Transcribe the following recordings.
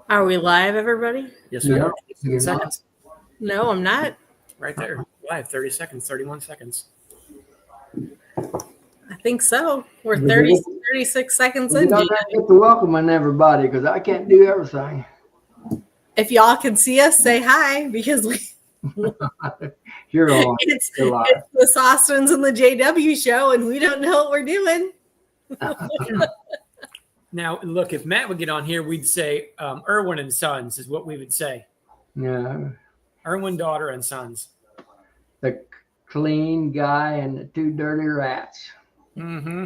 Are we live, everybody? Yes, we are. You're Seconds. No, I'm not. Right there. Live. 30 seconds. 31 seconds. I think so. We're We 30, did 36 seconds You in. don't have to get to welcoming everybody because I can't do everything. If y'all can see us, say hi because You're on. it's You're live. the Saucens and the JW show, and we don't know what we're doing. Now, look, if Matt would get on here, we'd say Irwin and Sons is what we would say. Yeah, Irwin, daughter, and sons. the clean guy and the two dirty rats. Mm-hmm.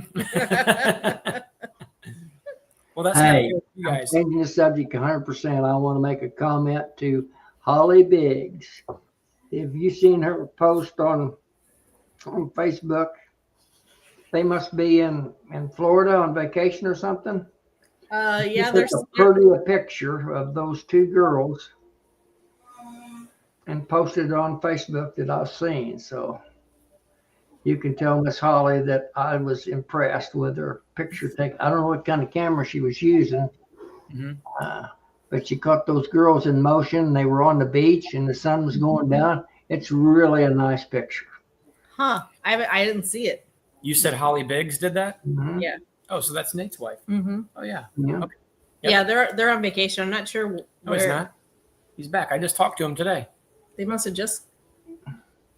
Well, that's Hey, how you I'm guys. changing the subject 100%. I want to make a comment to Holly Biggs. Have you seen her post on Facebook? They must be in Florida on vacation or something. Yeah, She took there's a pretty picture of those two girls and posted it on Facebook that I've seen. So you can tell Miss Holly that I was impressed with her picture take. I don't know what kind of camera she was using, Mhm. but she caught those girls in motion. They were on the beach and the sun was going down. It's really a nice picture. I didn't see it. You said Holly Biggs did that? Mhm. Yeah. Oh, so that's Nate's wife. Mm-hmm. Oh, yeah. Yeah. Okay. Yep. Yeah, they're on vacation. I'm not sure No, where. he's not. He's back. I just talked to him today. They must have just.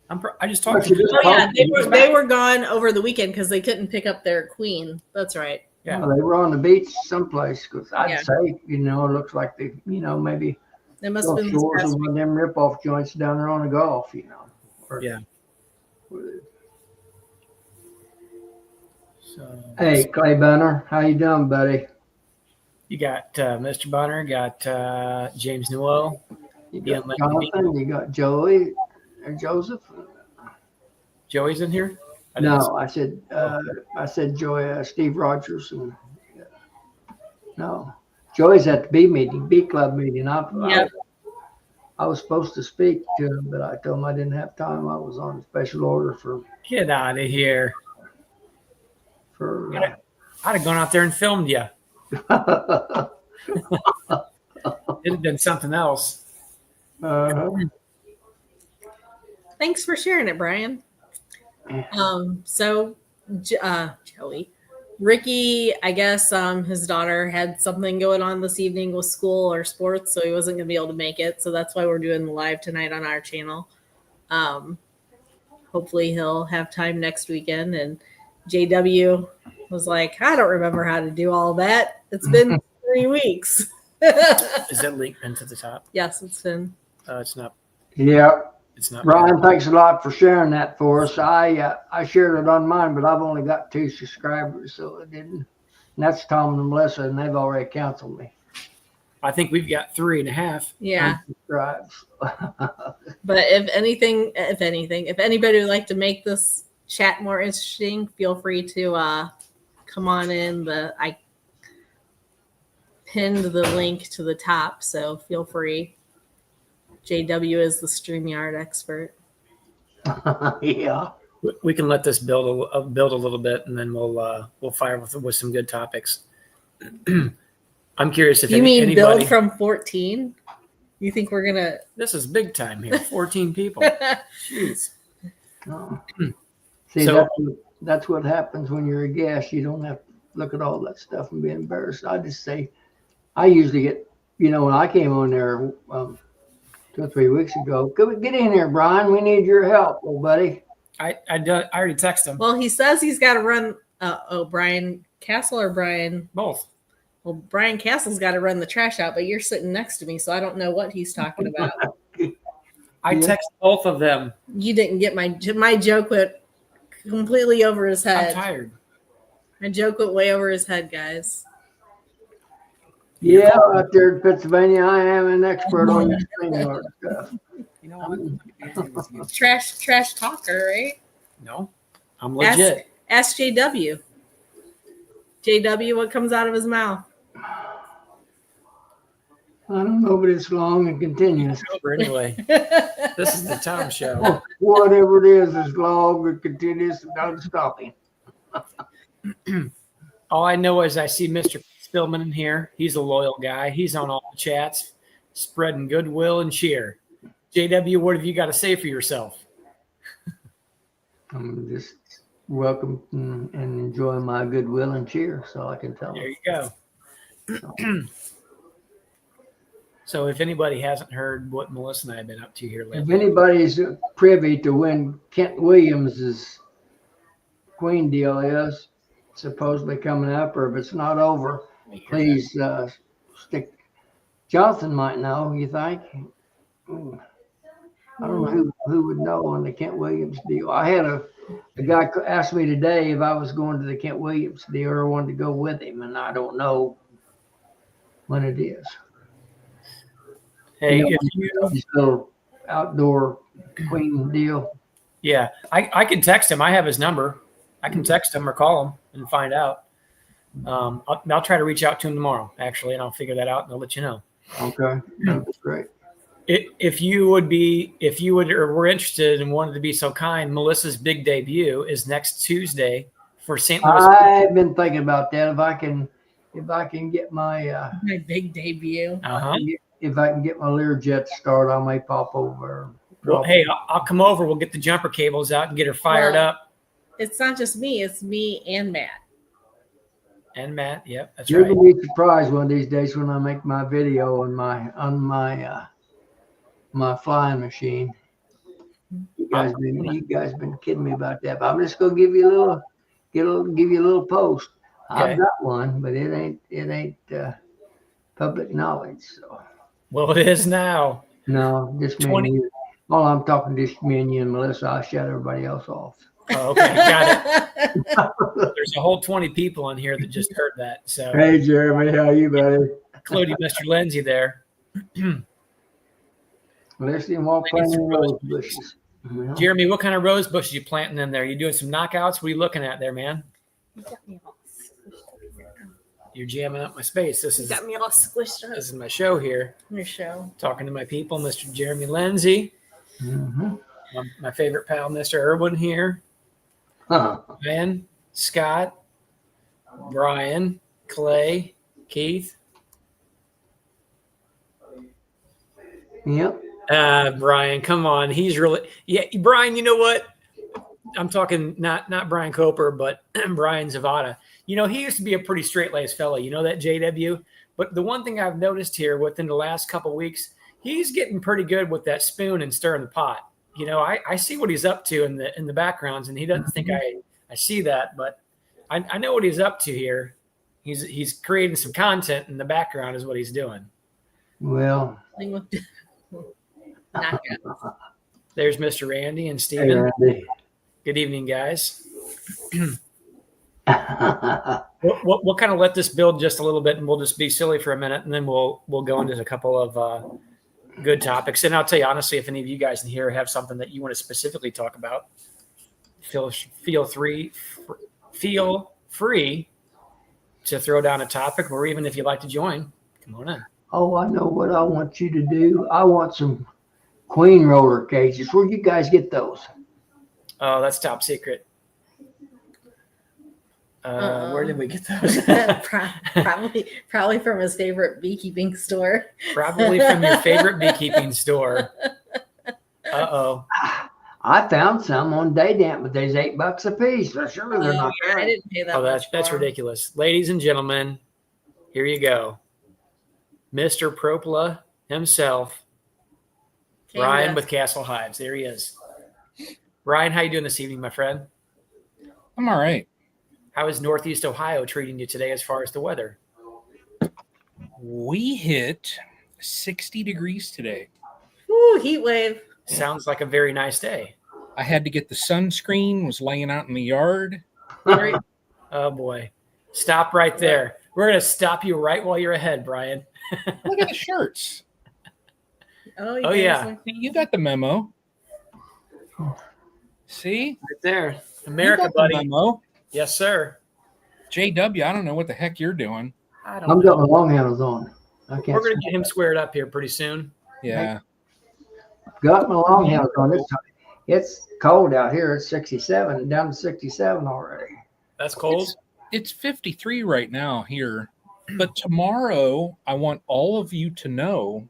I just talked But to you him. just Oh yeah, talked- they were gone over the weekend because they couldn't pick up their queen. That's right. Yeah. Well, they were on the beach someplace because I'd Yeah. say, it looks like they, maybe They must have Gulf been this Shores past or week. one of them rip-off joints down there on the Gulf, Or- Yeah. So, Hey, Clay Bunner, how you doing, buddy? you got Mr. Bonner, got James Newell. You Yeah, got let Jonathan, you got Joey or Joseph? Joey's in here? I didn't see- No, I said Joey, Steve Rogers, and no, Joey's at the B club meeting. Yep. I was supposed to speak to him, but I told him I didn't have time. I was on special order for Get out of here. for. I'd have gone out there and filmed you. It'd have been something else. Thanks for sharing it, Brian. So Joey, Ricky, I guess his daughter had something going on this evening with school or sports, so he wasn't going to be able to make it. So that's why we're doing the live tonight on our channel. Hopefully he'll have time next weekend. And JW was like, I don't remember how to do all that. It's been 3 weeks. Is that linked into the top? Yes, it's been. It's not. Yeah, It's not. Brian, thanks a lot for sharing that for us. I shared it on mine, but I've only got 2 subscribers, so it didn't. And that's Tom and Melissa, and they've already canceled me. I think we've got 3.5. Yeah. Subscribes. But if anybody would like to make this chat more interesting, feel free to come on in. I pinned the link to the top, so feel free. JW is the StreamYard expert. Yeah. We can let this build a little bit, and then we'll fire with some good topics. I'm curious if You mean anybody. build from 14? You think we're gonna? This is big time here. 14 people. Jeez. Oh. See, So- that's what happens when you're a guest. You don't have to look at all that stuff and be embarrassed. I just say, I usually get, when I came on there 2 or 3 weeks ago, get in here, Brian. We need your help, old buddy. I already texted him. Well, he says he's got to run. Brian Castle or Brian? Both. Well, Brian Castle's got to run the trash out, but you're sitting next to me, so I don't know what he's talking about. I Yeah. text both of them. You didn't get my joke went completely over his I'm head. tired. My joke went way over his head, guys. Yeah, out there in Pennsylvania, I am an expert on this StreamYard stuff. You know what? Trash talker, right? No, I'm legit. Ask JW. JW, what comes out of his mouth? I don't know, but it's long and continuous. It's over anyway. This is the Tom Show. Whatever it is long and continuous and non-stopping. All I know is I see Mr. Spillman in here. He's a loyal guy. He's on all the chats, spreading goodwill and cheer. JW, what have you got to say for yourself? I'm just welcome and enjoying my goodwill and cheer, so I can tell There them. you go. So if anybody hasn't heard what Melissa and I have been up to here If lately, anybody's privy to when Kent Williams's Queen deal is supposedly coming up, or if it's not over, please stick. Jonathan might know. You think? I don't know who would know on the Kent Williams deal. I had a guy asked me today if I was going to the Kent Williams deal or wanted to go with him, and I don't know when it is. hey, You know, if you, this little outdoor Queen deal. yeah, I can text him. I have his number. I can text him or call him and find out. I'll try to reach out to him tomorrow, actually, and I'll figure that out and I'll let you know. Okay, that's great. If you would or were interested and wanted to be so kind, Melissa's big debut is next Tuesday for St. Louis. I've been thinking about that. If I can get my My big debut. Uh-huh. if I can get my Learjet started, I may pop over. Well, hey, I'll come over. We'll get the jumper cables out and get her fired Well, up. It's not just me, it's me and Matt. And Matt, yep, that's You're right. gonna be surprised one of these days when I make my video on my my flying machine. You guys been kidding me about that, but I'm just gonna give you a little post. Okay. I've got one, but it ain't public knowledge. So Well, it is now. no, just me 20 and you. All I'm talking just me and you and Melissa. I'll shut everybody else off. Oh, okay, got it. There's a whole 20 people in here that just heard that. So, Hey Jeremy, how you, buddy? including Mr. Lindsay there. Listening while planting rose bushes. Yeah. Jeremy, what kind of rose bushes you planting in there? You doing some knockouts? What are you looking at there, man? You got me all squished up here. You're jamming up my space. This You is got me all squished up. this is my show here. Your show. Talking to my people, Mr. Jeremy Lindsay, Mhm. my favorite pal, Mr. Irwin here. Huh. Ben, Scott, Brian, Clay, Keith. Yep. Brian, come on. He's really Brian, you know what? I'm talking not Brian Coper, but Brian Zavada. You know, he used to be a pretty straight-laced fella. You know that, JW? But the one thing I've noticed here within the last couple of weeks, he's getting pretty good with that spoon and stirring the pot. You know, I see what he's up to in the backgrounds, and he doesn't think I see that, but I know what he's up to here. He's creating some content in the background is what he's doing. Well, Not good. There's Mr. Randy and hey, Steven. Randy. Good evening, guys. We'll kind of let this build just a little bit, and we'll just be silly for a minute, and then we'll go into a couple of good topics. And I'll tell you honestly, if any of you guys in here have something that you want to specifically talk about, feel free to throw down a topic, or even if you'd like to join, come on in. Oh, I know what I want you to do. I want some queen roller cages. Where'd you guys get those? Oh, that's top secret. Where did we get those? probably from his favorite beekeeping store. Probably from your favorite beekeeping store. Uh-oh. I found some on Daydamp, but there's $8 a piece. So surely they're not I bad. didn't pay that Oh, much. that's for 'em. ridiculous. Ladies and gentlemen, here you go. Mr. Propola himself, Came Ryan with Castle Hives. There he is. Ryan, how you doing this evening, my friend? I'm all right. How is Northeast Ohio treating you today as far as the weather? We hit 60 degrees today. Woo, heat wave. Sounds like a very nice day. I had to get the sunscreen, was laying out in the yard. Very- Oh, boy. Stop right there. We're going to stop you right while you're ahead, Brian. Look at the shirts. Oh, Oh, yeah. guys- You got the memo. See? Right there. You America, got the buddy. memo. Yes, sir. JW, I don't know what the heck you're doing. I I'm don't got know. my long handles on. I We're can't. going to get him squared up here pretty soon. Yeah. Got my long handles on. It's cold out here. It's 67, down to 67 already. That's cold. It's 53 right now here. But tomorrow, I want all of you to know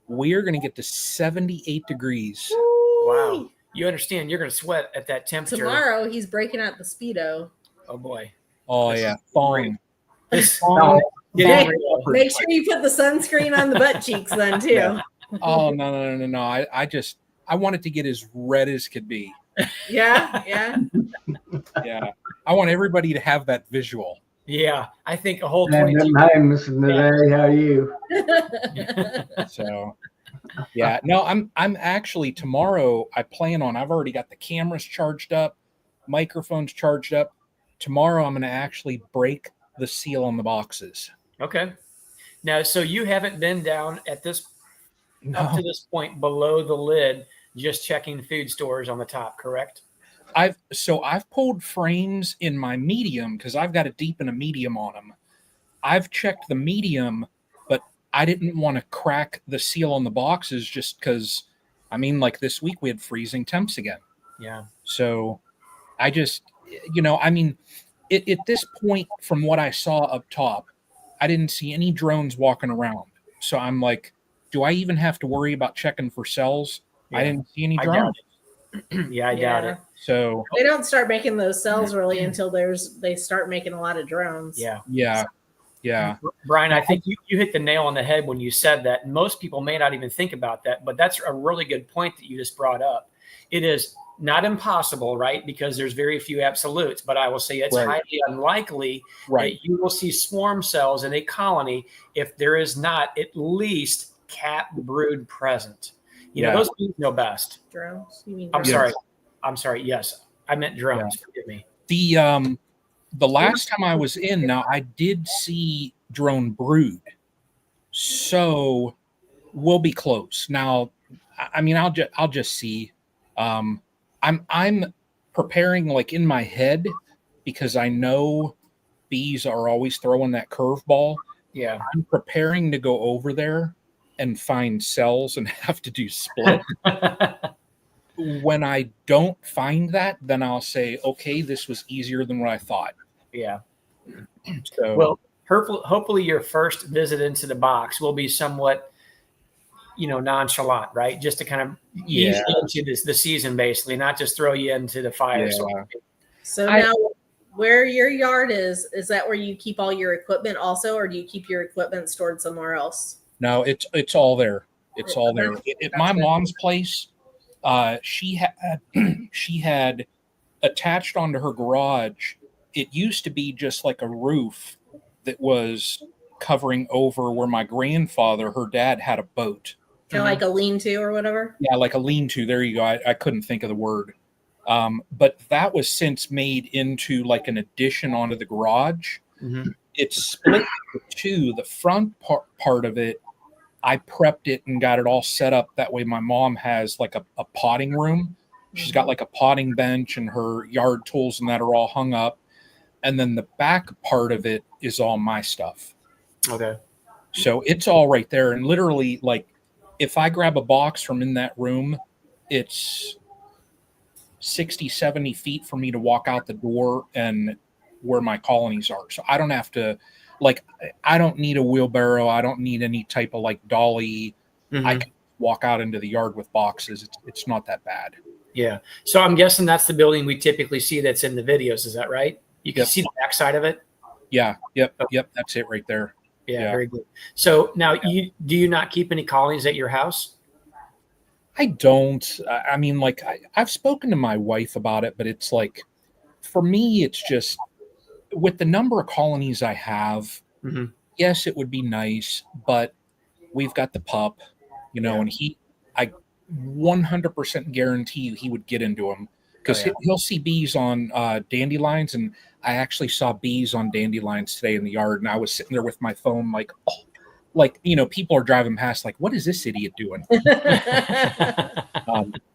we are going to get to 78 degrees. Wow. You understand you're going to sweat at that temperature. Tomorrow he's breaking out the Speedo. Oh boy. Oh, This yeah. is Thong. This Thong. Yeah. Make sure you put the sunscreen on the butt cheeks then too. Yeah. Oh, no. I want it to get as red as could be. Yeah. Yeah. I want everybody to have that visual. Yeah. I think a whole And 22. hey, Mrs. Today, how are you? So yeah, no, I'm actually tomorrow I've already got the cameras charged up, microphones charged up. Tomorrow I'm going to actually break the seal on the boxes. Okay. Now, so you haven't been down up to No, this point below the lid, just checking food stores on the top, correct? I've pulled frames in my medium because I've got a deep and a medium on them. I've checked the medium, but I didn't want to crack the seal on the boxes just because, I mean, like this week we had freezing temps again. Yeah. So I just, I mean, at this point, from what I saw up top, I didn't see any drones walking around. So I'm like, do I even have to worry about checking for cells? Yeah. I didn't see any I drones. doubt it. Yeah, I doubt it. So They don't start making those cells really until they start making a lot of drones. Yeah. yeah. Brian, I think you hit the nail on the head when you said that. And most people may not even think about that, but that's a really good point that you just brought up. It is not impossible, right? Because there's very few absolutes, but I will say it's Right. highly unlikely Right. that you will see swarm cells in a colony if there is not at least cat brood present. You know, Yeah. those bees know best. Drones? You mean I'm drones? sorry. Yes, I meant drones. Forgive me. The last time I was in, now I did see drone brood. So we'll be close. Now, I mean, I'll just see. I'm preparing like in my head because I know bees are always throwing that curveball. Yeah. I'm preparing to go over there and find cells and have to do split. When I don't find that, then I'll say, okay, this was easier than what I thought. Yeah. So, Well, hopefully your first visit into the box will be somewhat, nonchalant, right? Just to kind of ease you into the season, basically, not just throw you into the fire. Yeah. So now where your yard is that where you keep all your equipment also, or do you keep your equipment stored somewhere else? no, it's all there. It's all there. At my mom's place, she had attached onto her garage. It used to be just like a roof that was covering over where my grandfather, her dad, had a boat. Kind of like a lean-to or whatever? Yeah, like a lean-to. There you go. I couldn't think of the word. But that was since made into like an addition onto the garage. Mm-hmm. It's split into two. The front part of it, I prepped it and got it all set up. That way my mom has like a potting room. She's got like a potting bench and her yard tools and that are all hung up. And then the back part of it is all my stuff. Okay. So it's all right there. And literally, like, if I grab a box from in that room, it's 60, 70 feet for me to walk out the door and where my colonies are. So I don't have to, like, I don't need a wheelbarrow. I don't need any type of like dolly. Mm-hmm. I can walk out into the yard with boxes. It's not that bad. Yeah. So I'm guessing that's the building we typically see that's in the videos. Is that right? You can Yep. see the backside of it. Yeah. Yep. That's it right there. Yeah. Very good. So now do you not keep any colonies at your house? I don't. I mean, like, I've spoken to my wife about it, but it's like, for me, it's just with the number of colonies I have, yes, it would be nice, but we've got the pup, and I 100% guarantee you he would get into them because he'll see bees on dandelions. And I actually saw bees on dandelions today in the yard. And I was sitting there with my phone, like, people are driving past, like, what is this idiot doing?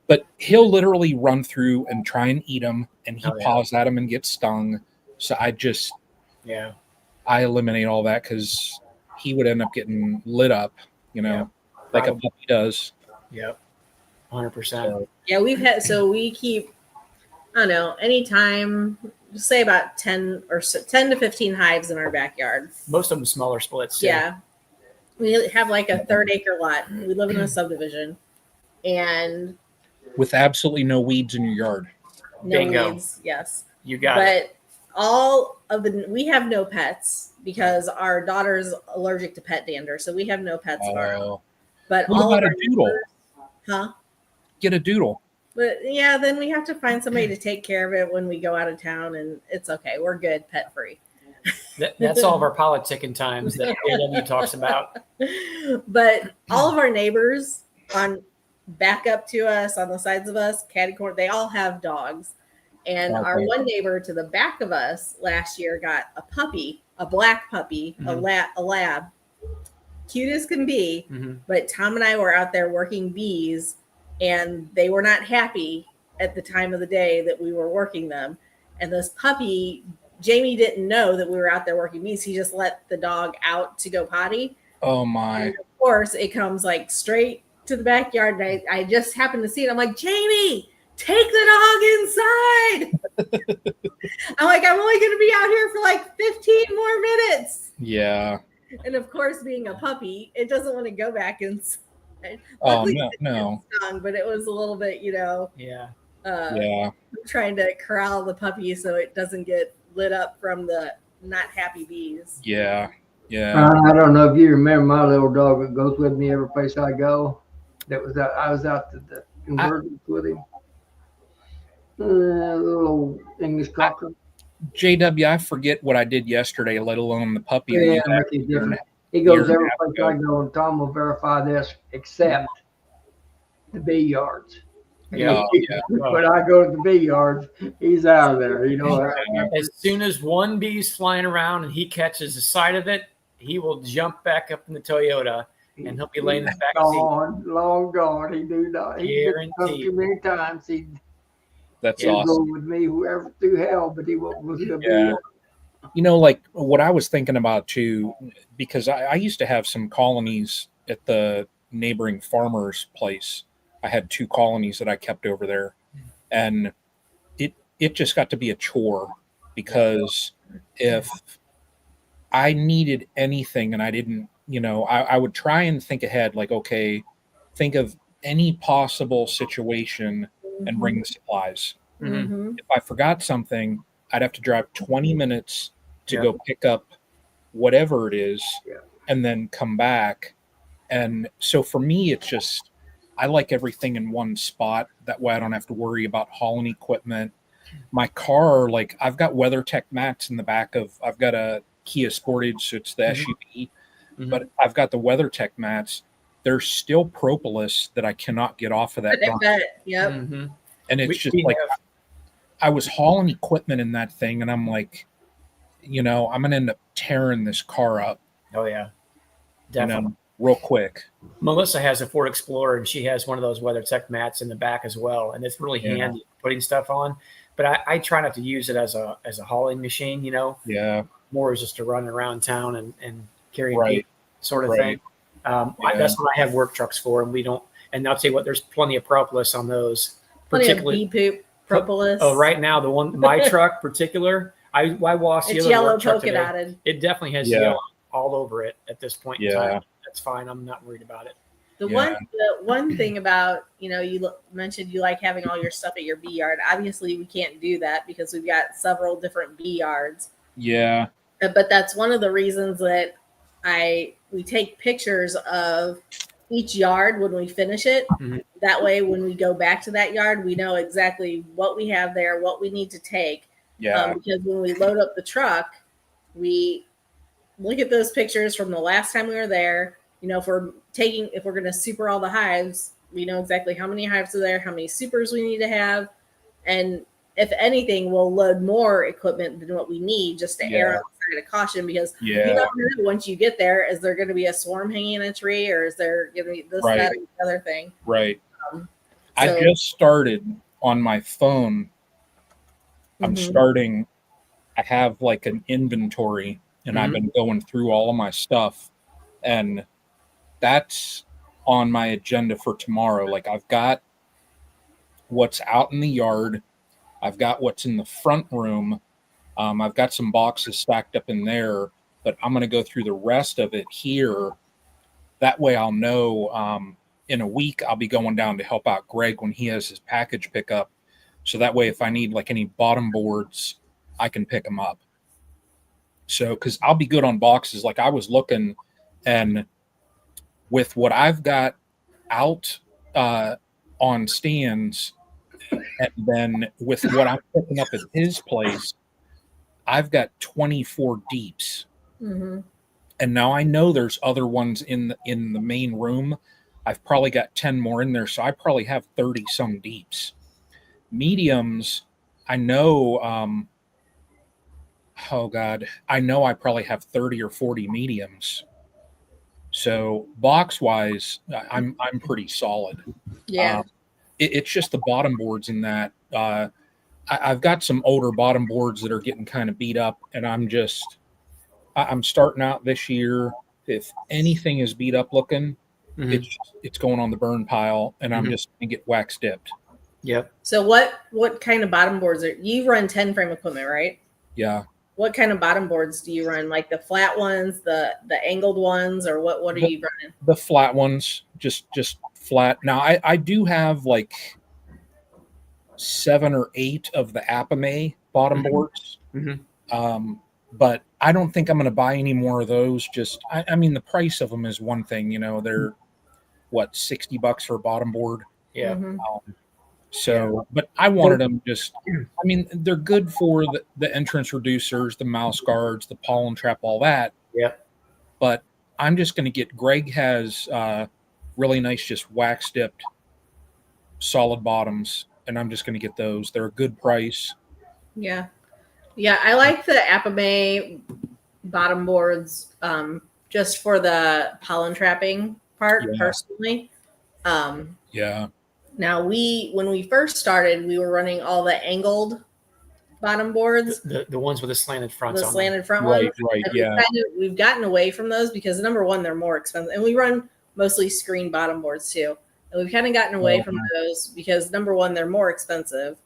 But he'll literally run through and try and eat them, and he paws at them and gets stung. So I eliminate all that because he would end up getting lit up, like a puppy does. Yep. 100%. Yeah, we keep I don't know, anytime, just say about 10 or 10 to 15 hives in our backyard. Most of them smaller splits. Too. Yeah. We have like a 3rd-acre lot. We live in a subdivision and With absolutely no weeds in your yard. no Bingo. weeds. Yes. You got it. But we have no pets because our daughter's allergic to pet dander. So we have no pets of our own. But What all about of a our doodle? neighbors- Huh? Get a doodle. But yeah, then we have to find somebody to take care of it when we go out of town, and it's okay. We're good, pet free. That's all of our politicking times that JW talks about. But all of our neighbors on back up to us, on the sides of us, catty corner, they all have dogs. And our Okay. one neighbor to the back of us last year got a puppy, a black puppy, Mhm. a lab, cute as can be. Mhm. But Tom and I were out there working bees, and they were not happy at the time of the day that we were working them. And this puppy, Jamie didn't know that we were out there working bees. He just let the dog out to go potty. Oh my. And of course, it comes like straight to the backyard. And I just happened to see it. I'm like, Jamie, take the dog inside. I'm like, I'm only going to be out here for like 15 more minutes. Yeah. And of course, being a puppy, it doesn't want to go back inside. Oh Luckily, no, it no. stung, but it was a little bit, Yeah. Yeah. trying to corral the puppy so it doesn't get lit up from the not happy bees. Yeah. Yeah. I don't know if you remember my little dog that goes with me every place I go. That was out, I was out to the convergence with him. Little English cocker. JW, I forget what I did yesterday, let alone the puppy. that Yeah, you had Ricky's here. different. He goes Year and a every half place ago. I go, and Tom will verify this, except the bee yards. Yeah. Yeah. When I go to the bee yards, he's out of there. As soon as one bee's flying around and he catches a sight of it, he will jump back up in the Toyota and he'll be laying in the back seat. gone, long gone. He do not. He come Guaranteed. too many times. That's He'll awesome. go with me whoever through hell, but he won't go to the bee Yeah. yard. You know, like what I was thinking about too, because I used to have some colonies at the neighboring farmer's place. I had 2 colonies that I kept over there, and it just got to be a chore because if I needed anything and I didn't, I would try and think ahead, like, okay, think of any possible situation and bring the supplies. Mhm. If I forgot something, I'd have to drive 20 minutes to Yeah. go pick up whatever it is Yeah. and then come back. And so for me, it's just, I like everything in one spot. That way I don't have to worry about hauling equipment. My car, like I've got WeatherTech mats in the back of, I've got a Kia Sportage, so it's the SUV, but I've got the WeatherTech mats. There's still propolis that I cannot get off of that. I darn- bet. Yep. Mhm. And it's We- just we like, have- I was hauling equipment in that thing, and I'm like, I'm gonna end up tearing this car up, Oh yeah, definitely. real quick. Melissa has a Ford Explorer and she has one of those WeatherTech mats in the back as well, and it's really Yeah. handy putting stuff on. But I try not to use it as a hauling machine, Yeah, more as just to run around town and carry Right. people sort of Right. thing. That's what I have work trucks for, and we don't. And I'll tell you what, there's plenty of propolis on those. Plenty of Particularly, bee poop, propolis. oh, right now the one my truck particular, I washed the It's other yellow work truck polka today. dotted. It definitely has Yeah. yellow all over it at this point in Yeah. time. That's fine. I'm not worried about it. The Yeah. one thing about, you mentioned you like having all your stuff at your bee yard. Obviously, we can't do that because we've got several different bee yards. yeah, But that's one of the reasons that we take pictures of each yard when we finish it. Mhm. That way, when we go back to that yard, we know exactly what we have there, what we need to take. yeah, Because when we load up the truck, we look at those pictures from the last time we were there. If we're going to super all the hives, we know exactly how many hives are there, how many supers we need to have. And if anything, we'll load more equipment than what we need just to err Yeah. on the side of caution, because you yeah, never know once you get there, is there going to be a swarm hanging in a tree, or is there going to be this, Right. that, or the other thing? right. So- I just started on my phone. I'm Mhm. starting. I have like an inventory, and I've been going through all of my stuff, and that's on my agenda for tomorrow. Like I've got what's out in the yard, I've got what's in the front room. I've got some boxes stacked up in there, but I'm going to go through the rest of it here. That way I'll know in a week I'll be going down to help out Greg when he has his package pickup. So that way if I need like any bottom boards, I can pick them up. So, because I'll be good on boxes. Like I was looking, and with what I've got out on stands, and then with what I'm picking up at his place, I've got 24 deeps. Mm-hmm. And now I know there's other ones in the main room. I've probably got 10 more in there, so I probably have 30 some deeps. Mediums, I know. I know I probably have 30 or 40 mediums. So box wise, I'm pretty solid. Yeah. It's just the bottom boards in that. I've got some older bottom boards that are getting kind of beat up, and I'm starting out this year. If anything is beat up looking, it's going on the burn pile, and I'm just gonna get wax dipped. Yep. So what kind of bottom boards you run 10 frame equipment, right? Yeah. What kind of bottom boards do you run? Like the flat ones, the angled ones, or what are you running? The flat ones, just flat. Now I do have like 7 or 8 of the Apame bottom boards. But I don't think I'm going to buy any more of those. I mean, the price of them is one thing, they're what, $60 for a bottom board. Yeah. But I wanted them they're good for the entrance reducers, the mouse guards, the pollen trap, all that. Yeah. But I'm just going to Greg has really nice, just wax dipped solid bottoms. And I'm just going to get those. They're a good price. Yeah. Yeah. I like the Apame bottom boards just for the pollen trapping part personally. Yeah. Now when we first started, we were running all the angled bottom boards. The ones with the slanted fronts. The slanted front Right, ones. right, And yeah. we've gotten away from those because number one, they're more expensive. And we run mostly screen bottom boards too. And we've kind of gotten away from those because number one, they're more expensive.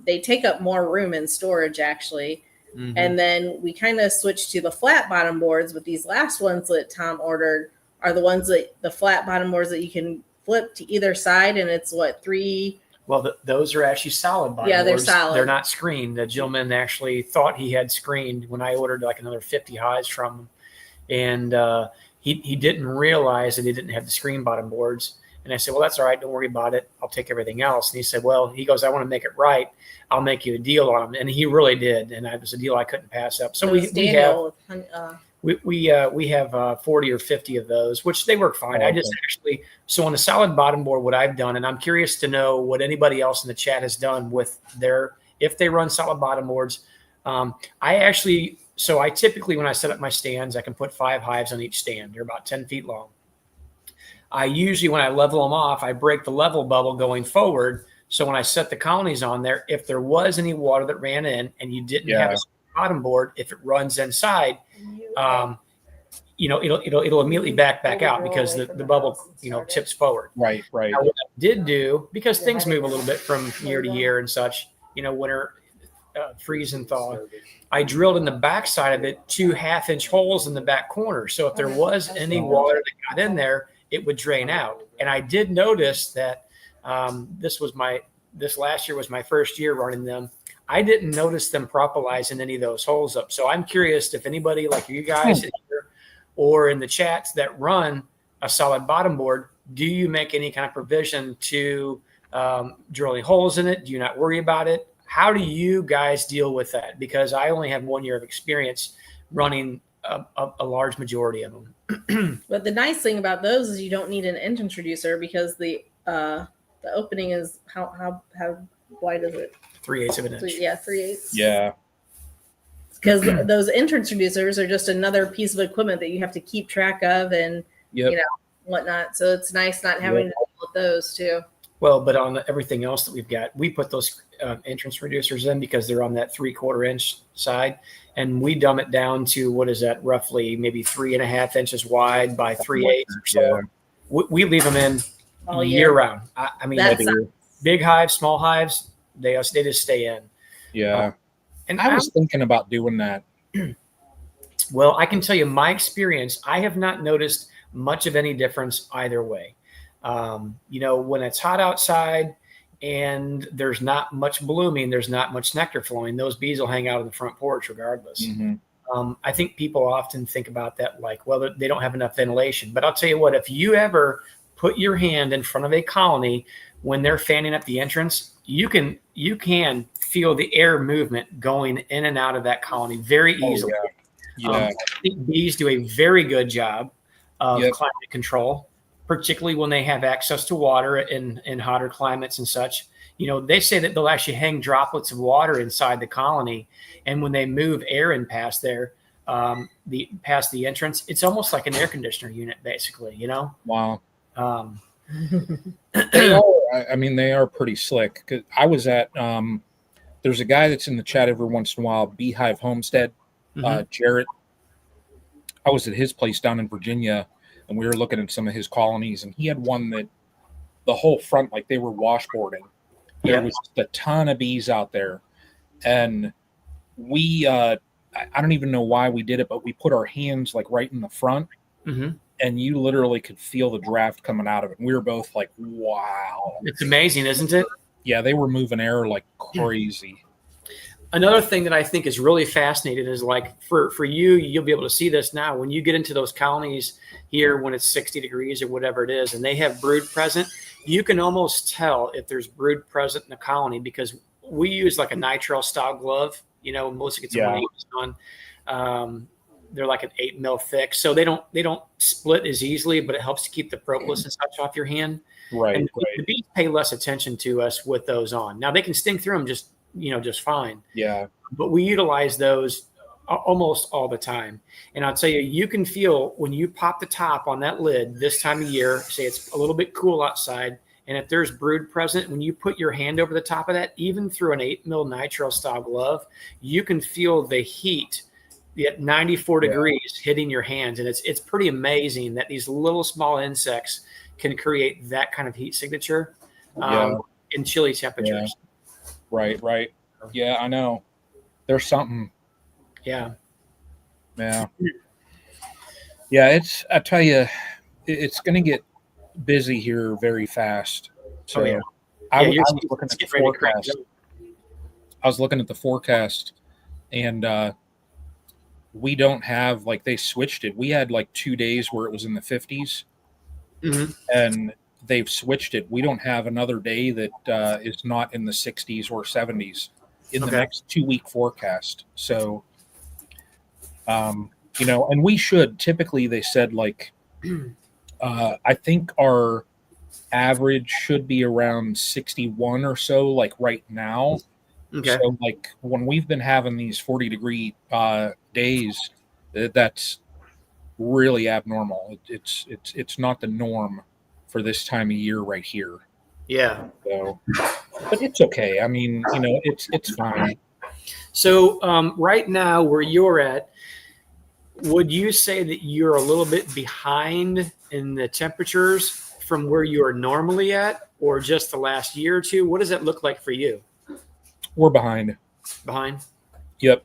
They take up more room in storage actually. And then we kind of switched to the flat bottom boards, but these last ones that Tom ordered are the ones the flat bottom boards that you can flip to either side. And it's what, 3. Well, those are actually solid bottom Yeah, they're boards. solid. They're not screened. The gentleman actually thought he had screened when I ordered like another 50 highs from him. And he didn't realize that he didn't have the screen bottom boards. And I said, well, that's all right. Don't worry about it. I'll take everything else. And he said, well, I want to make it right. I'll make you a deal on them. And he really did. And it was a deal I couldn't pass up. So we have 40 or 50 of those, which they work fine. I just so on a solid bottom board, what I've done, and I'm curious to know what anybody else in the chat has done with if they run solid bottom boards. I typically, when I set up my stands, I can put 5 hives on each stand. They're about 10 feet long. I usually, when I level them off, I break the level bubble going forward. So when I set the colonies on there, if there was any water that ran in and you didn't have a bottom board, if it runs inside, it'll immediately back out because the bubble, tips forward. Right. Now, what I did do, because things move a little bit from year to year and such, winter, freeze and thaw, I drilled in the back side of it 2 half-inch holes in the back corner. So if there was any water that got in there, it would drain out. And I did notice that this last year was my first year running them. I didn't notice them propolizing any of those holes up. So I'm curious if anybody like you guys here or in the chats that run a solid bottom board, do you make any kind of provision to drilling holes in it? Do you not worry about it? How do you guys deal with that? Because I only have 1 year of experience running a large majority of them. But the nice thing about those is you don't need an end introducer because the opening is how wide is it? 3/8 of an inch. 3/8. Yeah. Because those introducers are just another piece of equipment that you have to keep track of and whatnot. So it's nice not having to deal with those too. Well, but on everything else that we've got, we put those entrance reducers in because they're on that 3/4 inch side, and we dumb it down to what is that, roughly maybe 3.5 inches wide by 3/8 or so. Yeah. We leave them in All year round. I mean, That's big hives, small hives, They just stay in. Yeah. And I was thinking about doing that. Well, I can tell you my experience, I have not noticed much of any difference either way. When it's hot outside and there's not much blooming, there's not much nectar flowing, those bees will hang out on the front porch regardless. Mm-hmm. I think people often think about that like, well, they don't have enough ventilation. But I'll tell you what, if you ever put your hand in front of a colony when they're fanning up the entrance, you can feel the air movement going in and out of that colony very easily. Oh, yeah. I think bees do a very good job of climate control, particularly when they have access to water in hotter climates and such. They say that they'll actually hang droplets of water inside the colony, and when they move air in past there, past the entrance, it's almost like an air conditioner unit, basically. Wow. They are pretty slick. 'Cause I was at there's a guy that's in the chat every once in a while, Beehive Homestead, Jarrett. I was at his place down in Virginia, and we were looking at some of his colonies, and he had one that the whole front, like they were washboarding. There was just a ton of bees out there, and we I don't even know why we did it, but we put our hands like right in the front, and you literally could feel the draft coming out of it. And we were both like, wow. It's amazing, isn't it? Yeah, they were moving air like crazy. Another thing that I think is really fascinating is like for you, you'll be able to see this now when you get into those colonies here when it's 60 degrees or whatever it is, and they have brood present. You can almost tell if there's brood present in the colony because we use like a nitrile style glove. Melissa gets one on. They're like an 8 mil thick, so they don't split as easily, but it helps to keep the propolis and such off your hand. Right. And the bees pay less attention to us with those on. Now they can sting through them just fine. Yeah. But we utilize those almost all the time. And I'll tell you, you can feel when you pop the top on that lid this time of year, say it's a little bit cool outside, and if there's brood present, when you put your hand over the top of that, even through an 8 mil nitrile style glove, you can feel the heat at 94 degrees hitting your hands. And it's pretty amazing that these little small insects can create that kind of heat signature in chilly temperatures. Right. Yeah, I know. There's something. Yeah. Yeah. Yeah, I tell you, it's going to get busy here very fast. So I was looking at the forecast. I was looking at the forecast, and we don't have, like, they switched it. We had like 2 days where it was in the 50s, and they've switched it. We don't have another day that is not in the 60s or 70s in the next 2 week forecast. So, and we should typically, they said like, I think our average should be around 61 or so, like right now. Okay. So like when we've been having these 40-degree days, that's really abnormal. It's not the norm for this time of year right here. Yeah. So, but it's okay. I mean, it's fine. So right now where you're at, would you say that you're a little bit behind in the temperatures from where you are normally at, or just the last year or two? What does that look like for you? We're behind. Behind? Yep.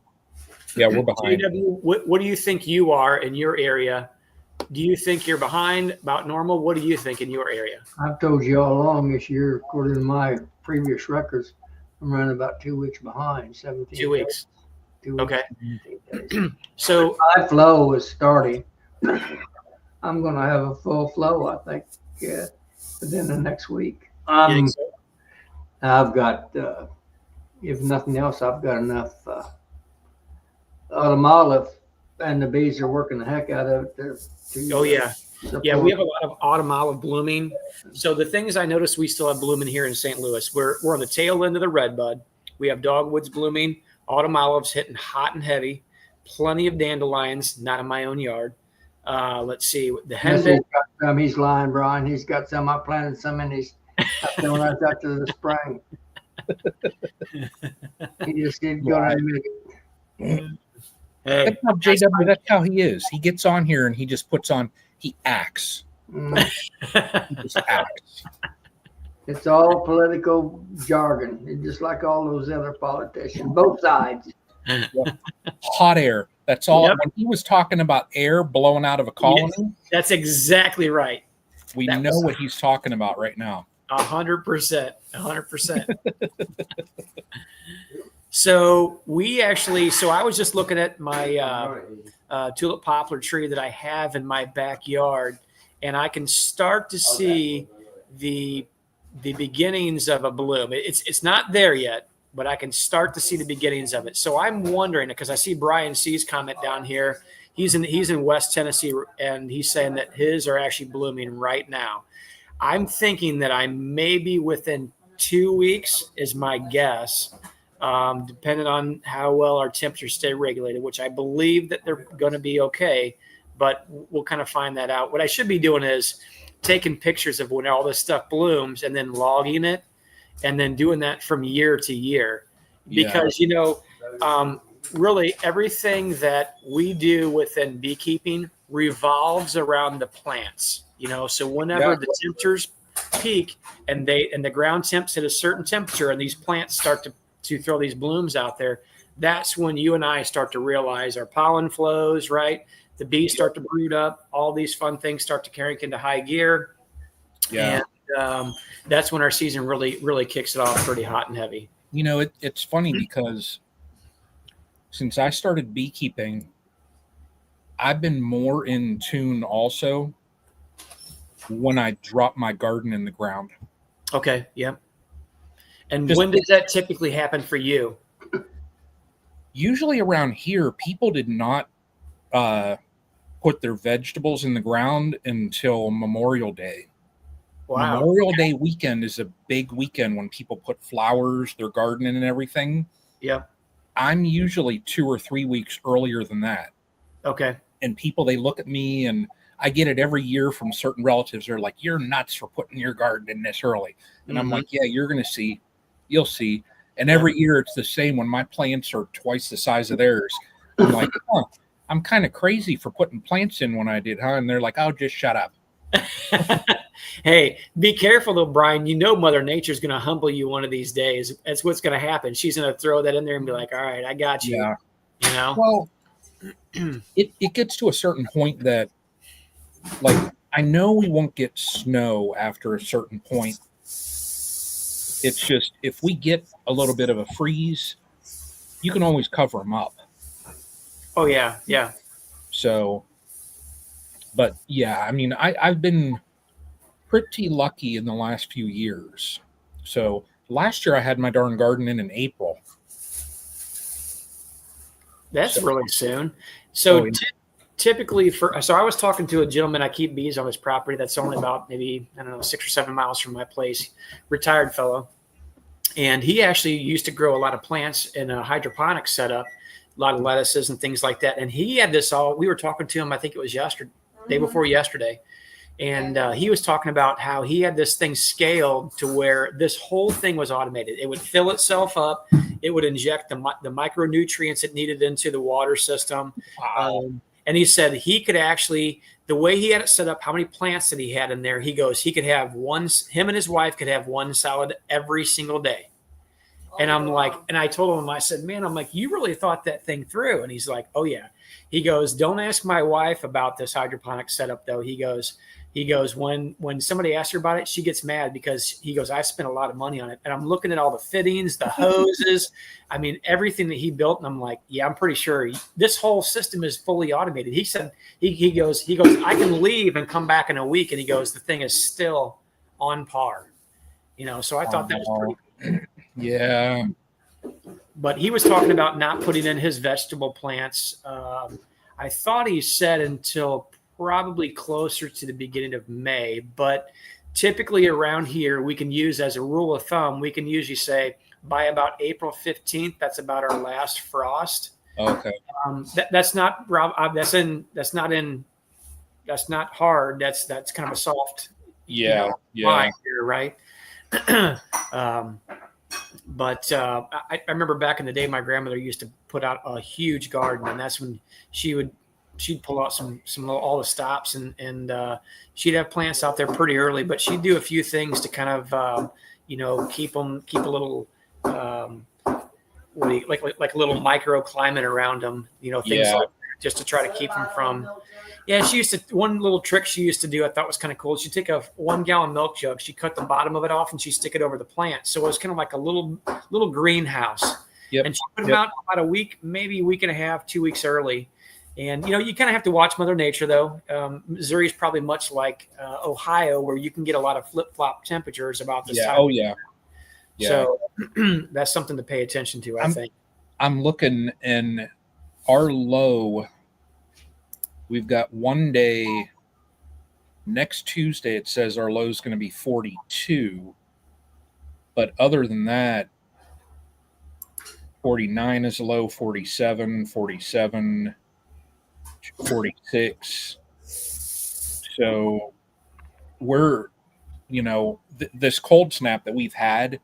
Yeah, we're behind. JW, what do you think you are in your area? Do you think you're behind, about normal? What do you think in your area? I've told you all along this year, according to my previous records, I'm running about 2 weeks behind. 17 2 weeks. 2 weeks. Okay. 17 days. So My flow is starting. I'm going to have a full flow, I think, within the next week. you think so? I've got, if nothing else, I've got enough autumn olive, and the bees are working the heck out of it. Oh, yeah. Yeah, we have a lot of autumn olive blooming. So the things I noticed we still have blooming here in St. Louis, we're on the tail end of the redbud. We have dogwoods blooming, autumn olives hitting hot and heavy, plenty of dandelions, not in my own yard. Let's see, the henbit. He's lying, Brian. He's got some. I planted some in his right after the spring. He just didn't go to admit it. Hey, That's how JW, that's how he is. He gets on here and he just puts on, he acts. Mm. He just acts. It's all political jargon, it's just like all those other politicians, both sides. Hot air. That's all. Yep. When he was talking about air blowing out of a colony, That's exactly right. we That know was- what he's talking about right now. 100%. 100%. So I was just looking at my tulip poplar tree that I have in my backyard, and I can start to see the beginnings of a bloom. It's not there yet, but I can start to see the beginnings of it. So I'm wondering, because I see Brian C's comment down here. He's in West Tennessee, and he's saying that his are actually blooming right now. I'm thinking that I may be within 2 weeks is my guess, depending on how well our temperatures stay regulated, which I believe that they're going to be okay, but we'll kind of find that out. What I should be doing is taking pictures of when all this stuff blooms and then logging it, and then doing that from year to year, because really everything that we do within beekeeping revolves around the plants. So whenever the temperatures peak and the ground temps hit a certain temperature and these plants start to throw these blooms out there, that's when you and I start to realize our pollen flows, right? The bees start to brood up, all these fun things start to carry into high gear. Yeah. And that's when our season really, really kicks it off pretty hot and heavy. It's funny because since I started beekeeping, I've been more in tune also when I drop my garden in the ground. Okay. Yep. And Just- when does that typically happen for you? Usually around here, people did not put their vegetables in the ground until Memorial Day. Wow. Memorial Day weekend is a big weekend when people put flowers, their gardening and everything. Yep. I'm usually 2 or 3 weeks earlier than that. Okay. And people, they look at me, and I get it every year from certain relatives. They're like, "You're nuts for putting your garden in this early." And I'm like, "Yeah, you're going to see. You'll see." And every year it's the same. When my plants are twice the size of theirs, I'm like, "Huh, I'm kind of crazy for putting plants in when I did, huh?" And they're like, "Oh, just shut up." Hey, be careful though, Brian. Mother Nature's going to humble you one of these days. That's what's going to happen. She's going to throw that in there and be like, "All right, I got you." Yeah. Well, it gets to a certain point that, like, I know we won't get snow after a certain point. It's just, if we get a little bit of a freeze, you can always cover them up. Oh yeah. Yeah. So, but yeah, I mean, I've been pretty lucky in the last few years. So last year I had my darn garden in April. That's really soon. So Oh, yeah. typically so I was talking to a gentleman, I keep bees on his property that's only about maybe, 6 or 7 miles from my place, retired fellow. And he actually used to grow a lot of plants in a hydroponic setup, a lot of lettuces and things like that. And he had this we were talking to him, I think it was day before yesterday. And he was talking about how he had this thing scaled to where this whole thing was automated. It would fill itself up. It would inject the micronutrients it needed into the water system. Wow. And he said he could actually, the way he had it set up, how many plants that he had in there, he goes, he could have him and his wife could have one salad every single day. And I'm like, and I told him, I said, "Man, I'm like, you really thought that thing through." And he's like, "Oh yeah." He goes, "Don't ask my wife about this hydroponic setup though." He goes, when somebody asks her about it, she gets mad because he goes, "I spent a lot of money on it." And I'm looking at all the fittings, the hoses, I mean, everything that he built. And I'm like, yeah, I'm pretty sure this whole system is fully automated. He said, he goes, "I can leave and come back in a week." And he goes, "The thing is still on par." So I thought that was pretty cool. Yeah. But he was talking about not putting in his vegetable plants. I thought he said until probably closer to the beginning of May, but typically around here, we can use as a rule of thumb, we can usually say by about April 15th, that's about our last frost. Okay. That's not hard. That's kind of a soft, Yeah. Yeah. line here, right? But I remember back in the day, my grandmother used to put out a huge garden, and that's when she would she'd pull out all the stops, and she'd have plants out there pretty early, but she'd do a few things to kind of keep a little like a little microclimate around them, things like that, just to try to keep them from. Yeah, she used to, one little trick she used to do I thought was kind of cool. She'd take a 1 gallon milk jug, she'd cut the bottom of it off, and she'd stick it over the plant. So it was kind of like a little greenhouse. Yep. And she put them out about a week, maybe a week and a half, 2 weeks early. And, you kind of have to watch Mother Nature, though. Missouri is probably much like Ohio, where you can get a lot of flip-flop temperatures about this time. Oh, yeah. So that's something to pay attention to, I think. I'm looking, and our low, we've got one day, next Tuesday, it says our low is going to be 42. But other than that, 49 is a low, 47, 47, 46. So we're, this cold snap that we've had,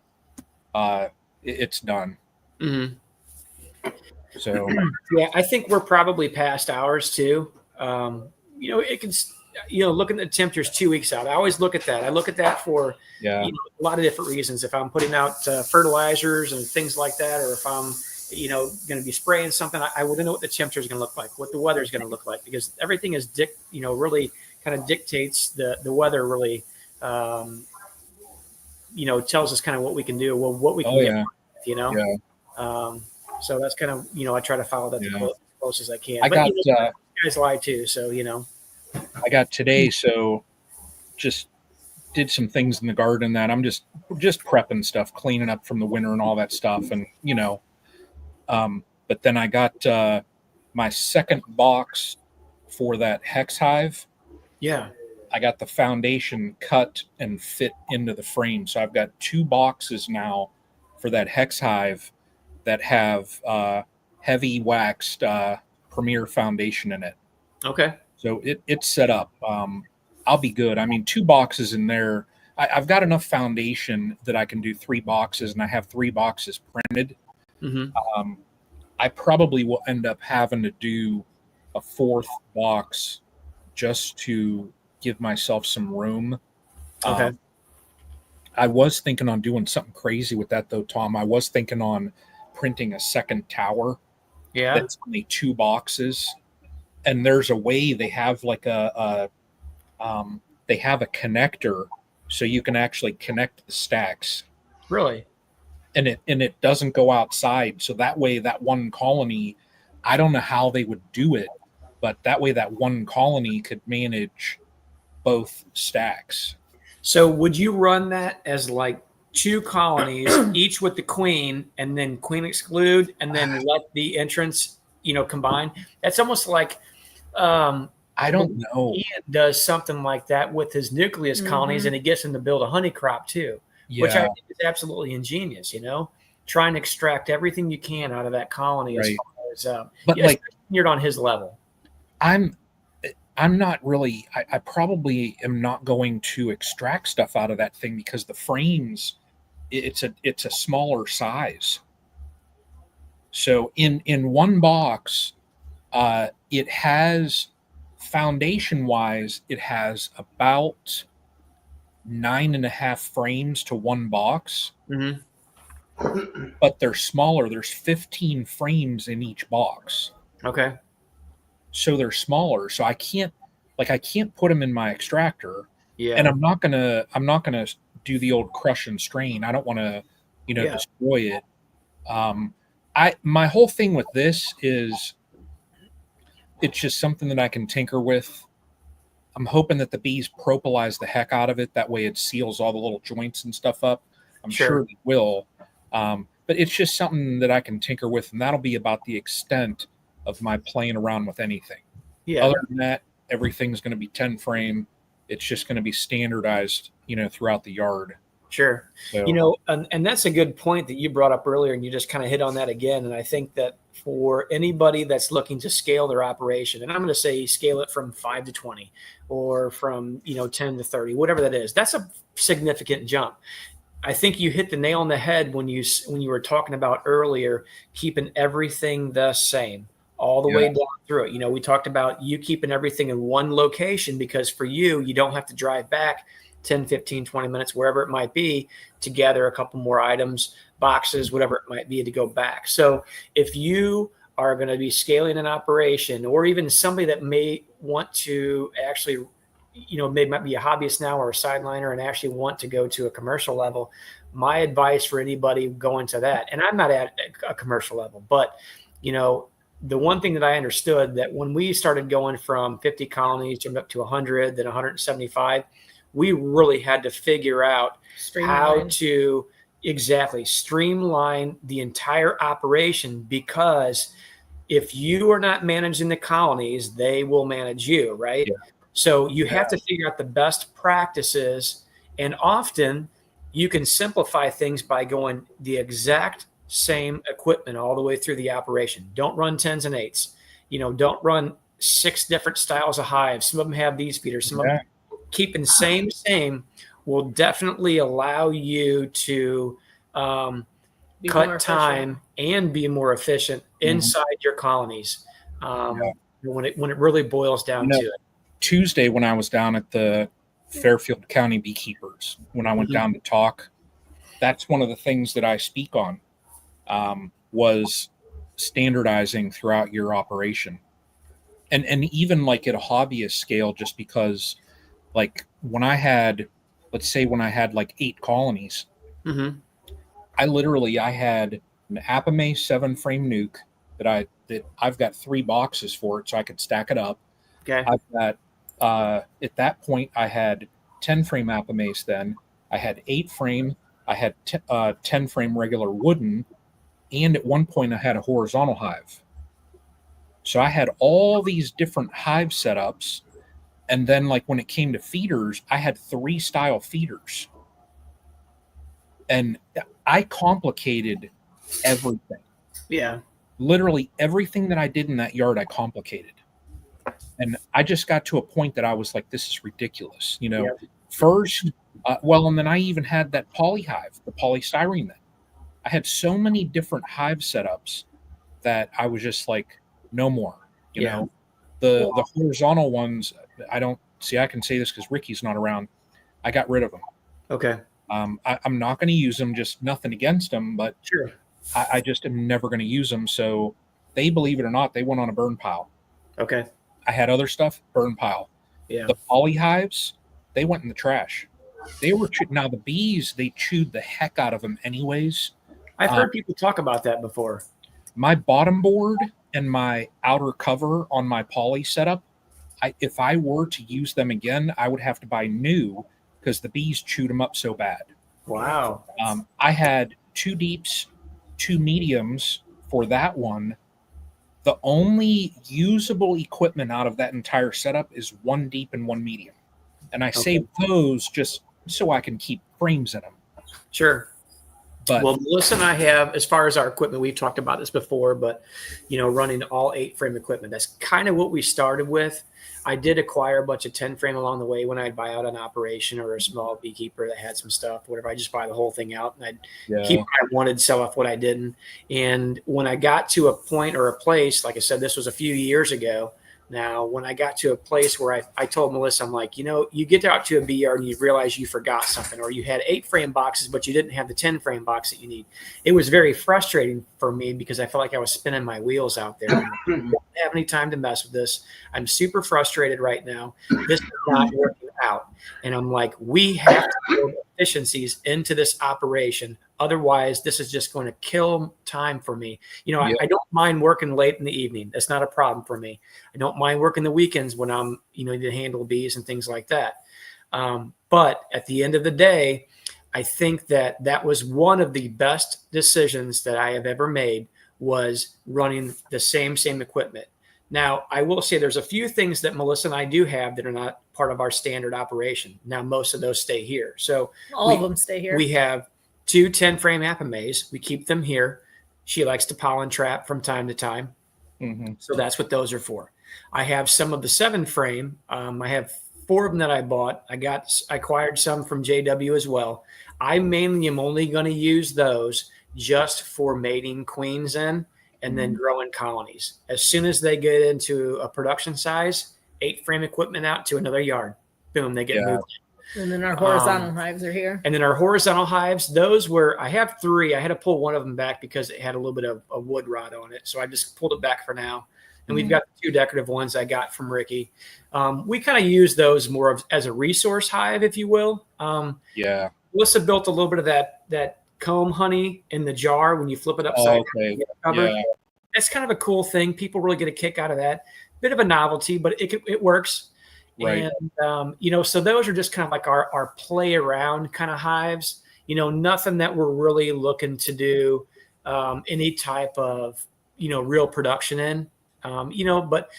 it's done. Mm-hmm. So yeah, I think we're probably past ours too. It can, looking at the temperatures 2 weeks out, I always look at that. I look at that for a lot of different reasons. If I'm putting out fertilizers and things like that, or if I'm going to be spraying something, I want to know what the temperature is going to look like, what the weather is going to look like, because everything is really kind of dictates the weather. Really, tells us kind of what we can do, what we can get. So that's kind of, I try to follow that as close as I can. You guys lie too, so I got today, so just did some things in the garden that I'm just prepping stuff, cleaning up from the winter and all that stuff, and but then I got my second box for that hex hive. Yeah, I got the foundation cut and fit into the frame, so I've got 2 boxes now for that hex hive that have heavy waxed Premier foundation in it. Okay. So it's set up. I'll be good. I mean, 2 boxes in there. I've got enough foundation that I can do 3 boxes, and I have 3 boxes printed. Mm-hmm. I probably will end up having to do a 4th box just to give myself some room. Okay. I was thinking on doing something crazy with that, though, Tom. I was thinking on printing a second tower. Yeah. That's only 2 boxes. And there's a way they have like they have a connector so you can actually connect the stacks. Really? And it doesn't go outside. So that way, that one colony, I don't know how they would do it, but that way that one colony could manage both stacks. So would you run that as like 2 colonies, each with the queen, and then queen exclude, and then let the entrance, combine? That's almost like I don't know. Ian does something like that with his nucleus colonies, and it gets him to build a honey crop too, which I think is absolutely ingenious. Try and extract everything you can out of that colony, as far as but you're on his level. I'm not really. I probably am not going to extract stuff out of that thing because the frames, it's a smaller size. So in one box, it has, foundation wise, it has about 9.5 frames to one box. Mm-hmm. But they're smaller. There's 15 frames in each box. Okay. So they're smaller. So I can't put them in my extractor. Yeah. And I'm not gonna do the old crush and strain. I don't want to, destroy it. My whole thing with this is it's just something that I can tinker with. I'm hoping that the bees propolize the heck out of it. That way it seals all the little joints and stuff up. I'm sure they will. But it's just something that I can tinker with, and that'll be about the extent of my playing around with anything. Yeah. Other than that, everything's going to be 10 frame. It's just going to be standardized, throughout the yard. Sure. So, and that's a good point that you brought up earlier, and you just kind of hit on that again. And I think that for anybody that's looking to scale their operation, and I'm going to say scale it from 5 to 20 or from, 10 to 30, whatever that is, that's a significant jump. I think you hit the nail on the head when you were talking about earlier, keeping everything the same. all the way down through it. You know, we talked about you keeping everything in one location because for you don't have to drive back 10, 15, 20 minutes, wherever it might be, to gather a couple more items, boxes, whatever it might be, to go back. So if you are going to be scaling an operation, or even somebody that may want to actually, you know, might be a hobbyist now or a sideliner and actually want to go to a commercial level, my advice for anybody going to that, and I'm not at a commercial level, but, you know, the one thing that I understood that when we started going from 50 colonies jumped up to 100, then 175, we really had to figure out how to exactly streamline the entire operation, because if you are not managing the colonies, they will manage you, right? Yeah. So you have to figure out the best practices, and often you can simplify things by going the exact same equipment all the way through the operation. Don't run 10s and 8s. You know, don't run 6 different styles of hives. Some of them have these feeders. Some of them keeping same will definitely allow you to cut time and be more efficient inside your colonies. When it really boils down to it. Tuesday, when I was down at the Fairfield County Beekeepers, when I went down to talk, that's one of the things that I speak on, was standardizing throughout your operation. And even like at a hobbyist scale, just because like when I had like 8 colonies, I had an Apame 7-frame nuke that I've got 3 boxes for it so I could stack it up. Okay. I've got at that point I had 10-frame Apames. Then I had 8-frame. I had 10-frame regular wooden, and at one point I had a horizontal hive. So I had all these different hive setups, and then like when it came to feeders, I had 3 style feeders, and I complicated everything. Yeah, literally everything that I did in that yard, I complicated. And I just got to a point that I was like, this is ridiculous. You know, first, and then I even had that poly hive, the polystyrene. Then I had so many different hive setups that I was just like, no more. You know, the horizontal ones, I can say this because Ricky's not around. I got rid of them. Okay. I'm not going to use them, just nothing against them, but sure. I just am never going to use them. So they, believe it or not, they went on a burn pile. Okay. I had other stuff, burn pile. Yeah. The poly hives, they went in the trash. They were now the bees, they chewed the heck out of them anyways. I've heard people talk about that before. My bottom board and my outer cover on my poly setup, if I were to use them again, I would have to buy new because the bees chewed them up so bad. Wow. I had 2 deeps, 2 mediums for that one. The only usable equipment out of that entire setup is 1 deep and 1 medium. And I saved those just so I can keep frames in them. Sure. But, well, Melissa and I have, as far as our equipment, we've talked about this before, but, you know, running all 8-frame equipment, that's kind of what we started with. I did acquire a bunch of 10-frame along the way when I'd buy out an operation or a small beekeeper that had some stuff, whatever. I just buy the whole thing out and I'd keep what I wanted, sell off what I didn't. And when I got to a point or a place, like I said, this was a few years ago. Now, when I got to a place where I told Melissa, I'm like, you know, you get out to a bee yard and you realize you forgot something, or you had 8-frame boxes, but you didn't have the 10-frame box that you need. It was very frustrating for me because I felt like I was spinning my wheels out there. I don't have any time to mess with this. I'm super frustrated right now. This is not working out. And I'm like, we have to build efficiencies into this operation. Otherwise, this is just going to kill time for me. You know, I don't mind working late in the evening. That's not a problem for me. I don't mind working the weekends when I'm, you know, to handle bees and things like that. But at the end of the day, I think that was one of the best decisions that I have ever made, was running the same equipment. Now, I will say there's a few things that Melissa and I do have that are not part of our standard operation. Now, most of those stay here. So all of them stay here. We have 2 10-frame Apames. We keep them here. She likes to pollen trap from time to time. Mm-hmm. So that's what those are for. I have some of the 7-frame. I have 4 of them that I bought. I acquired some from JW as well. I mainly am only going to use those just for mating queens in, and then grow in colonies. As soon as they get into a production size, 8 frame equipment out to another yard. Boom, they get moved. And then our horizontal hives are here. And then our horizontal hives, those were, I have 3. I had to pull one of them back because it had a little bit of a wood rot on it. So I just pulled it back for now. And we've got 2 decorative ones I got from Ricky. We kind of use those more as a resource hive, if you will. Melissa built a little bit of that comb honey in the jar when you flip it upside down. Yeah. That's kind of a cool thing. People really get a kick out of that. Bit of a novelty, but it works. Right. And, so those are just kind of like our play around kind of hives, nothing that we're really looking to do any type of, real production in, but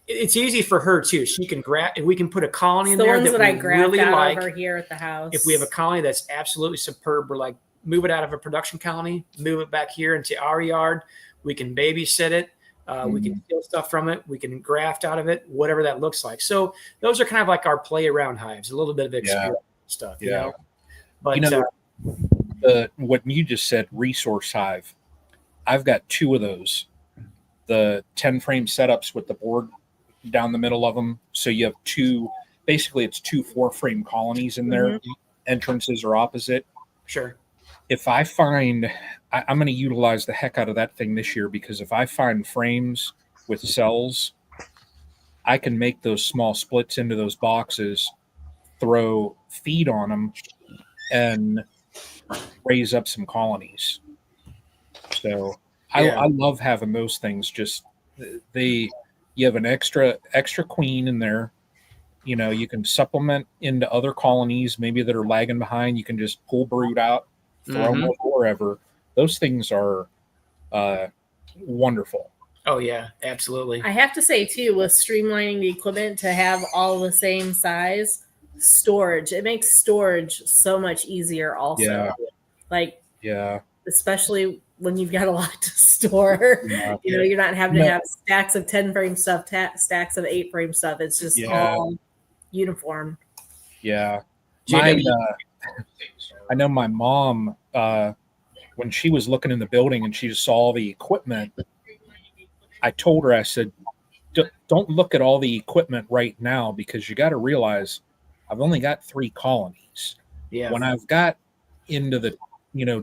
it's easy for her too. She can grab, if we can put a colony in there that I really like over here at the house. If we have a colony that's absolutely superb, we're like, move it out of a production colony, move it back here into our yard. We can babysit it. We can steal stuff from it. We can graft out of it, whatever that looks like. So those are kind of like our play around hives, a little bit of experiment stuff. Yeah. But what you just said, resource hive, I've got 2 of those. The 10 frame setups with the board down the middle of them. So you have 2, basically it's 2 4-frame colonies in there. Entrances are opposite. Sure. If I find, I'm going to utilize the heck out of that thing this year, because if I find frames with cells, I can make those small splits into those boxes, throw feed on them, and raise up some colonies. So I love having those things. Just you have an extra queen in there. You can supplement into other colonies maybe that are lagging behind. You can just pull brood out. Throw them wherever. Those things are wonderful. Oh yeah, absolutely. I have to say too, with streamlining the equipment to have all the same size, storage, it makes storage so much easier also. Especially when you've got a lot to store. You're not having to have stacks of 10 frame stuff, stacks of 8 frame stuff. It's just all uniform. Yeah. I know my mom, when she was looking in the building and she saw the equipment, I told her, I said, don't look at all the equipment right now, because you got to realize I've only got 3 colonies. Yeah. When I've got into the,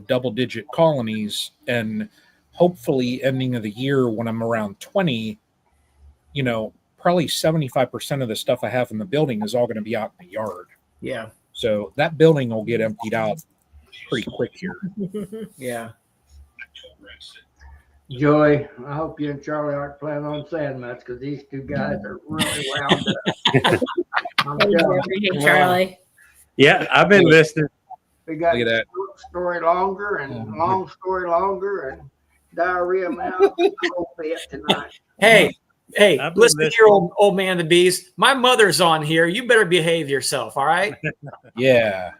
double-digit colonies, and hopefully ending of the year when I'm around 20, probably 75% of the stuff I have in the building is all going to be out in the yard. Yeah. So that building will get emptied out pretty quick here. Yeah. Joey, I hope you and Charlie aren't planning on saying much, because these 2 guys are really wound up. Hey, Charlie. Yeah, I've been listening. We got short story longer and long story longer and diarrhea mouth. Whole bit tonight. Hey, listen to your old man, the bees. My mother's on here. You better behave yourself, all right? Yeah.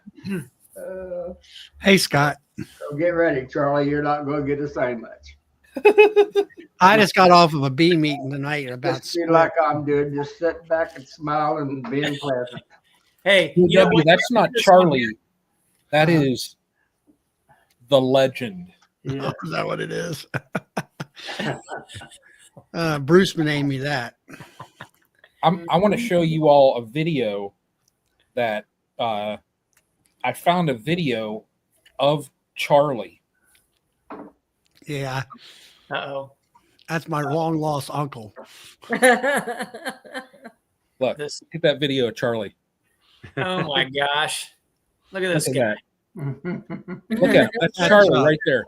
Hey, Scott. So get ready, Charlie. You're not going to get to say much. I just got off of a bee meeting tonight about. Just feel like I'm doing. Just sit back and smile and being pleasant. Hey, that's not Charlie. That is the legend. Yeah, is that what it is? Bruce named me that. I want to show you all a video that I found a video of Charlie. Yeah. Uh-oh. That's my long lost uncle. Look, look at that video of Charlie. Oh my gosh. Look at this guy. Look at that's Charlie right there.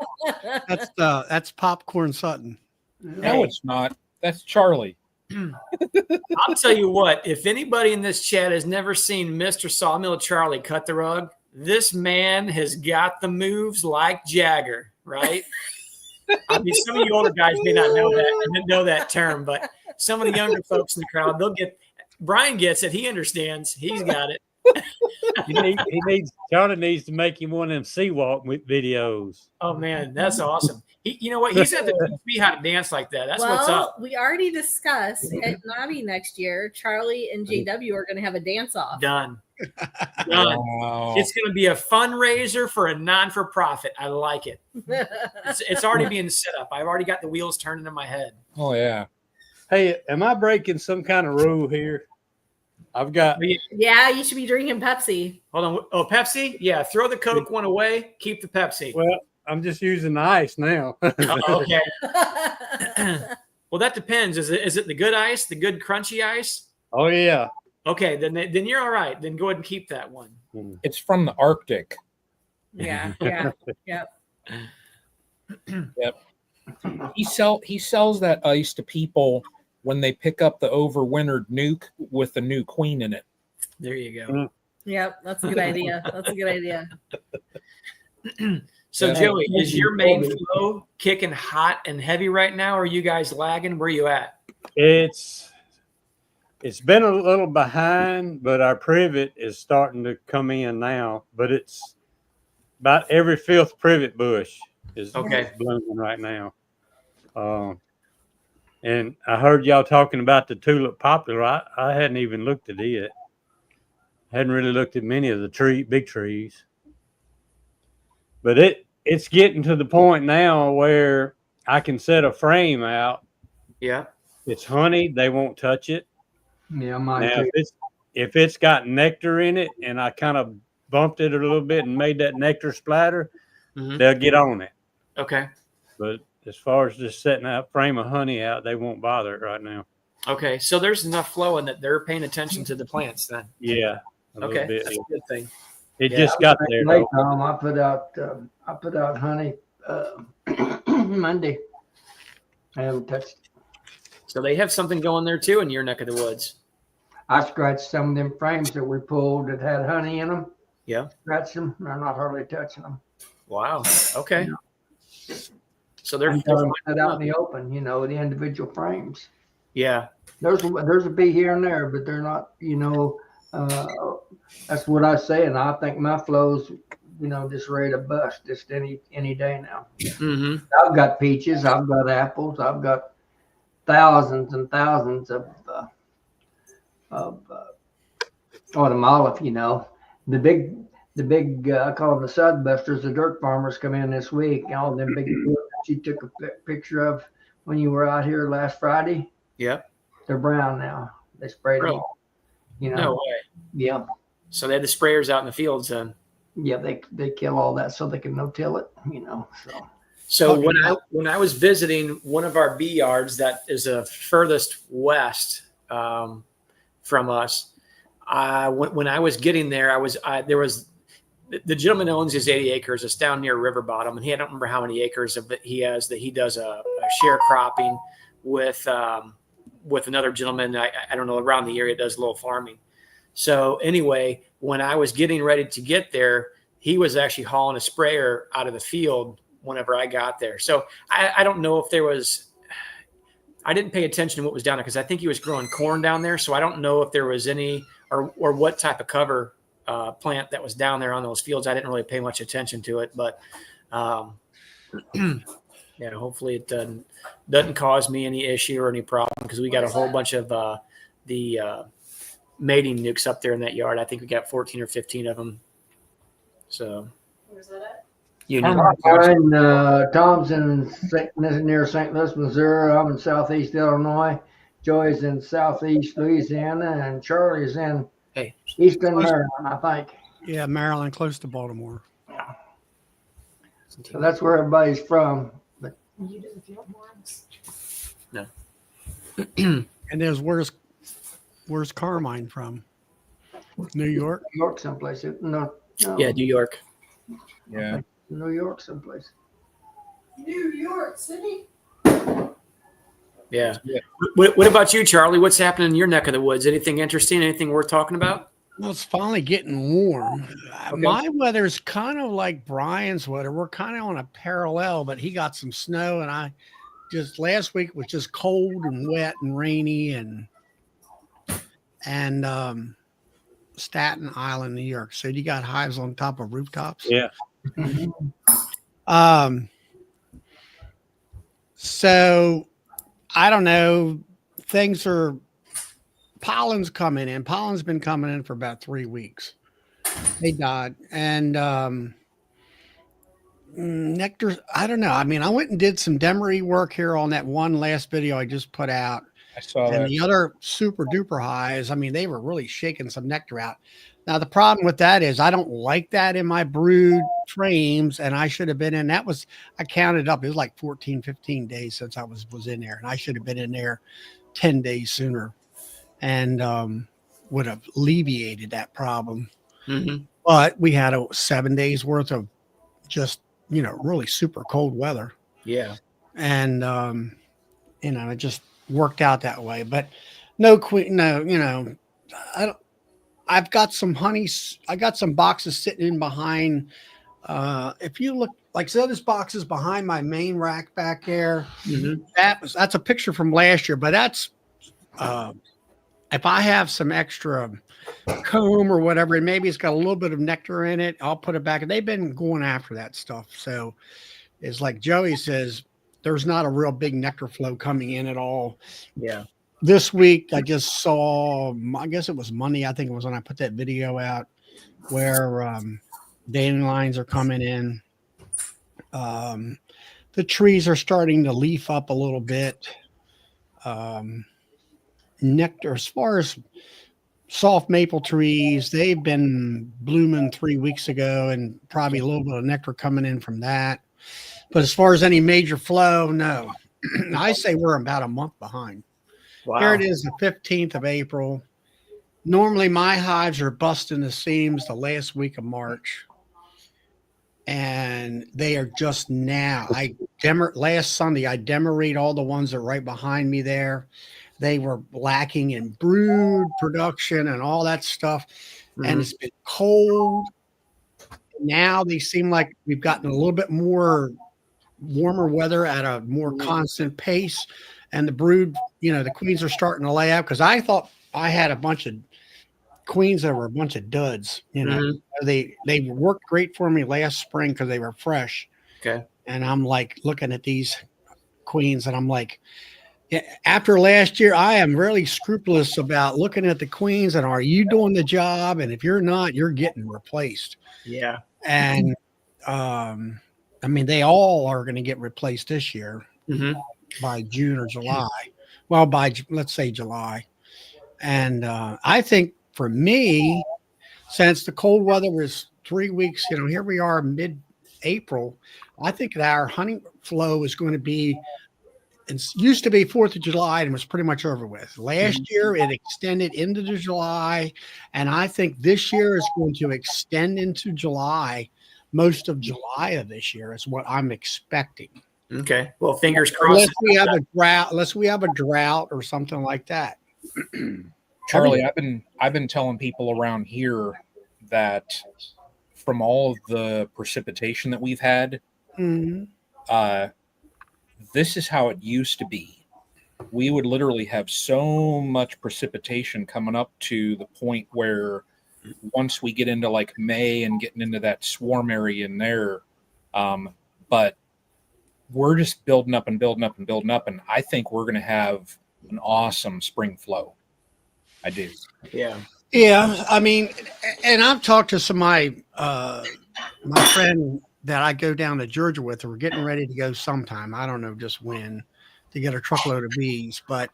That's Popcorn Sutton. No, it's not. That's Charlie. I'll tell you what, if anybody in this chat has never seen Mr. Sawmill Charlie cut the rug, this man has got the moves like Jagger, right? I mean, some of you older guys may not know that term, but some of the younger folks in the crowd, Brian gets it. He understands. He's got it. Charlie needs to make him one of them sea walk videos. Oh man, that's awesome. You know what? He's going to teach me how to dance like that. That's what's up. We already discussed at Naughty next year, Charlie and JW are going to have a dance off. Done. Wow. It's going to be a fundraiser for a non-for-profit. I like it. It's already being set up. I've already got the wheels turning in my head. Oh yeah. Hey, am I breaking some kind of rule here? I've got. Yeah, you should be drinking Pepsi. Hold on. Oh, Pepsi? Yeah, throw the Coke one away. Keep the Pepsi. Well, I'm just using the ice now. Okay. Well, that depends. Is it the good ice, the good crunchy ice? Oh yeah. Okay, then you're all right. Then go ahead and keep that one. It's from the Arctic. Yeah. Yep. Yep. He sells that ice to people when they pick up the overwintered nuke with the new queen in it. There you go. Yep. That's a good idea. So, Yeah. Joey, is your main flow kicking hot and heavy right now? Or are you guys lagging? Where are you at? It's been a little behind, but our privet is starting to come in now. But it's about every fifth privet bush is blooming right now. And I heard y'all talking about the tulip poplar. I hadn't even looked at it. Hadn't really looked at many of the big trees. But it's getting to the point now where I can set a frame out. Yeah. It's honey, they won't touch it. Yeah, Now, if it's got nectar in it and I kind of bumped it a little bit and made that nectar splatter, they'll get on it. Okay. But as far as just setting that frame of honey out, they won't bother it right now. Okay. So there's enough flowing that they're paying attention to the plants then. Yeah. Okay. Bit. That's a good thing. It just got there. Late, Tom, I put out honey Monday. I haven't touched it. So they have something going there too in your neck of the woods. I scratched some of them frames that we pulled that had honey in them. Yeah. Scratched them. I'm not hardly touching them. Wow. Okay. So they're out in the open, the individual frames. Yeah. There's a bee here and there, but they're not, that's what I say. And I think my flow's, just ready to bust just any day now. Mm-hmm. I've got peaches. I've got apples. I've got thousands and thousands of autumn olive, the big I call them the sudbusters. The dirt farmers come in this week. All them big you took a picture of when you were out here last Friday. Yep. They're brown now. They sprayed them all. No way. Yeah. So they had the sprayers out in the fields then. Yeah, they kill all that so they can no-till it. So when I was visiting one of our bee yards that is the furthest west from us, when I was getting there, there was the gentleman owns his 80 acres. It's down near River Bottom, and I don't remember how many acres of it he has. That he does a sharecropping with another gentleman. I don't know, around the area does a little farming. So anyway, when I was getting ready to get there, he was actually hauling a sprayer out of the field whenever I got there. So I don't know if there was. I didn't pay attention to what was down there because I think he was growing corn down there. So I don't know if there was any or what type of cover plant that was down there on those fields. I didn't really pay much attention to it, but yeah, hopefully it doesn't cause me any issue or any problem because we got a whole bunch of the mating nukes up there in that yard. I think we got 14 or 15 of them. So Where's that at? Tom's near St. Louis, Missouri. I'm in southeast Illinois. Joey's in southeast Louisiana, and Charlie's in eastern Maryland, I think. Yeah, Maryland, close to Baltimore. So that's where everybody's from. But You did the field ones? No. And there's where's Carmine from? New York? New York someplace. No. Yeah, New York. Yeah. New York someplace. New York City. Yeah. What about you, Charlie? What's happening in your neck of the woods? Anything interesting? Anything worth talking about? Well, it's finally getting warm. Okay. My weather's kind of like Brian's weather. We're kind of on a parallel, but he got some snow, and I just last week was just cold and wet and rainy and Staten Island, New York. So you got hives on top of rooftops. Yeah. So I don't know. Pollen's coming in. Pollen's been coming in for about 3 weeks. They died. And nectar, I don't know. I mean, I went and did some demery work here on that one last video I just put out. I saw And that. the other super duper highs, I mean, they were really shaking some nectar out. Now, the problem with that is I don't like that in my brood frames, and I should have been in. I counted up. It was like 14, 15 days since I was in there, and I should have been in there 10 days sooner and would have alleviated that problem. Mm-hmm. But we had 7 days worth of just, really super cold weather. Yeah. And, it just worked out that way. But no queen, no, I've got some honeys. I got some boxes sitting in behind. If you look, so this box is behind my main rack back there. Mm-hmm. That's a picture from last year, but that's, if I have some extra comb or whatever, and maybe it's got a little bit of nectar in it, I'll put it back. And they've been going after that stuff. So it's like Joey says, there's not a real big nectar flow coming in at all. Yeah. This week, I just saw, I guess it was Monday, I think it was when I put that video out, where dandelions are coming in. The trees are starting to leaf up a little bit. Nectar, as far as soft maple trees, they've been blooming 3 weeks ago, and probably a little bit of nectar coming in from that. But as far as any major flow, no. I say we're about a month behind. Wow. Here it is, the 15th of April. Normally, my hives are busting the seams the last week of March. And they are just now. Last Sunday, I demerate all the ones that are right behind me there. They were lacking in brood production and all that stuff. Mm-hmm. And it's been cold. Now they seem like we've gotten a little bit more warmer weather at a more constant pace. And the brood, the queens are starting to lay out, because I thought I had a bunch of queens that were a bunch of duds. Mm-hmm. They worked great for me last spring because they were fresh. Okay. And I'm like looking at these queens, and I'm like, after last year, I am really scrupulous about looking at the queens and are you doing the job? And if you're not, you're getting replaced. Yeah. And they all are going to get replaced this year. Mm-hmm. By June or July. Well, let's say July. And I think for me, since the cold weather was 3 weeks, here we are mid-April, I think that our honey flow is going to be, it used to be 4th of July and was pretty much over with. Last year, it extended into July. And I think this year is going to extend into July. Most of July of this year is what I'm expecting. Okay. Well, fingers crossed. Unless we have a drought or something like that. Charlie, I've been telling people around here that from all of the precipitation that we've had, this is how it used to be. We would literally have so much precipitation coming up to the point where once we get into like May and getting into that swarm area in there, but we're just building up and building up and building up. And I think we're going to have an awesome spring flow. I do. Yeah. Yeah. I mean, and I've talked to some of my friend that I go down to Georgia with, we're getting ready to go sometime. I don't know just when, to get a truckload of bees, but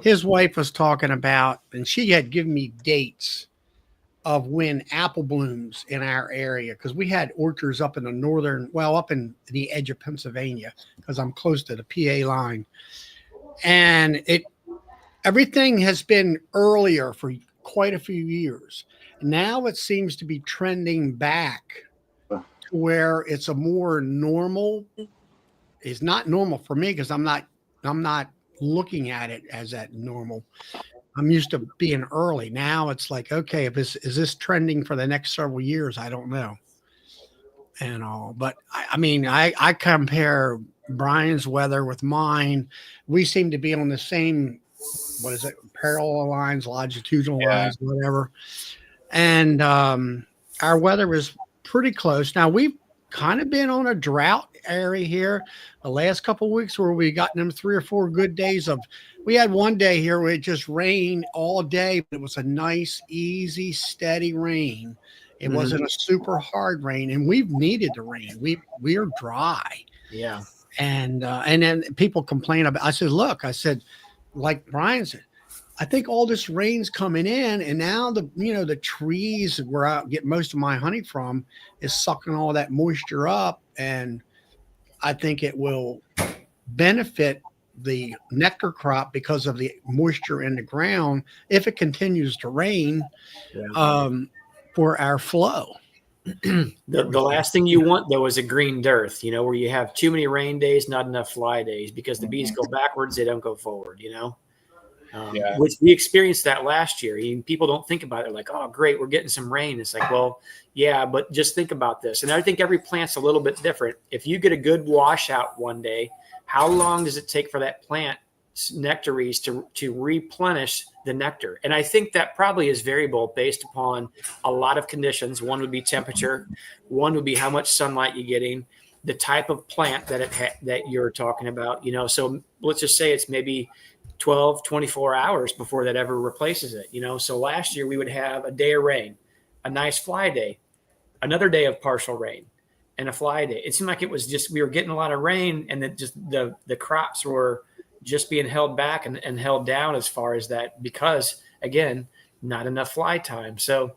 his wife was talking about, and she had given me dates of when apple blooms in our area, because we had orchards up in the up in the edge of Pennsylvania, because I'm close to the PA line. And everything has been earlier for quite a few years. Now it seems to be trending back to where it's a more normal. It's not normal for me because I'm not looking at it as that normal. I'm used to being early. Now it's like, okay, is this trending for the next several years? I don't know. And all, but I compare Brian's weather with mine. We seem to be on the same, parallel lines, longitudinal lines, whatever. and our weather was pretty close. Now we've kind of been on a drought area here the last couple of weeks where we got them 3 or 4 good days of. We had one day here where it just rained all day, but it was a nice, easy, steady rain. It wasn't a super hard rain, and we've needed the rain. We're dry. Yeah. And then people complain about. I said, look, like Brian said, I think all this rain's coming in, and now the trees where I get most of my honey from is sucking all that moisture up, and I think it will benefit the nectar crop because of the moisture in the ground if it continues to rain. Yeah. For our flow. The last thing you want, though, is a green dearth, where you have too many rain days, not enough fly days, because the bees go backwards, they don't go forward, which we experienced that last year. People don't think about it like, oh, great, we're getting some rain. It's like, well, yeah, but just think about this. And I think every plant's a little bit different. If you get a good washout one day, how long does it take for that plant nectaries to replenish the nectar? And I think that probably is variable based upon a lot of conditions. One would be temperature, one would be how much sunlight you're getting, the type of plant that you're talking about, so let's just say it's maybe 12, 24 hours before that ever replaces it, so last year we would have a day of rain, a nice fly day, another day of partial rain, and a fly day. It seemed like it was just, we were getting a lot of rain, and then just the crops were just being held back and held down as far as that, because again, not enough fly time. So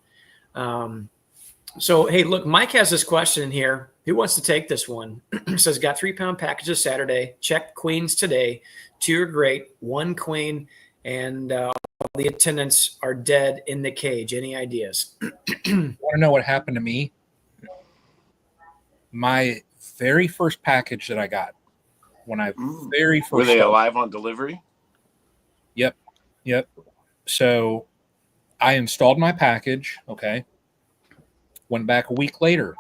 hey, look, Mike has this question in here. Who wants to take this one? It says, got 3-pound packages Saturday, checked queens today. 2 are great, 1 queen, and all the attendants are dead in the cage. Any ideas? Want to know what happened to me? My very first package that I got, when I very first were they alive on delivery? Yep. So I installed my package. Okay. Went back a week later,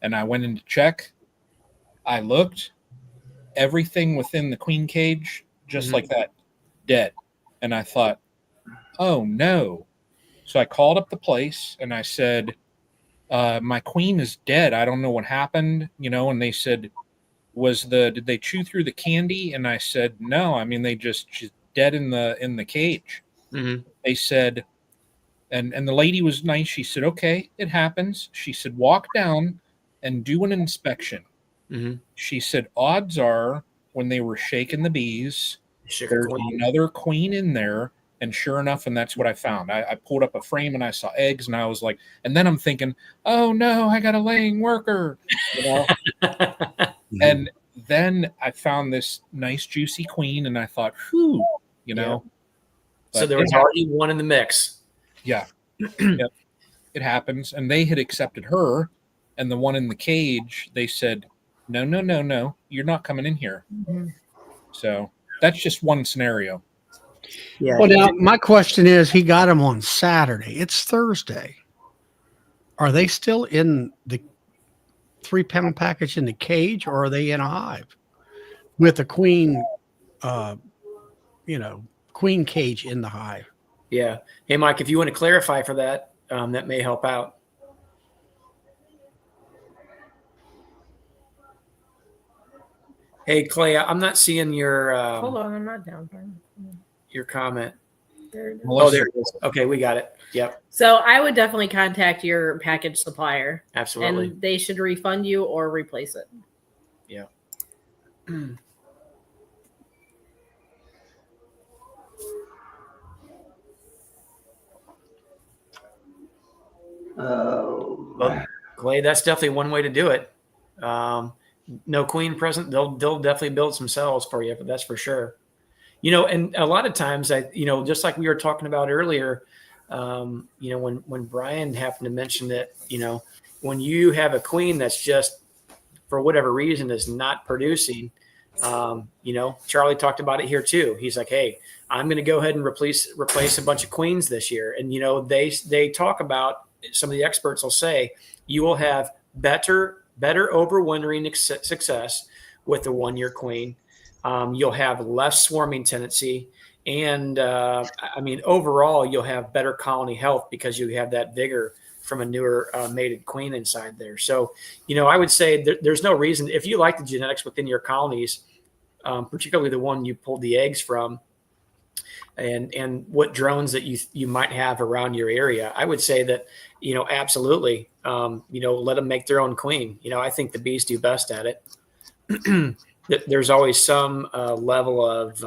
and I went in to check. I looked, everything within the queen cage, just like that, dead. And I thought, oh no. So I called up the place and I said, my queen is dead. I don't know what happened, and they said, did they chew through the candy? And I said, no, I mean, she's dead in the cage. They said, and the lady was nice. She said, okay, it happens. She said, walk down and do an inspection. She said, odds are when they were shaking the bees, there's another queen in there. And sure enough, and that's what I found. I pulled up a frame and I saw eggs, and I was like, and then I'm thinking, oh no, I got a laying worker, And then I found this nice juicy queen, and I thought, whew, So there was already one in the mix. Yeah. Yep. It happens. And they had accepted her, and the one in the cage, they said, no, you're not coming in here. So that's just one scenario. Yeah. Well, now my question is, he got them on Saturday. It's Thursday. Are they still in the 3-pound package in the cage, or are they in a hive with a queen, queen cage in the hive? Yeah. Hey, Mike, if you want to clarify for that, that may help out. Hey, Clay, I'm not seeing your Hold on, I'm not down. your comment. There it is. Oh, there it is. Okay, we got it. Yep, So I would definitely contact your package supplier, absolutely. and they should refund you or replace it. Yeah. Well, Clay, that's definitely one way to do it. No queen present, they'll definitely build some cells for you, but that's for sure. And a lot of times, just like we were talking about earlier, when Brian happened to mention that, when you have a queen that's just, for whatever reason, is not producing, Charlie talked about it here too. He's like, hey, I'm going to go ahead and replace a bunch of queens this year. And, they talk about, some of the experts will say, you will have better overwintering success with the 1-year queen. You'll have less swarming tendency. And I mean, overall, you'll have better colony health because you have that vigor from a newer mated queen inside there. So, I would say there's no reason, if you like the genetics within your colonies, particularly the one you pulled the eggs from, and what drones that you might have around your area, I would say that, absolutely, let them make their own queen. I think the bees do best at it. There's always some level of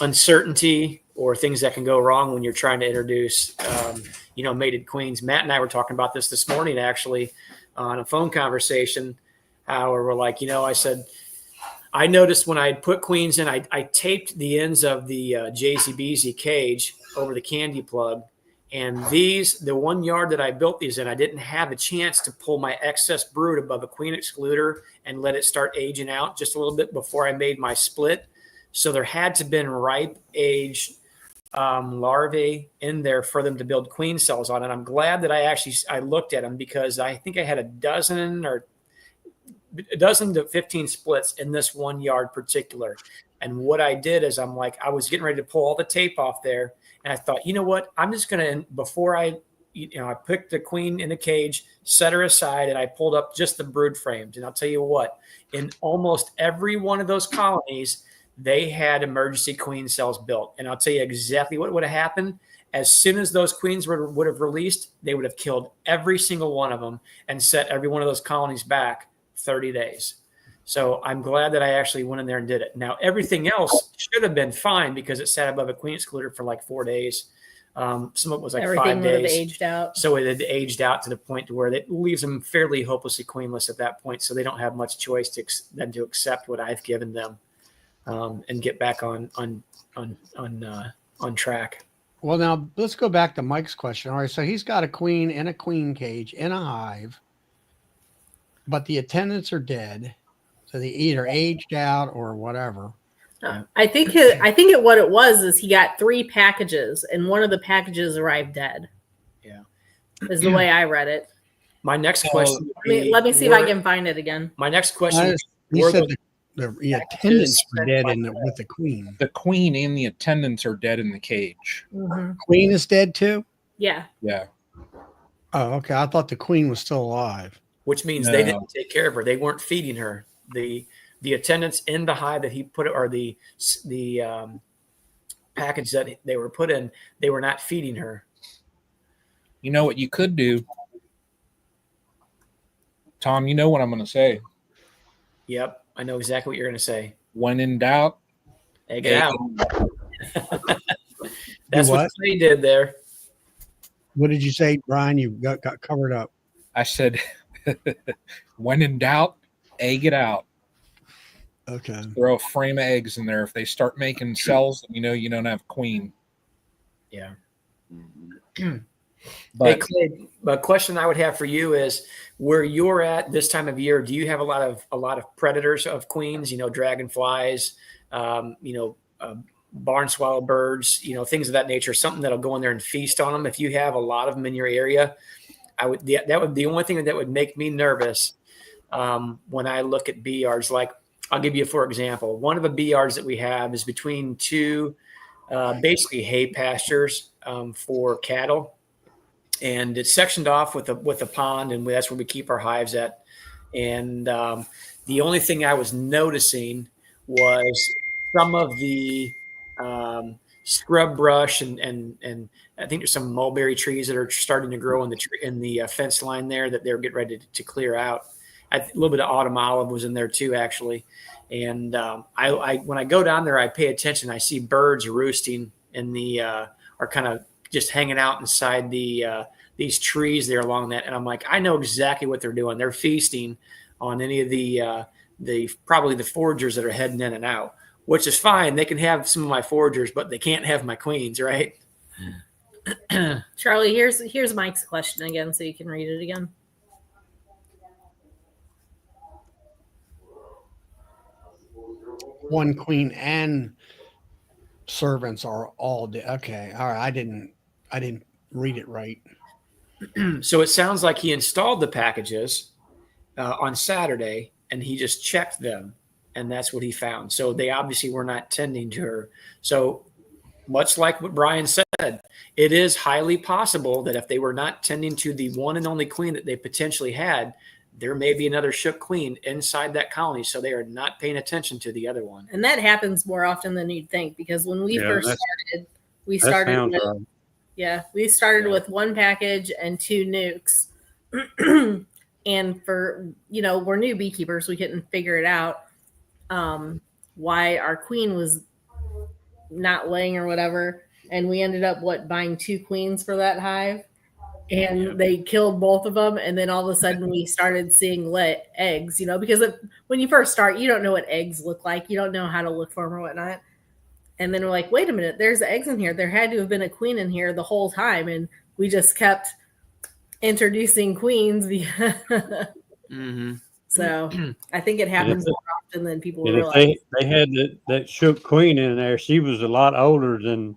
uncertainty or things that can go wrong when you're trying to introduce, mated queens. Matt and I were talking about this morning, actually, on a phone conversation, how we're like, I said, I noticed when I put queens in, I taped the ends of the JCBZ cage over the candy plug. And the 1 yard that I built these in, I didn't have a chance to pull my excess brood above a queen excluder and let it start aging out just a little bit before I made my split. So there had to have been ripe age larvae in there for them to build queen cells on. And I'm glad that I looked at them, because I think I had a dozen to 15 splits in this 1 yard particular. And what I did is I was getting ready to pull all the tape off there. And I thought, you know what, I'm just going to, before I picked the queen in the cage, set her aside, and I pulled up just the brood frames. And I'll tell you what, in almost every one of those colonies, they had emergency queen cells built. And I'll tell you exactly what would have happened. As soon as those queens would have released, they would have killed every single one of them and set every one of those colonies back 30 days. So I'm glad that I actually went in there and did it. Now, everything else should have been fine because it sat above a queen excluder for like 4 days. Some of it was like Everything 5 would have days. aged out. So it had aged out to the point to where it leaves them fairly hopelessly queenless at that point. So they don't have much choice than to accept what I've given them and get back on track. Well, now let's go back to Mike's question. All right, so he's got a queen in a queen cage in a hive, but the attendants are dead. So they either aged out or whatever. I think what it was is he got 3 packages, and one of the packages arrived dead. Yeah, is the way I read it. My next question. Let me see if I can find it again. My next question. He said the attendants were dead with the queen. The queen and the attendants are dead in the cage. Mm-hmm. Queen is dead too? Yeah. Yeah. Oh, okay. I thought the queen was still alive. Which means they didn't take care of her. They weren't feeding her. The attendants in the hive that he put, or the package that they were put in, they were not feeding her. You know what you could do, Tom? You know what I'm going to say. Yep, I know exactly what you're going to say. When in doubt, egg it out. That's what they did there. What did you say, Brian? You got covered up. I said, when in doubt, egg it out. Okay. Throw a frame of eggs in there. If they start making cells, you don't have queen. Yeah. But, hey, Clay, a question I would have for you is, where you're at this time of year, do you have a lot of predators of queens? Dragonflies, barn swallow birds, things of that nature. Something that'll go in there and feast on them. If you have a lot of them in your area, that would the only thing that would make me nervous when I look at bee yards. Like, I'll give you, for example, one of the bee yards that we have is between 2 basically hay pastures for cattle. And it's sectioned off with a pond, and that's where we keep our hives at. And the only thing I was noticing was some of the scrub brush, and I think there's some mulberry trees that are starting to grow in the fence line there that they're getting ready to clear out. A little bit of autumn olive was in there too, actually. And I when I go down there, I pay attention. I see birds roosting in the are kind of just hanging out inside these trees there along that. And I'm like, I know exactly what they're doing. They're feasting on any of the probably the foragers that are heading in and out, which is fine. They can have some of my foragers, but they can't have my queens, right? Charlie, here's Mike's question again, so you can read it again. One queen and servants are all dead. Okay. All right. I didn't read it right. So it sounds like he installed the packages on Saturday, and he just checked them. and that's what he found. So they obviously were not tending to her. So much like what Brian said, it is highly possible that if they were not tending to the one and only queen that they potentially had, there may be another shook queen inside that colony. So they are not paying attention to the other one. And that happens more often than you'd think, because when we Yeah, first that's- started, we That started sounds with, right. yeah, we started Yeah. with one package and 2 nukes. And for, we're new beekeepers, we couldn't figure it out, why our queen was not laying or whatever. And we ended up buying 2 queens for that hive, and they killed both of them. And then all of a sudden we started seeing eggs, because when you first start, you don't know what eggs look like. You don't know how to look for them or whatnot. And then we're like, wait a minute, there's eggs in here. There had to have been a queen in here the whole time. And we just kept introducing queens. Mm-hmm. So I think it happens more often than people And if realize. they had that shook queen in there, she was a lot older than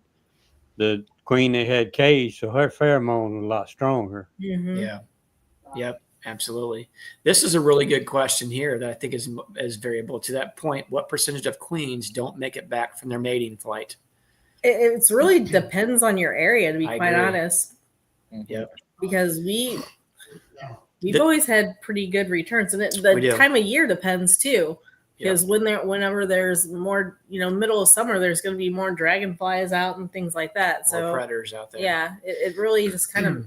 the queen they had caged, so her pheromone was a lot stronger. Mhm. Yeah. Yep. Absolutely. This is a really good question here that I think is variable. To that point, what percentage of queens don't make it back from their mating flight? It's really depends on your area, to be I quite agree. honest. Yep. Because we've The- always had pretty good returns, and We the do. time of year depends too. Because whenever there's more, middle of summer, there's going to be more dragonflies out and things like that. More So predators out there. yeah, it really just kind of.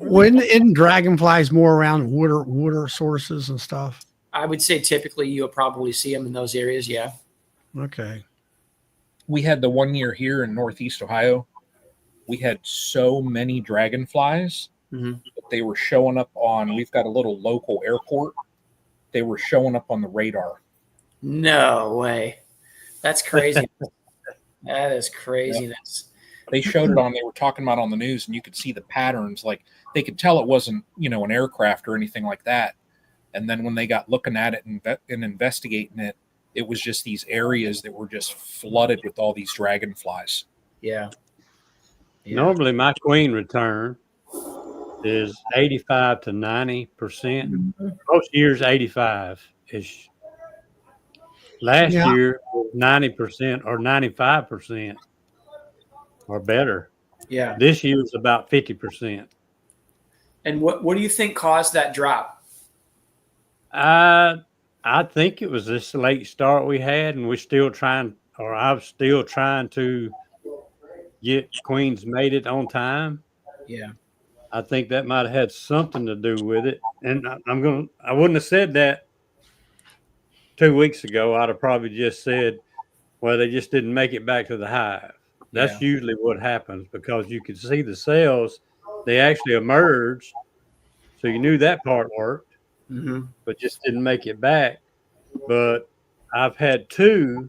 Isn't dragonflies more around water sources and stuff? I would say typically you'll probably see them in those areas. Yeah. Okay. We had the one year here in Northeast Ohio. We had so many dragonflies Mhm. that they were showing up on. We've got a little local airport. They were showing up on the radar. No way. That's crazy. That is craziness. They showed it on. They were talking about on the news, and you could see the patterns. Like they could tell it wasn't, an aircraft or anything like that. And then when they got looking at it and investigating it, it was just these areas that were just flooded with all these dragonflies. Yeah. Yeah. Normally, my queen return is 85 to 90%. Most years, 85 ish. Last Yeah. year, 90% or 95% or better. Yeah. This year is about 50%. And what do you think caused that drop? I think it was this late start we had, and I'm still trying to get queens mated on time. Yeah. I think that might have had something to do with it. And I wouldn't have said that 2 weeks ago. I'd have probably just said, well, they just didn't make it back to the hive. That's usually what happens, because you could see the cells, they actually emerged. So you knew that part worked, Mm-hmm. but just didn't make it back. But I've had 2.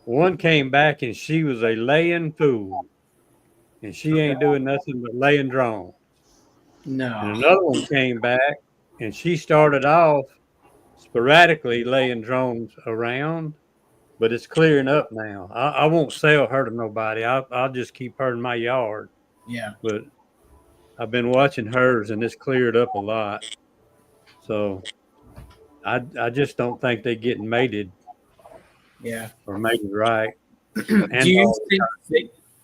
One came back and she was a laying fool, and she ain't doing nothing but laying drones. And No. another one came back and she started off sporadically laying drones around, but it's clearing up now. I won't sell her to nobody. I'll just keep her in my yard. Yeah. But I've been watching hers and it's cleared up a lot. So I just don't think they're getting mated Yeah. or mated right. Do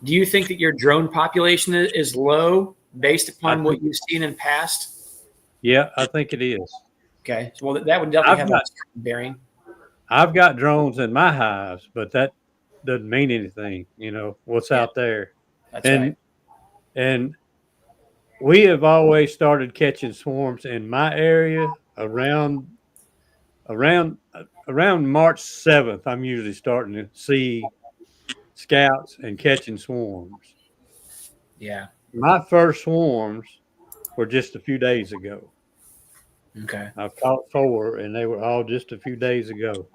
you think that your drone population is low based upon what you've seen in past? Yeah, I think it is. Okay. Well, that would definitely have a bearing. I've got drones in my hives, but that doesn't mean anything. What's out there. That's right. And we have always started catching swarms in my area around March 7th. I'm usually starting to see scouts and catching swarms. Yeah. My first swarms were just a few days ago. Okay. I've caught 4, and they were all just a few days ago.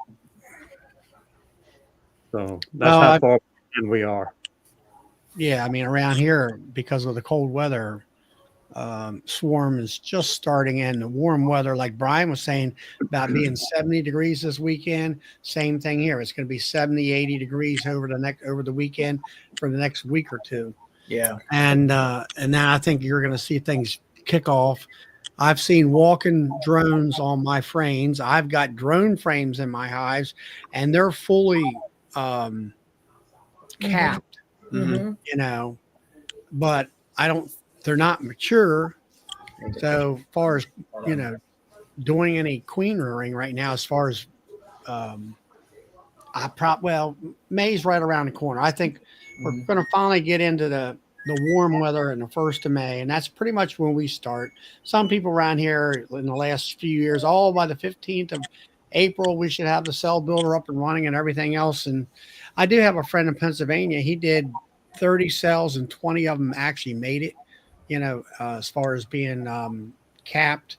So that's how far in we are. Yeah, I mean, around here, because of the cold weather, swarm is just starting in. The warm weather, like Brian was saying about being 70 degrees this weekend, same thing here. It's going to be 70, 80 degrees over the weekend for the next week or two. Yeah. And then I think you're going to see things kick off. I've seen walking drones on my frames. I've got drone frames in my hives, and they're fully capped, Mhm. you know, but they're not mature. So far as, doing any queen rearing right now, as far as, May's right around the corner. I think we're going to finally get into the warm weather in the 1st of May, and that's pretty much when we start. Some people around here in the last few years, all by the 15th of April, we should have the cell builder up and running and everything else. And I do have a friend in Pennsylvania. He did 30 cells, and 20 of them actually made it, as far as being capped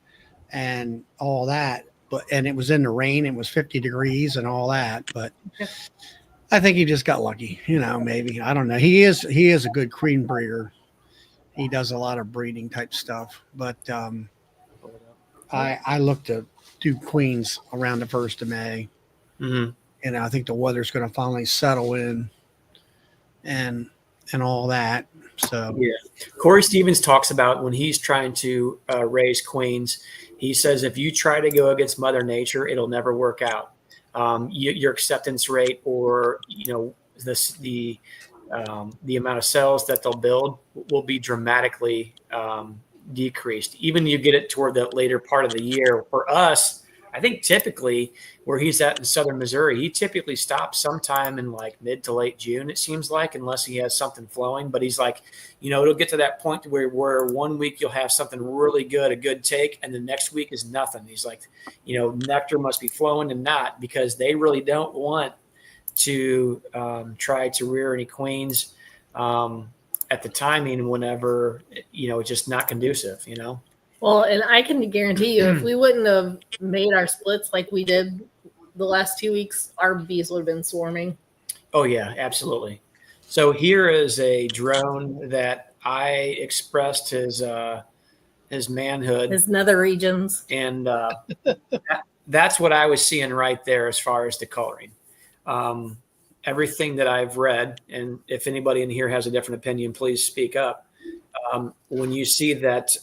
and all that. And it was in the rain. It was 50 degrees and all that. But I think he just got lucky, maybe. I don't know. He is a good queen breeder. He does a lot of breeding type stuff. But I look to do queens around the 1st of May. And I think the weather's going to finally settle in and all that. So yeah, Corey Stevens talks about when he's trying to raise queens. He says if you try to go against Mother Nature, it'll never work out. Your acceptance rate, or the amount of cells that they'll build, will be dramatically decreased. Even you get it toward the later part of the year. For us, I think typically where he's at in southern Missouri, he typically stops sometime in like mid to late June, it seems like, unless he has something flowing. But he's like, it'll get to that point where 1 week you'll have something really good, a good take, and the next week is nothing. He's like, nectar must be flowing and not, because they really don't want to try to rear any queens at the timing whenever, it's just not conducive, Well, and I can guarantee you, if we wouldn't have made our splits like we did the last 2 weeks, our bees would have been swarming. Oh yeah, absolutely. So here is a drone that I expressed his manhood, His nether regions, and that's what I was seeing right there as far as the coloring. Everything that I've read, and if anybody in here has a different opinion, please speak up. When you see that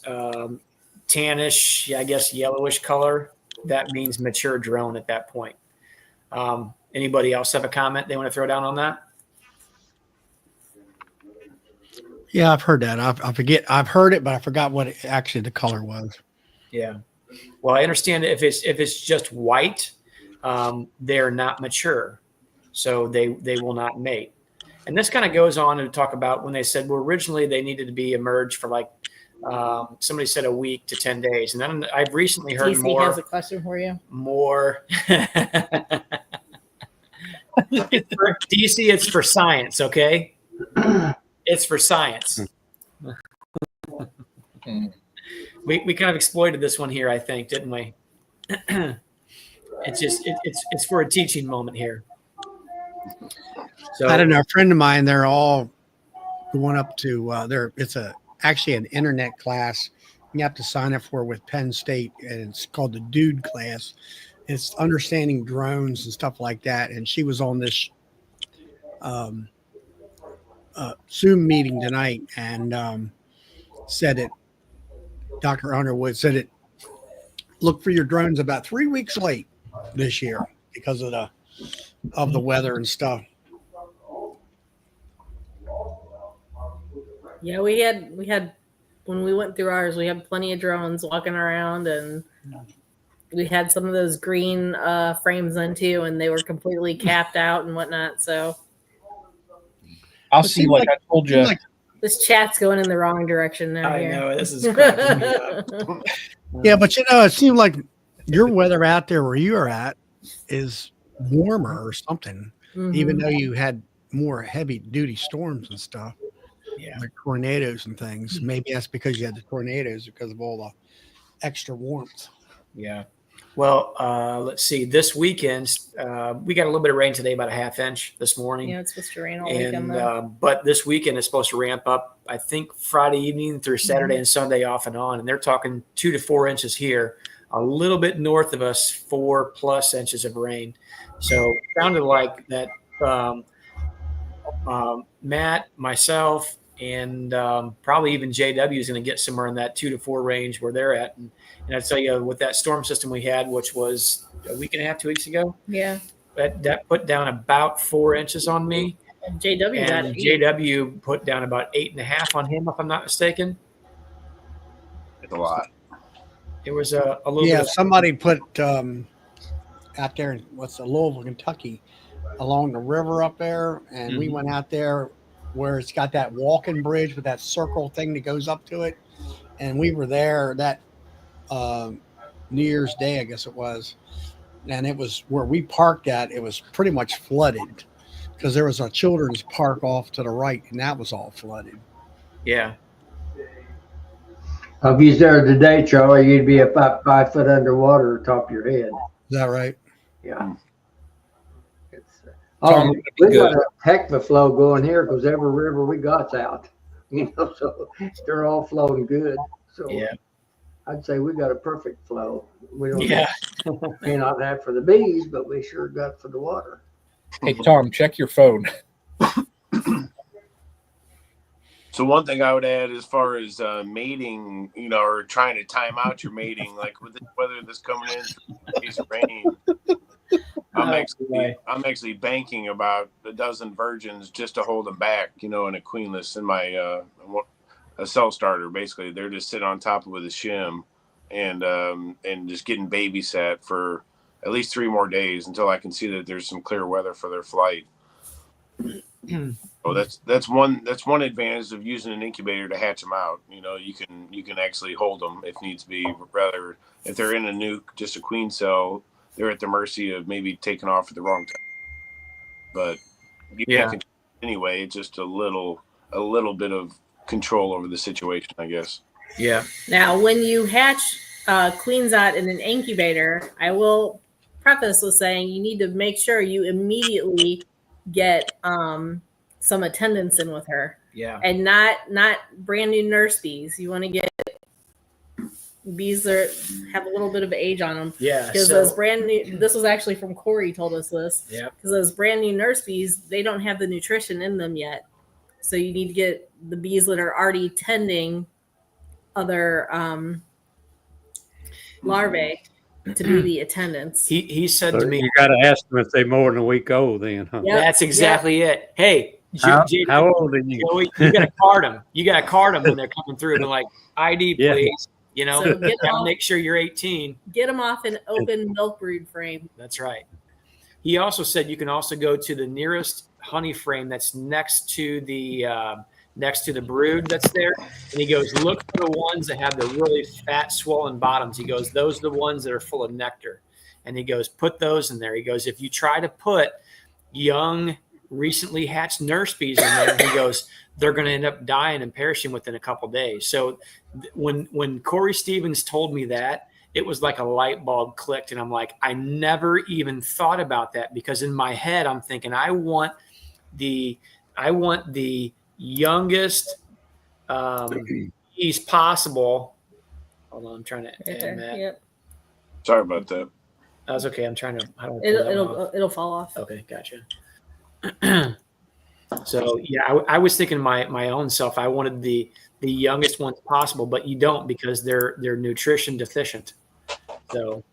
tannish, I guess yellowish color, that means mature drone at that point. Anybody else have a comment they want to throw down on that? yeah, I've heard that. I forget. I've heard it, but I forgot what actually the color was. Yeah. Well, I understand if it's just white, they're not mature, so they will not mate. And this kind of goes on to talk about when they said, well, originally they needed to be emerged for like somebody said a week to 10 days. And then I've recently heard TC has a question for you. More. DC, it's for science, okay? It's for science. We kind of exploited this one here, I think, didn't we? It's for a teaching moment here. So I don't know. A friend of mine, they're all going up to it's actually an internet class you have to sign up for with Penn State, and it's called the Dude class. It's understanding drones and stuff like that. And she was on this Zoom meeting tonight, and said it. Dr. Underwood said it. Look for your drones about 3 weeks late this year because of the weather and stuff. Yeah, we had when we went through ours, we had plenty of drones walking around, and we had some of those green frames in too, and they were completely capped out and whatnot. So I'll see, like I told you. this chat's going in the wrong direction now. I here. know this is cracking me up. Yeah, but it seemed like your weather out there where you are at is warmer or something, even though you had more heavy duty storms and stuff. Yeah. Like tornadoes and things. Maybe that's because you had the tornadoes because of all the extra warmth. Yeah. Well, let's see. This weekend, we got a little bit of rain today, about a half inch this morning. Yeah, it's supposed to rain all weekend. But this weekend is supposed to ramp up, I think, Friday evening through Saturday and Sunday off and on. And they're talking 2 to 4 inches here, a little bit north of us, 4+ inches of rain. So it sounded like that Matt, myself, and probably even JW is going to get somewhere in that 2 to 4 range where they're at. And I tell you, with that storm system we had, which was a week and a half, 2 weeks ago, Yeah. that put down about 4 inches on me. JW got And it. JW put down about 8.5 on him, if I'm not mistaken. It's a lot. It was a little Yeah, bit. somebody put out there in Louisville, Kentucky, along the river up there, and we Mhm. went out there where it's got that walking bridge with that circle thing that goes up to it, and we were there that New Year's Day, I guess it was, and it was where we parked at. It was pretty much flooded because there was a children's park off to the right, and that was all flooded. Yeah. If you was there today, Charlie, you'd be about 5 foot underwater top of your head. Is that right? Yeah. It's, Tom, we got a heck of a flow going here because every river we got's out. So they're all flowing good. So Yeah. I'd say we got a perfect flow. We don't Yeah. may not have for the bees, but we sure got for the water. Hey, Tom, check your phone. So one thing I would add as far as mating, or trying to time out your mating, like with the weather that's coming in through days of rain, I'm actually banking about a dozen virgins just to hold them back, in a queenless in my a cell starter. Basically, they're just sitting on top with a shim and just getting babysat for at least 3 more days until I can see that there's some clear weather for their flight. So that's one advantage of using an incubator to hatch them out. You can actually hold them if needs be. Rather, if they're in a nuke, just a queen cell, they're at the mercy of maybe taking off at the wrong time. But you can't control it anyway. It's just a little bit of control over the situation, I guess. Yeah. Now, when you hatch queens out in an incubator, I will preface with saying you need to make sure you immediately get some attendance in with her, Yeah. and not brand new nurse bees. You want to get bees that have a little bit of age on them. Yeah. Because those brand new, this was actually from Corey told us this. Yeah. Because those brand new nurse bees, they don't have the nutrition in them yet. So you need to get the bees that are already tending other larvae to be the attendants. He said So to me, you got to ask them if they're more than a week old then, huh? Yep. that's exactly it. Hey, How old are you? Joey, you got to card them. You got to card them when they're coming through. And like, ID, Yeah. please. So get Gotta make sure you're 18. Get them off an open milk brood frame. That's right. He also said you can also go to the nearest honey frame that's next to the brood that's there. And he goes, look for the ones that have the really fat, swollen bottoms. He goes, those are the ones that are full of nectar. And he goes, put those in there. He goes, if you try to put young, recently hatched nurse bees in there, he goes, they're going to end up dying and perishing within a couple days. So when Corey Stevens told me that, it was like a light bulb clicked. And I'm like, I never even thought about that, because in my head, I'm thinking, I want the youngest bees possible. Hold on, I'm trying to add that. Yep. Sorry about that. That's okay. I'm trying to. I don't. pull that one off. It'll fall off. Okay, gotcha. So yeah, I was thinking my own self. I wanted the youngest ones possible, but you don't, because they're nutrition deficient. So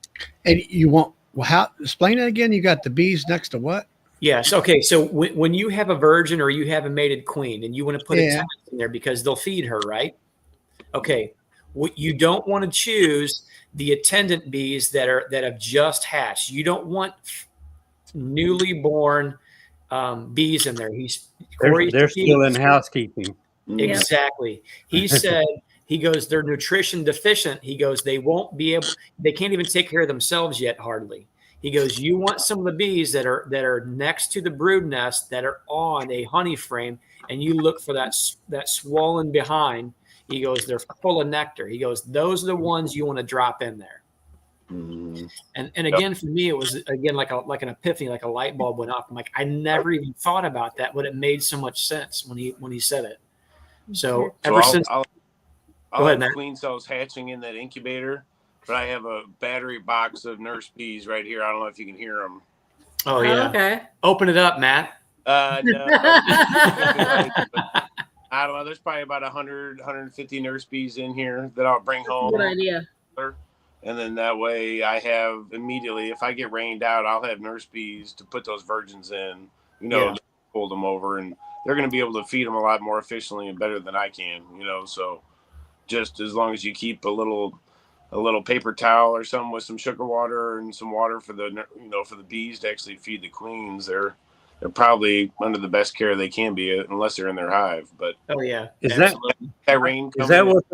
And you want how? Explain it again. You got the bees next to what? yes, okay. So when you have a virgin or you have a mated queen and you want to put a tenant in there because they'll feed her, right? Okay, what you don't want to choose the attendant bees that have just hatched. You don't want newly born bees in there. They're still in housekeeping. Exactly. He said, he goes, they're nutrition deficient. He goes, they can't even take care of themselves yet, hardly. He goes, you want some of the bees that are next to the brood nest that are on a honey frame, and you look for that swollen behind. He goes, they're full of nectar. He goes, those are the ones you want to drop in there. Mm-hmm. And again, for me, it was again like an epiphany, like a light bulb went off. I'm like, I never even thought about that, but it made so much sense when he said it. So ever since, I'll go ahead, have Matt. queen cells hatching in that incubator, but I have a battery box of nurse bees right here. I don't know if you can hear them. Oh yeah, Okay. open it up, Matt. No, I don't know. There's probably about 100, 150 nurse bees in here that I'll bring home. Good idea. And then that way I have immediately, if I get rained out, I'll have nurse bees to put those virgins in, hold them over, and they're going to be able to feed them a lot more efficiently and better than I can, so just as long as you keep a little paper towel or something with some sugar water and some water for the bees to actually feed the queens, they're probably under the best care they can be, unless they're in their hive. But Oh yeah. Is that rain? is that what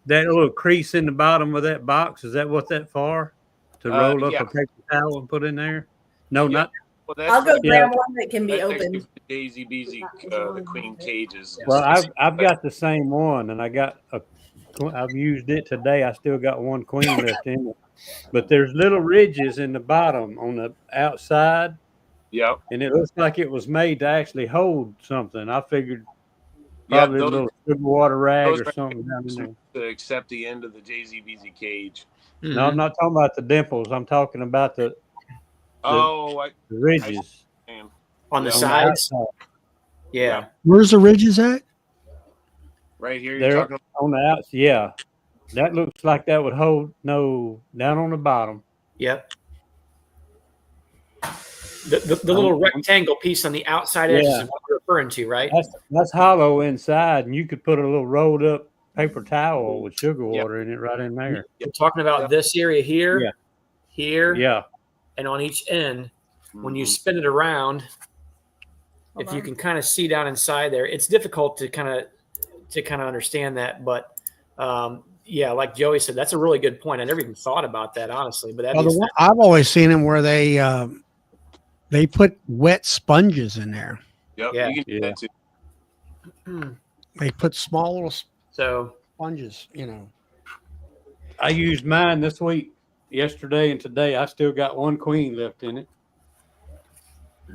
that little crease in the bottom of that box? Is that what that for? To roll up yeah. a paper towel and put in there? No, Yeah. not. Well, that's I'll go Yeah. grab one that can be that's opened. actually the Daisy Beezy, the queen cages. Well, I've got the same one, and I've used it today. I still got one queen left in it, but there's little ridges in the bottom on the outside, Yep. and it looks like it was made to actually hold something. I figured probably a little sugar water rag those or something down in there. to accept the end of the Daisy Beezy cage. No, I'm not talking about the dimples. I'm talking about the ridges On the Yeah. sides. outside. Yeah. Where's the ridges at? Right here. You're They're talking on the outside. Yeah, that looks like that would hold. No, down on the bottom. Yep. The little rectangle piece on the outside edge Yeah. is what you're referring to, right? That's hollow inside, and you could put a little rolled up paper towel with sugar water in it right in there. We're talking about this area here, Yeah. here, Yeah, and on each end. When you Mhm. spin it around, Hold if you on. can kind of see down inside there, it's difficult to kind of understand that. But yeah, like Joey said, that's a really good point. I never even thought about that, honestly. But that Well, makes I've always seen them where they put wet sponges in there. Yep. Yeah. You can do that too. sense. They put small little So sponges, I used mine this week, yesterday and today. I still got one queen left in it,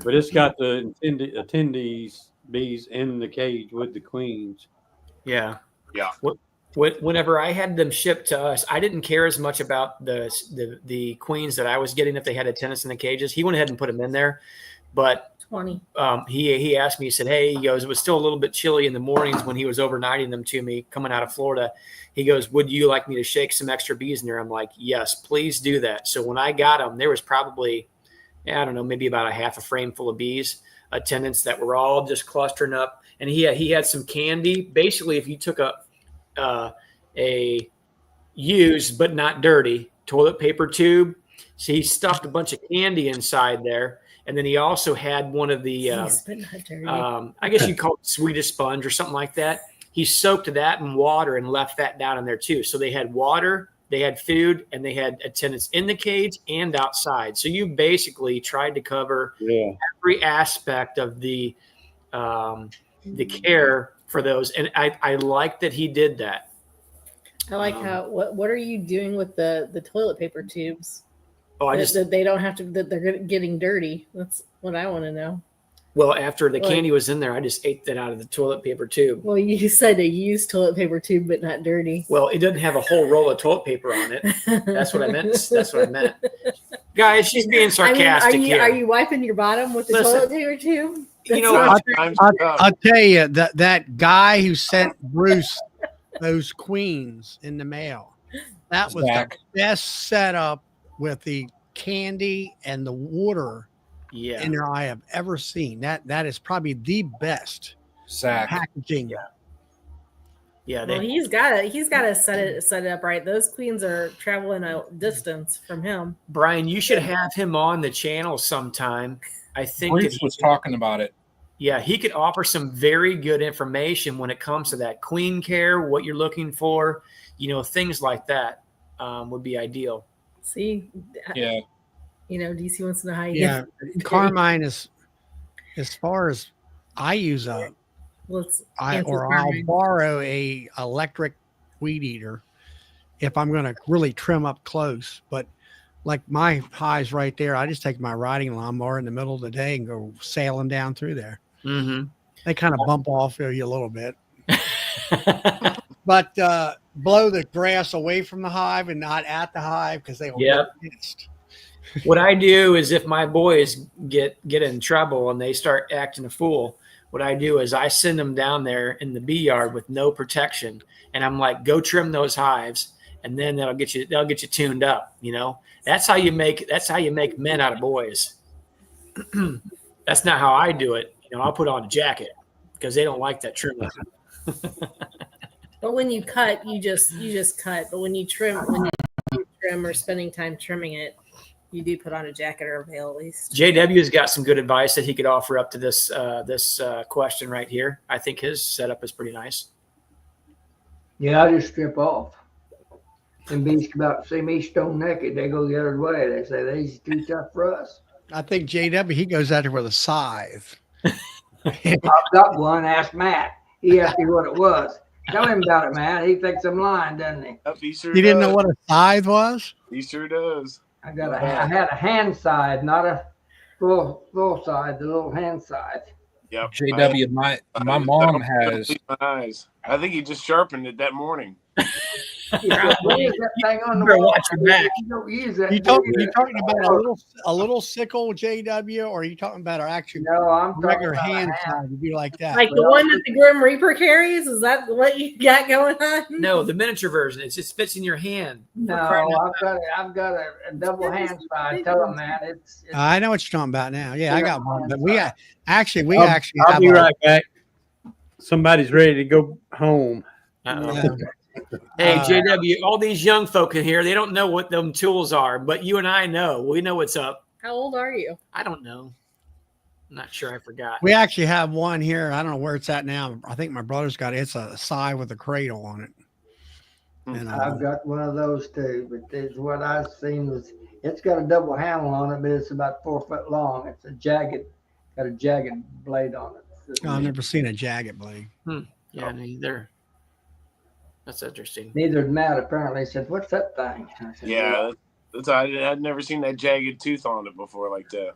but it's got the attendees bees in the cage with the queens. yeah. Yeah. Whenever I had them shipped to us, I didn't care as much about the queens that I was getting if they had attendants in the cages. He went ahead and put them in there, but 20. he asked me. He said, "Hey," he goes, "it was still a little bit chilly in the mornings when he was overnighting them to me coming out of Florida." He goes, "Would you like me to shake some extra bees in there?" I'm like, "Yes, please do that." So when I got them, there was probably, I don't know, maybe about a half a frame full of bees, attendants that were all just clustering up, and he had some candy. Basically, if you took a used but not dirty toilet paper tube. So he stuffed a bunch of candy inside there, and then he also had one of the Jeez, but not dirty. I guess you'd call it Swedish sponge or something like that. He soaked that in water and left that down in there too. So they had water, they had food, and they had attendants in the cage and outside. So you basically tried to cover every aspect of the care for those, and I like that he did that. I like how what are you doing with the toilet paper tubes? Oh, that they don't have to, that they're getting dirty. That's what I want to know. Well, after the Like- candy was in there, I just ate that out of the toilet paper tube. Well, you said a used toilet paper tube, but not dirty. Well, it doesn't have a whole roll of toilet paper on it. That's what I meant. That's what I meant. Guys, she's being sarcastic here. Are you wiping your bottom with the Listen, toilet paper tube? you know That's what? not true. I'll tell you that guy who sent Bruce those queens in the mail, that was Zach. the best setup with the candy and the water Yeah. in there I have ever seen. That is probably the best Zach. packaging. Yeah. Well, he's got to set it up right. Those queens are traveling a distance from him. Brian, you should have him on the channel sometime. I think Bruce was talking about it. yeah, he could offer some very good information when it comes to that queen care, what you're looking for, things like that would be ideal. See, Yeah. DC wants to know how you Yeah, get. Carmine is, as far as I use Let's I'll answer Carmine. borrow a electric weed eater if I'm going to really trim up close. But like my highs right there, I just take my riding lawnmower in the middle of the day and go sailing down through there. Mm-hmm. They kind of bump off you a little bit, but blow the grass away from the hive and not at the hive because they will Yep. get pissed. What I do is if my boys get in trouble and they start acting a fool, what I do is I send them down there in the bee yard with no protection, and I'm like, go trim those hives, and then they'll get you tuned up. You know, that's how you make men out of boys. That's not how I do it. You know, I'll put on a jacket because they don't like that trimming. But when you cut, you just cut. But when you trim or spending time trimming it, you do put on a jacket or a veil at least. JW's got some good advice that he could offer up to this question right here. I think his setup is pretty nice. Yeah, I just strip off. And bees come out to see me stone naked. They go the other way. They say they's too tough for us. I think JW, he goes out there with a scythe. I've got one. Ask Matt. He asked me what it was. Tell him about it, man. He thinks I'm lying, doesn't he? Yep, he sure You didn't know does. what a scythe was? He sure does. I had a hand side, not a full side, the little hand side. Yep. JW, my mom has. My eyes. I think he just sharpened it that morning. He said, "What is that thing on the Better wall?" watch your back. You don't use that. You do you? talking about a little sickle, JW, or are you talking about our actual No, I'm talking regular about hand a hand. scythe? It'd be like that. Like the one that the Grim Reaper carries? Is that what you got going on? No, the miniature version. It just fits in your hand. No, I've got a double hand side. Tell him, man. It's I know what you're talking about now. Yeah, I got one, but we I'll actually I'll have be a- right back. Somebody's ready to go home. Uh-oh. yeah. Hey, JW, all these young folk in here, they don't know what them tools are, but you and I know. We know what's up. How old are you? I don't know. I'm not sure. I forgot. We actually have one here. I don't know where it's at now. I think my brother's got it. It's a scythe with a cradle on it. And I've got one of those too, but it's what I've seen was it's got a double handle on it, but it's about 4 foot long. It's got a jagged blade on it. I've never seen a jagged blade. Yeah, neither. That's interesting. Neither did Matt. Apparently, he said, "What's that thing?" I said, Yeah, I'd never seen that jagged tooth on it before like that.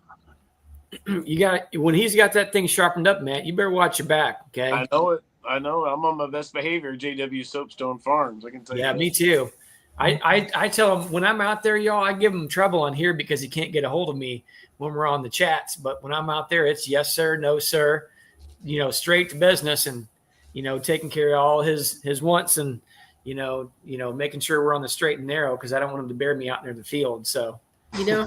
You got when he's got that thing sharpened up, Matt. You better watch your back, okay? I know it. I know. I'm on my best behavior at JW Soapstone Farms. I can tell you. Yeah, that. me too. I tell him when I'm out there, y'all, I give him trouble on here because he can't get a hold of me when we're on the chats. But when I'm out there, it's yes, sir, no, sir, you know, straight to business and, you know, taking care of all his wants and, you know, making sure we're on the straight and narrow because I don't want him to bear me out near the field. So, You know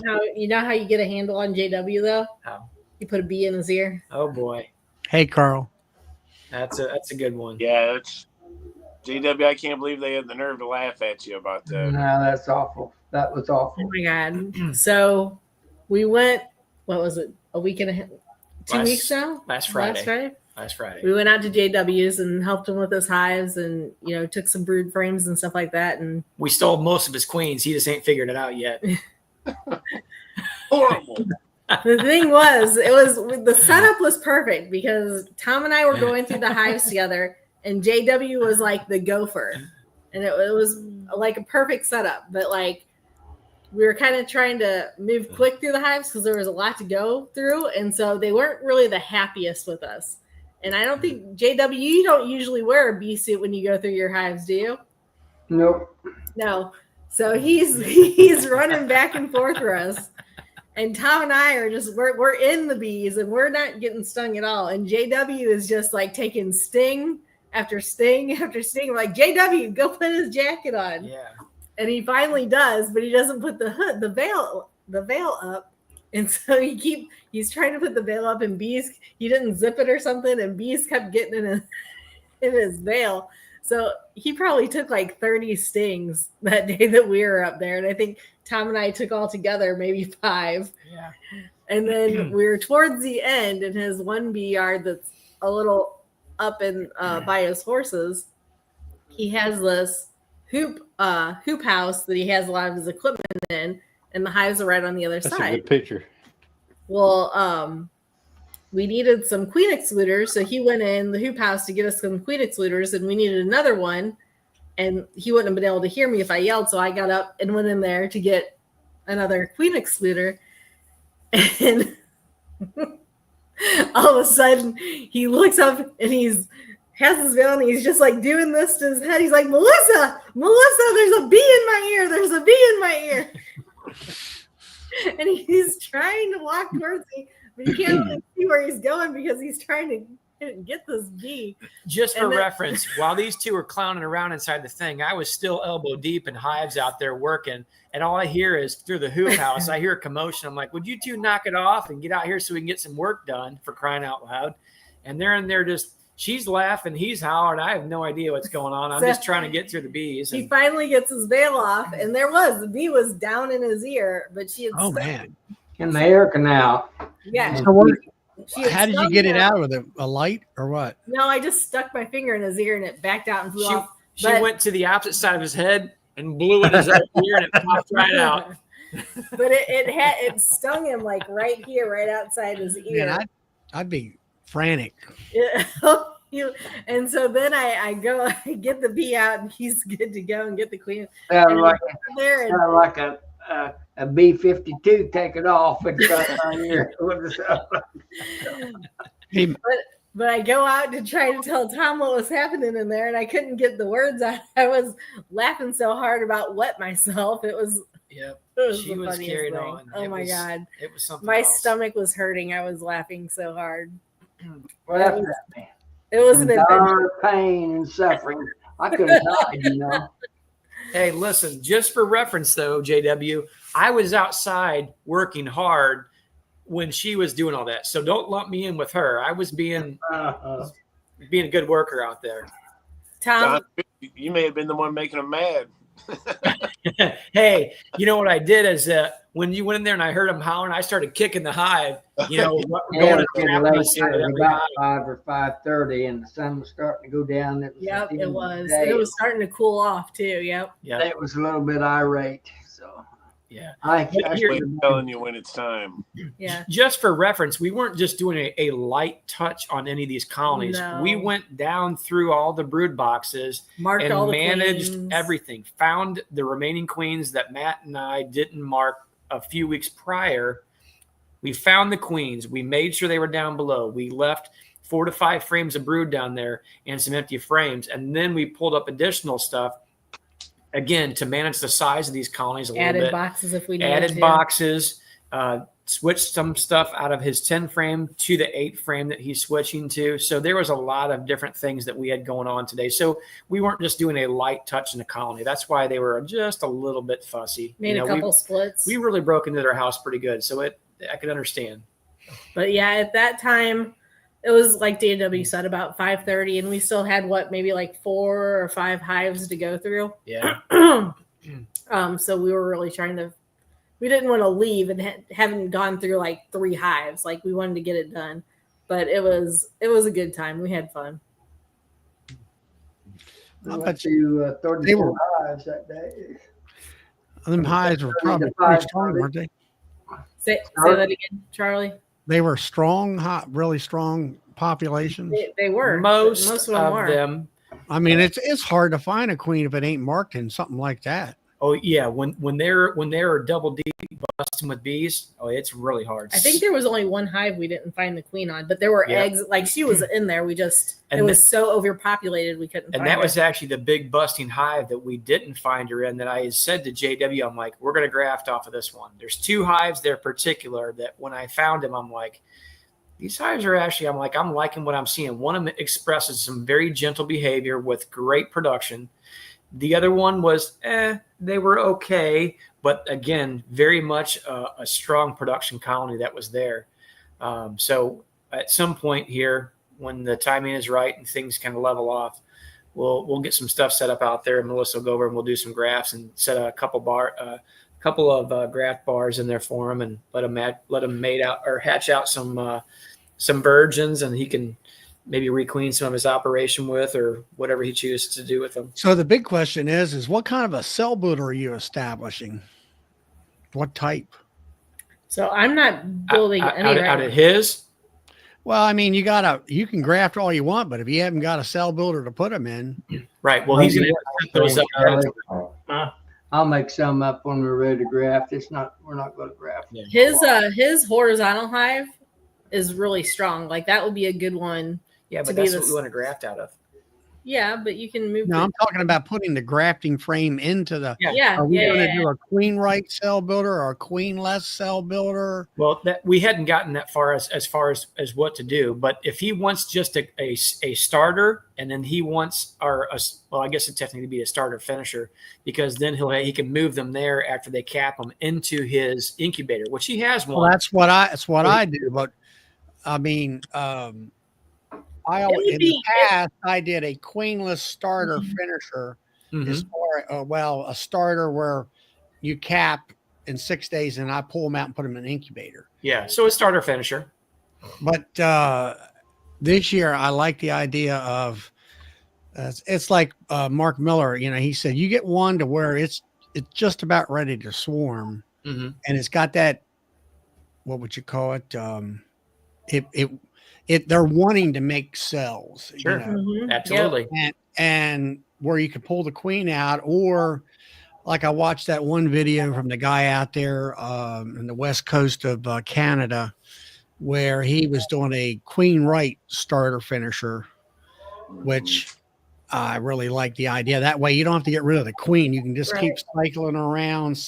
how you get a handle on JW though? How? You put a bee in his ear. oh boy, Hey, Carl. that's a good one. Yeah, it's JW. I can't believe they had the nerve to laugh at you about that. No, that's awful. That was Oh awful. my god. So we went, what was it? A week and a half, 2 weeks now? Last Friday. Last Friday. We went out to JW's and helped him with his hives and, you know, took some brood frames and stuff like that. And We stole most of his queens. He just ain't figured it out yet. Horrible. the thing was, the setup was perfect because Tom and I were going through the hives together and JW was like the gopher. And it was like a perfect setup. But like, we were kind of trying to move quick through the hives because there was a lot to go through. And so they weren't really the happiest with us. And I don't think, JW, you don't usually wear a bee suit when you go through your hives, do you? Nope. No. So he's running back and forth for us. And Tom and I are just, we're in the bees and we're not getting stung at all. And JW is just like taking sting after sting after sting. We're like, JW, go put his jacket on. Yeah. And he finally does, but he doesn't put the veil up. And so he's trying to put the veil up and bees, he didn't zip it or something. And bees kept getting in his veil. So he probably took like 30 stings that day that we were up there. And I think Tom and I took all together maybe 5. Yeah. And then we were towards the end in his one bee yard that's a little up in by his horses. He has this hoop house that he has a lot of his equipment in, and the hives are right on the other That's a side. good picture. Well, we needed some queen excluders, so he went in the hoop house to get us some queen excluders, and we needed another one. And he wouldn't have been able to hear me if I yelled, so I got up and went in there to get another queen excluder. And all of a sudden, he looks up and has his veil and he's just like doing this to his head. He's like, Melissa, there's a bee in my ear. There's a bee in my ear. And he's trying to walk towards me, but you can't really see where he's going because he's trying to couldn't get this bee. Just for And then- reference, while these two were clowning around inside the thing, I was still elbow deep in hives out there working. And all I hear is through the hoop house, I hear a commotion. I'm like, would you two knock it off and get out here so we can get some work done, for crying out loud? And they're in there just, she's laughing, he's hollering. I have no idea what's going on. I'm So- just trying to get through the bees. He And finally gets his veil off, and the bee was down in his ear, but she had Oh stung- man. In the air canal. yeah. So what, She had how did you stung get it him. out with a light or what? No, I just stuck my finger in his ear and it backed out and flew off. she But- went to the opposite side of his head and blew in his other ear, and it popped right out. But it stung him like right here, right outside his ear. Man, I'd be frantic. And so then I go, I get the bee out, and he's good to go, and get the queen. Sounded And like, there, and sounded like a B-52 take it off and cut on your. Hey, but I go out to try to tell Tom what was happening in there, and I couldn't get the words out. I was laughing so hard about wet myself. It was Yep. She the was funniest carried thing. on. Oh It my was- god, It was something my else. stomach was hurting. I was laughing so hard. What happened? It was an adventure. Darn pain and suffering. I could have died, you know. Hey, listen, just for reference though, JW, I was outside working hard when she was doing all that. So don't lump me in with her. I was being a good worker out there. Tom, Don, you may have been the one making them mad. Hey, you know what I did is when you went in there and I heard them hollering, I started kicking the hive. You know, what we're Yeah, going it was to getting trap on the late. side It of was every about hive. 5 or 5:30, and the sun was starting to go down. It was yep, at the end it of the was. day. And it was starting to cool off too. Yep. Yeah, It was a little bit irate, so yeah. I Here- Wait, telling you when it's time. Yeah. Just for reference, we weren't just doing a light touch on any of these colonies. No. We went down through all the brood boxes Marked and all the managed queens. everything. Found the remaining queens that Matt and I didn't mark a few weeks prior. We found the queens. We made sure they were down below. We left 4 to 5 frames of brood down there and some empty frames. And then we pulled up additional stuff, again, to manage the size of these colonies a little Added bit. boxes if we needed Added to. boxes, switched some stuff out of his 10 frame to the 8 frame that he's switching to. So there was a lot of different things that we had going on today. So we weren't just doing a light touch in the colony. That's why they were just a little bit fussy. Made a couple splits. we really broke into their house pretty good. So I could understand. But yeah, at that time, it was like DW said, about 5:30, and we still had maybe like 4 or 5 hives to go through. Yeah. So we were really trying to. We didn't want to leave and haven't gone through like 3 hives. Like we wanted to get it done, but it was a good time. We had fun. we I went bet to They 34 were- hives that day. them hives were 30 to probably pretty strong, 5:30. weren't they? Say that again, Charlie. They were strong, hot, really strong populations. They were Most of them were. them. I mean, it's hard to find a queen if it ain't marked in something like that. Oh yeah. When they're double deep busting with bees, oh, it's really hard. I think there was only 1 hive we didn't find the queen on, but there were Yeah. eggs. Like she was in there. We just And it was so overpopulated we couldn't. And find that her. was actually the big busting hive that we didn't find her in, that I had said to JW, I'm like, we're going to graft off of this one. There's 2 hives there particular that when I found them, I'm like, these hives are actually, I'm liking what I'm seeing. One of them expresses some very gentle behavior with great production. The other one was, they were okay. But again, very much a strong production colony that was there. So at some point here, when the timing is right and things kind of level off, we'll get some stuff set up out there, and Melissa will go over and we'll do some grafts and set a couple of graft bars in there for him, and let him mate out or hatch out some virgins, and he can maybe requeen some of his operation with, or whatever he chooses to do with them. So the big question is what kind of a cell boot are you establishing? What type? So I'm not building any out right of his. Well, I mean, you can graft all you want, but if you haven't got a cell builder to put them in, Right. Well, he's going to set those up. I'll make some up when we're ready to graft. We're not going to graft. His horizontal hive is really strong. Like that would be a good one. Yeah, to but be that's the- what we want to graft out of. Yeah, but you can move. No, I'm talking about putting the grafting frame into the. Yeah, Are we yeah, going to yeah, do a queen right cell builder or a queen-less cell builder? Well, that we hadn't gotten that far as far as what to do. But if he wants just a starter, and then he wants well, I guess it technically be a starter finisher, because then he can move them there after they cap them into his incubator, which he has one. Well, that's what I do. But I mean, in the past I did a queenless starter finisher. As far a starter where you cap in 6 days and I pull them out and put them in an incubator. Yeah, so a starter finisher. But this year I like the idea of it's like Mark Miller. You know, he said you get one to where it's just about ready to swarm, and it's got that, what would you call it? They're wanting to make cells. Sure, you know? Absolutely. And where you could pull the queen out, or like I watched that one video from the guy out there in the west coast of Canada, where he was doing a queen right starter finisher, which I really like the idea. That way you don't have to get rid of the queen. You can just keep cycling around.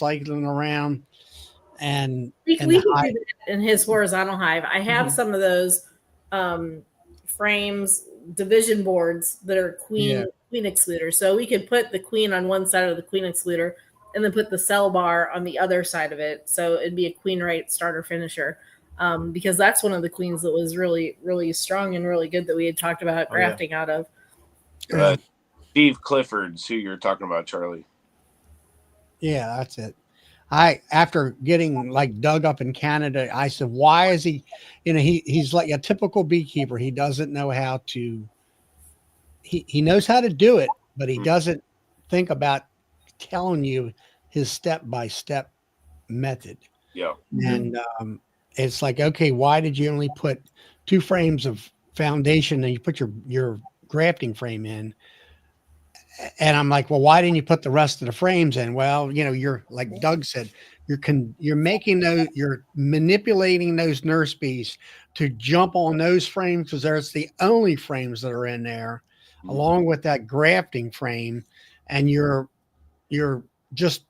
And we can do that in his horizontal hive. I have some of those frames, division boards that are queen excluder. So we could put the queen on one side of the queen excluder and then put the cell bar on the other side of it. So it'd be a queen right starter finisher. Because that's one of the queens that was really, really strong and really good that we had talked about grafting out of. Steve Clifford's who you're talking about, Charlie. Yeah, that's it. After getting like dug up in Canada, I said, why is he, you know, he's like a typical beekeeper. He doesn't know how to, he knows how to do it, but he doesn't think about telling you his step-by-step method. Yeah. And it's like, okay, why did you only put 2 frames of foundation and you put your grafting frame in? And I'm like, well, why didn't you put the rest of the frames in? Well, you know, you're like Doug said, you're manipulating those nurse bees to jump on those frames because there's the only frames that are in there, along with that grafting frame. And you're just,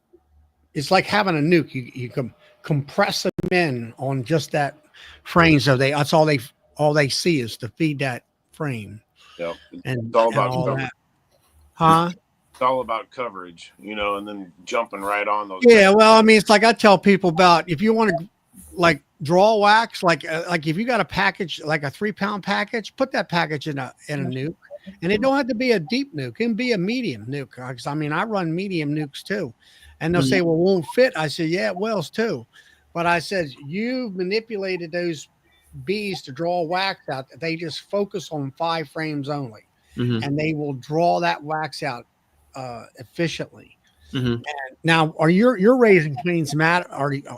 it's like having a nuke. You can compress them in on just that frame. So that's all they see is to feed that frame. Yeah. And it's all about all coverage. that. Huh? It's all about coverage, you know, and then jumping right on those. Yeah, well, I mean, it's like I tell people about if you want to like draw wax, like if you got a package, like a 3-pound package, put that package in a nuke, and it don't have to be a deep nuke; it can be a medium nuke. Because I mean, I run medium nukes too, and they'll say, "Well, it won't fit." I said, "Yeah, it wills too," but I said, "You manipulated those bees to draw wax out. They just focus on 5 frames only." And they will draw that wax out efficiently. And now, are you're raising queens, Matt?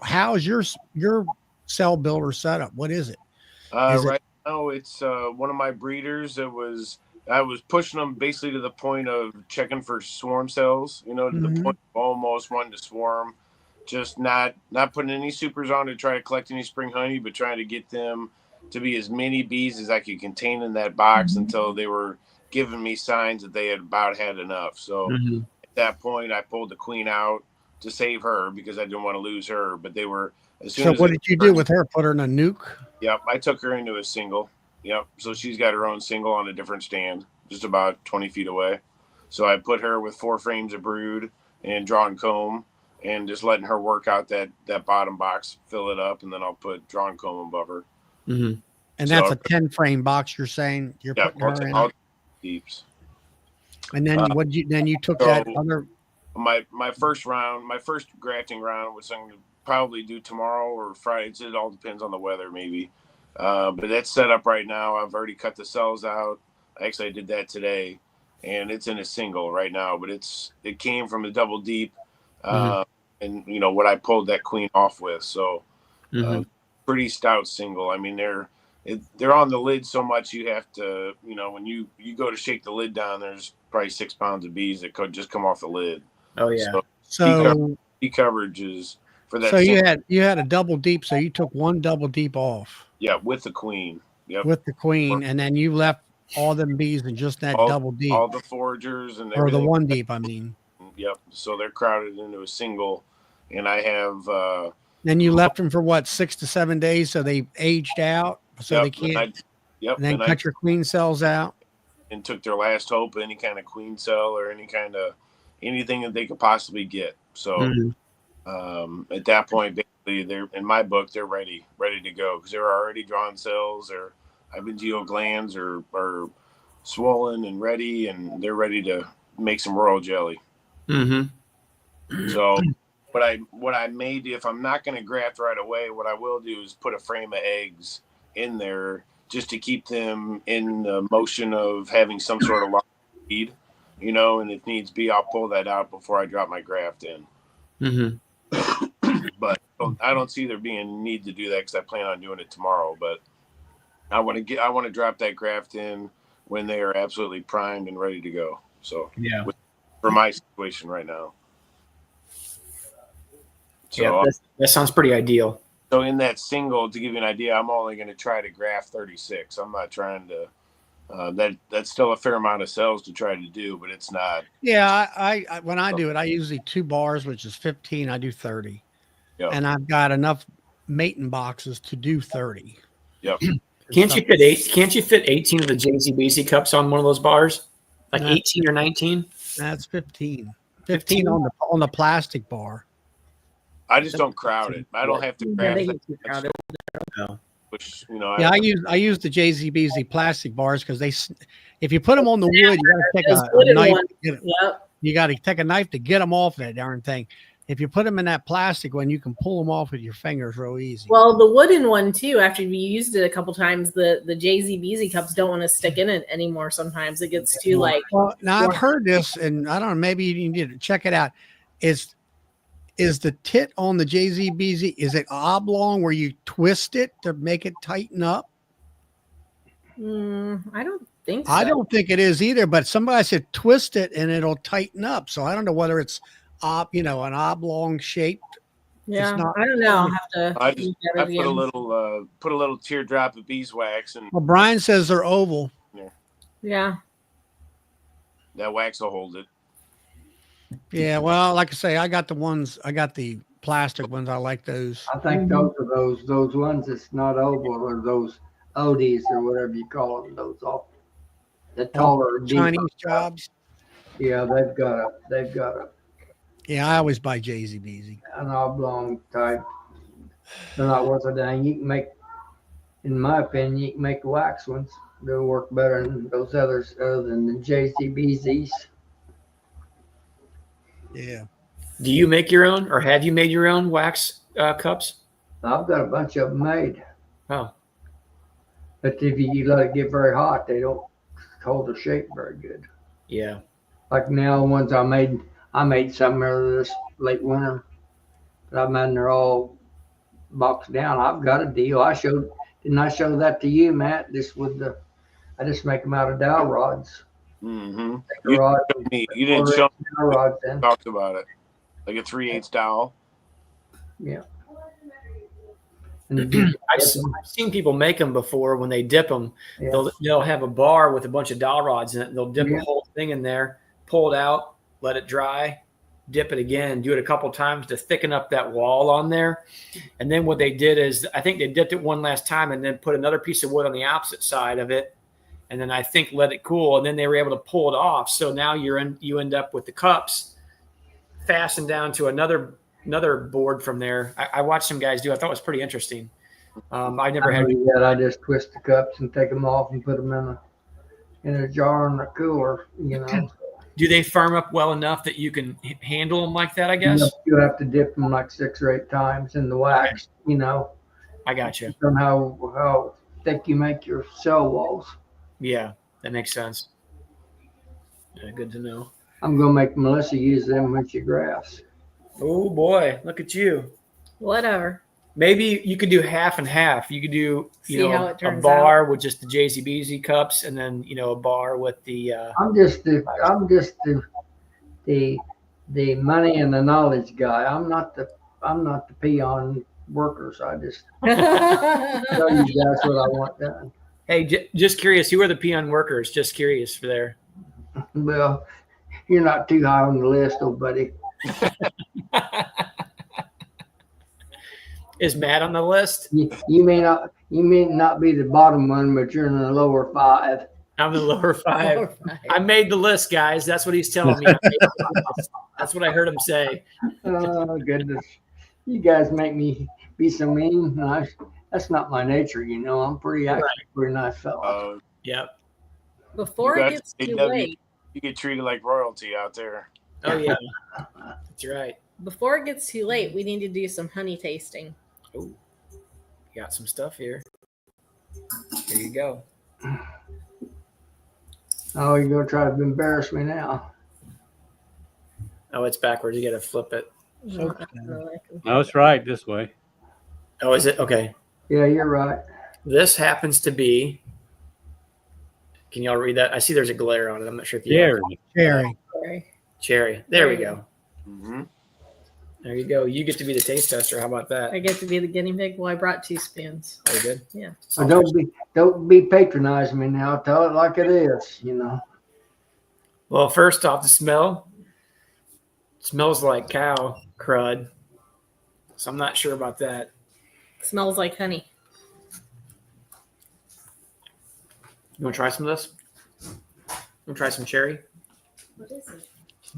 How's your cell builder setup? What is it? Right now, it's one of my breeders. I was pushing them basically to the point of checking for swarm cells. You know, to the point of almost wanting to swarm. Just not putting any supers on to try to collect any spring honey, but trying to get them to be as many bees as I could contain in that box until they were giving me signs that they had about had enough. So at that point, I pulled the queen out to save her because I didn't want to lose her. But they were So what did you do with her? Put her in a nuke? Yep, I took her into a single. Yep, so she's got her own single on a different stand, just about 20 feet away. So I put her with 4 frames of brood and draw and comb, and just letting her work out that bottom box, fill it up, and then I'll put draw and comb above her. And that's a 10-frame box. You're saying you're putting her in. Deeps. And then you took that other. My first grafting round, which I'm gonna probably do tomorrow or Friday. It all depends on the weather, maybe. But that's set up right now. I've already cut the cells out. Actually, I did that today, and it's in a single right now. But it came from a double deep, and you know what I pulled that queen off with. So pretty stout single. I mean they're on the lid so much you have to, you know, when you go to shake the lid down, there's probably 6 pounds of bees that could just come off the lid. Oh yeah. So bee coverage is for that. So you had a double deep. So you took one double deep off. Yeah, with the queen. Yep. With the queen, and then you left all them bees in just that All- double deep All the foragers and or the everything. one deep. I mean, Yep. So they're crowded into a single, and I have. then you left them for what, 6 to 7 days, so they aged out, so they Yep, and can't. Yep. And then and I cut your queen cells out. and took their last hope, any kind of queen cell or anything that they could possibly get. So at that point, basically, they're in my book, they're ready to go because they're already drawn cells or epigeal glands are swollen and ready, and they're ready to make some royal jelly. Mm-hmm. So what I may do, if I'm not going to graft right away, what I will do is put a frame of eggs in there just to keep them in the motion of having some sort of long feed, and if needs be, I'll pull that out before I drop my graft in. Mm-hmm. But I don't see there being a need to do that because I plan on doing it tomorrow. But I want to drop that graft in when they are absolutely primed and ready to go. So Yeah. for my situation right now. So, Yeah, that sounds pretty ideal. So in that single, to give you an idea, I'm only going to try to graft 36. I'm not trying to. That's still a fair amount of cells to try to do, but it's not. Yeah, I when I do it, I usually 2 bars, which is 15. I do 30, and I've got enough mating boxes to do 30. Yep. Can't you fit 18 of the JZBZ cups on one of those bars? Like No. 18 or 19? That's 15. 15 on the plastic bar. I just don't crowd it. I don't have to Yeah, graft they that get too crowded. No. which Yeah, I use the JZBZ plastic bars because if you put them on the wood, you got to Those take a wooden knife. ones. To get it. Yep. You got to take a knife to get them off that darn thing. If you put them in that plastic one, you can pull them off with your fingers real easy. Well, the wooden one too. After you used it a couple times, the JZBZ cups don't want to stick in it anymore. Sometimes it gets too like. Well, now I've heard this, and I don't know. Maybe you need to check it out. Is the tit on the JZBZ? Is it oblong where you twist it to make it tighten up? I don't think so. I don't think it is either. But somebody said twist it and it'll tighten up. So I don't know whether it's an oblong shape. Yeah, not- I don't know. I'll have to. I look at it put a again. little teardrop of beeswax, and Well, Brian says they're oval. Yeah. that wax will hold it. Yeah, well, like I say, I got the plastic ones. I like those. I think those are those ones that's not oval or those Odies or whatever you call them. Those off the taller deeper Chinese jobs. Yeah, they've got Yeah, I always buy JZBZ. an oblong type. They're not worth a dang. You can make, in my opinion, you can make the wax ones. They'll work better than those others, other than the JCBZs. Yeah. Do you make your own, or have you made your own wax cups? I've got a bunch of them made, Oh, but if you let it get very hot, they don't hold the shape very good. yeah. Like now, ones I made some earlier this late winter. But I mean, they're all boxed down. I've got a deal. Didn't I show that to you, Matt? I just make them out of dowel rods. Mm-hmm. The rod, You didn't show me. dowel rods in. Talked about it, like a 3/8 dowel. Yeah. And I've seen people make them before when they dip them. yeah. They'll have a bar with a bunch of dowel rods in it. They'll dip Yeah. the whole thing in there, pull it out, let it dry, dip it again, do it a couple times to thicken up that wall on there. And then what they did is, I think they dipped it one last time and then put another piece of wood on the opposite side of it. And then I think let it cool, and then they were able to pull it off. So now you end up with the cups fastened down to another board from there. I watched some guys do. I thought it was pretty interesting. I never had. that. I just twist the cups and take them off and put them in a jar in a cooler. Do they firm up well enough that you can handle them like that? I guess. You have to dip them like 6 or 8 times in the wax. I got you. On how thick you make your cell walls. Yeah, that makes sense. Yeah, good to know. I'm gonna make Melissa use them when she grafts. Oh boy, look at you. Whatever. Maybe you could do half and half. You could do, See how it a turns bar with just the JZBZ cups, and then a bar with the. I'm just the money and the knowledge guy. I'm not the peon workers. I just tell you guys what I want done. Hey, just curious, who are the peon workers? Just curious for there. Well, you're not too high on the list, old buddy. Is Matt on the list? You may not be the bottom one, but you're in the lower 5. I'm the lower 5. All right. I made the list, guys. That's what he's telling me. That's what I heard him say. Oh goodness, you guys make me be so mean. That's not my nature, you know. I'm pretty nice fella. Yep. Before You it guys- gets too AW. late, You get treated like royalty out there. Oh yeah. That's right. before it gets too late, we need to do some honey tasting. Ooh. Got some stuff here. Here you go. Oh, you're gonna try to embarrass me now. Oh, it's backwards. You got to flip it. Oh, No, it's right this way. Oh, is it? Okay. Yeah, you're right. This happens to be. Can y'all read that? I see there's a glare on it. I'm not sure if you. Jerry. Cherry. sorry. Cherry. There we go. Mm-hmm. There you go. You get to be the taste tester. How about that? I get to be the guinea pig. Well, I brought 2 spoons. Are you good? Yeah. So don't be patronizing me now. Tell it like it is, you know. Well, first off, the smell. It smells like cow crud. So I'm not sure about that. Smells like honey. You want to try some of this? You want to try some cherry? What is it?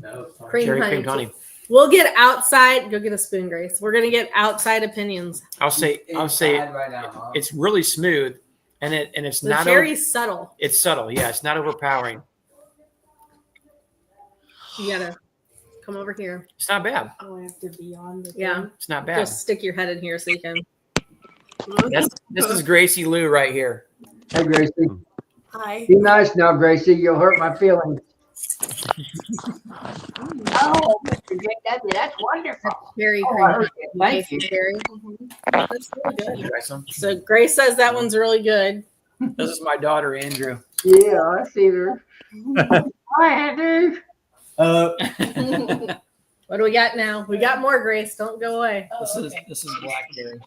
No. Cream Cherry honey. creamed honey. We'll get outside. Go get a spoon, Grace. We're gonna get outside opinions. I'll say it's really smooth, and it's The not cherry's subtle. it's subtle. Yeah, it's not overpowering. You gotta come over here. It's not bad. Oh, I have to be on the Yeah. It's not bad. Just stick your head in here so you can. This is Gracie Lou right here. Hey, Gracie. Hi. Be nice now, Gracie. You'll hurt my feelings. Oh, Mr. JW, that's wonderful. Cherry Oh, cream. I heard you. Thank you. Cherry. That's really good. You try some? So Grace says that one's really good. This is my daughter Andrew. Yeah, I see her. Hi, Andrew. What do we got now? We got more, Grace. Don't go away. This is blackberry.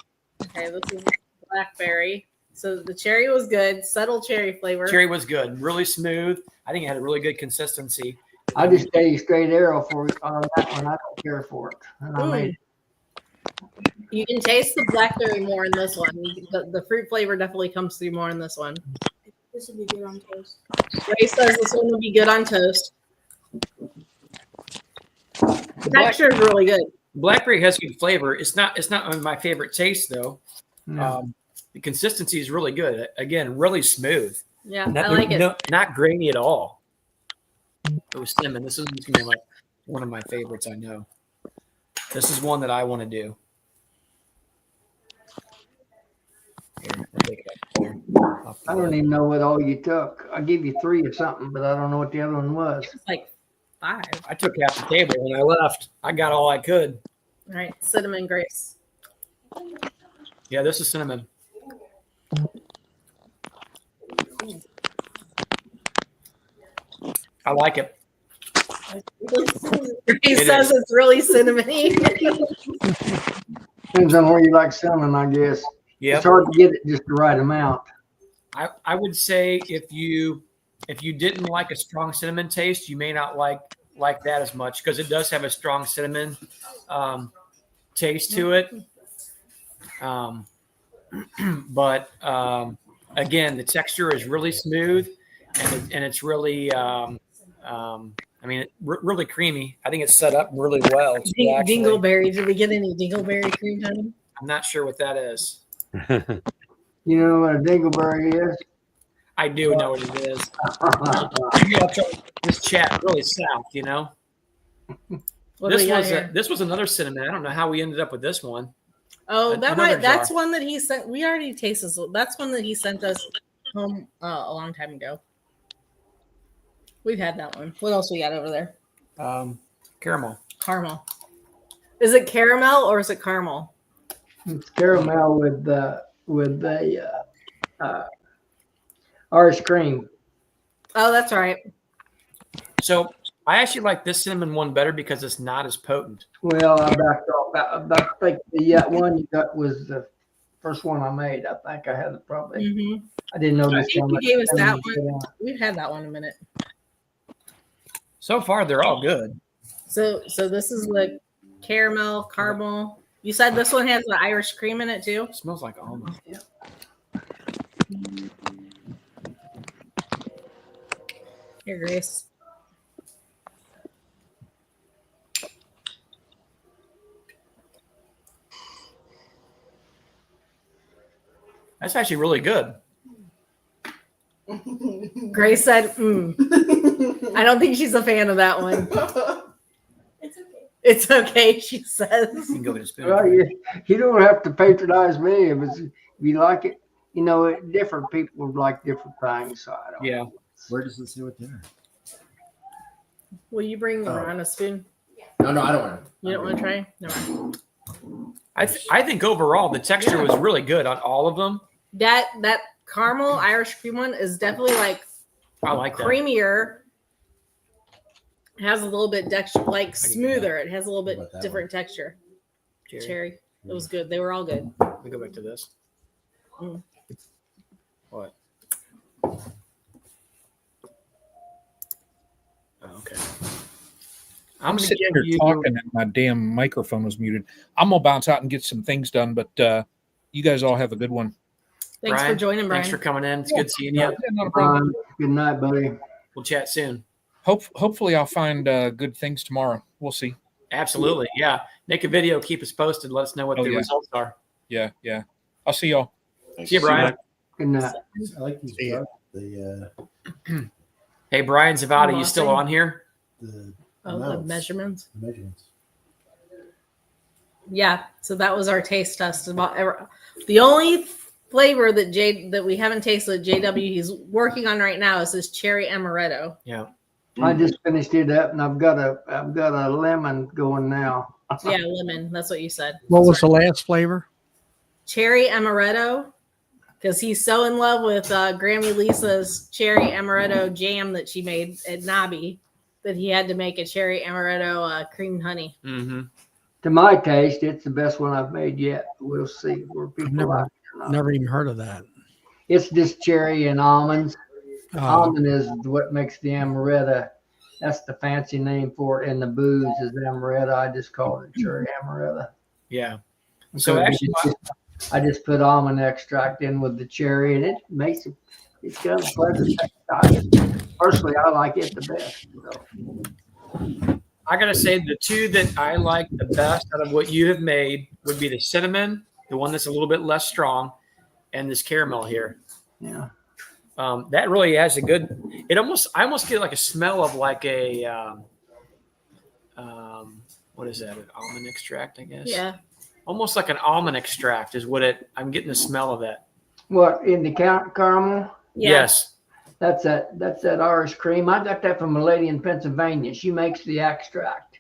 Okay, this is blackberry. So the cherry was good, subtle cherry flavor. Cherry was good, really smooth. I think it had a really good consistency. I just gave you straight arrow for on that one. I don't care for it. And I made You can taste the blackberry more in this one. The fruit flavor definitely comes through more in this one. This would be good on toast. Grace says this one would be good on toast. The texture is really good. Blackberry has good flavor. It's not my favorite taste though. No. The consistency is really good. Again, really smooth. Yeah, Not, I like it. no- not grainy at all. It was cinnamon. This is gonna be like one of my favorites. I know. This is one that I want to do. Here, I'll take it up there. I don't even know what all you took. I gave you 3 or something, but I don't know what the other one was. It's like 5. I took half the table when I left. I got all I could. All right, cinnamon Grace. Yeah, this is cinnamon. I like it. Grace It says it's really cinnamony. Depends on where you like cinnamon, I guess. Yeah, It's hard to get it just the right amount. I would say if you didn't like a strong cinnamon taste, you may not like that as much because it does have a strong cinnamon taste to it. But again, the texture is really smooth and it's really really creamy. I think it's set up really well. too, actually. Dingleberry. Did we get any dingleberry cream honey? I'm not sure what that is. You know what a dingleberry is? I do know what it is. This chat really south, you know. What do we got here? This was another cinnamon. I don't know how we ended up with this one. Oh, another that's jar. one that he sent. We already tasted this. That's one that he sent us home a long time ago. We've had that one. What else we got over there? Caramel. Caramel. Is it caramel or is it caramel? It's caramel with the Irish cream. Oh, that's right. So I actually like this cinnamon one better because it's not as potent. Well, I backed off. I think the one you got was first one I made. I think I had it probably. Mm-hmm. I didn't know I this think one. you gave us that Put one. on. We've had that one a minute. So far, they're all good. So this is the caramel. You said this one has the Irish cream in it too? It smells like almond. Here, Grace. That's actually really good. Grace said, I don't think she's a fan of that one. It's okay. It's okay, she says. You can go with a spoon. Well, you don't have to patronize me if you like it. You know, different people like different things. So I don't. Yeah. Where does it say what dinner? Will you bring Oh. Ron a spoon? No, I don't want to. You don't want to try? No. I think overall the texture was really good on all of them. That caramel Irish cream one is definitely like I like that. creamier. Has a little bit like smoother. It has a little What about bit that different texture. Jerry, Cherry. It was good. They were all good. let me go back to this. Mm. What? Oh, okay. I'm gonna sitting give here you- talking and my damn microphone was muted. I'm gonna bounce out and get some things done, but you guys all have a good one. Thanks Brian, for joining, Brian. Thanks for coming in. It's good seeing you. Yeah, not a problem. Good night, buddy. We'll chat soon. Hopefully I'll find good things tomorrow. We'll see. Absolutely. Yeah. Make a video, keep us posted. Let us know what Oh, the yeah. results are. Yeah. I'll see y'all. See you, Brian. Good night. I like these. Yeah. The Hey, Brian Zavada, you still Awesome. on here? the Oh, the amounts, measurements. the measurements. Yeah. So that was our taste test. The only flavor that we haven't tasted JW he's working on right now is this cherry amaretto. Yeah. I just finished it up, and I've got a lemon going now. Yeah, lemon. That's what you said. What was the Sorry. last flavor? Cherry amaretto? Because he's so in love with Grammy Lisa's cherry amaretto jam that she made at Nobby that he had to make a cherry amaretto cream honey. Mm-hmm. To my taste, it's the best one I've made yet. We'll see where people Never- like it or not. Never even heard of that. It's just cherry and almonds. Oh, Almond is what makes the amaretto. That's the fancy name for it. And the booze is amaretto. I just call it cherry amaretto. Yeah. So Because actually, I just put almond extract in with the cherry, and it makes it. It's got a pleasant taste. Personally, I like it the best. So. I gotta say the two that I like the best out of what you have made would be the cinnamon, the one that's a little bit less strong, and this caramel here. Yeah. That really has a good. I almost get like a smell of like a. What is that? An almond extract, I guess. Yeah. Almost like an almond extract is what it. I'm getting the smell of that. What in the caramel? Yeah. Yes. That's that Irish cream. I got that from a lady in Pennsylvania. She makes the extract.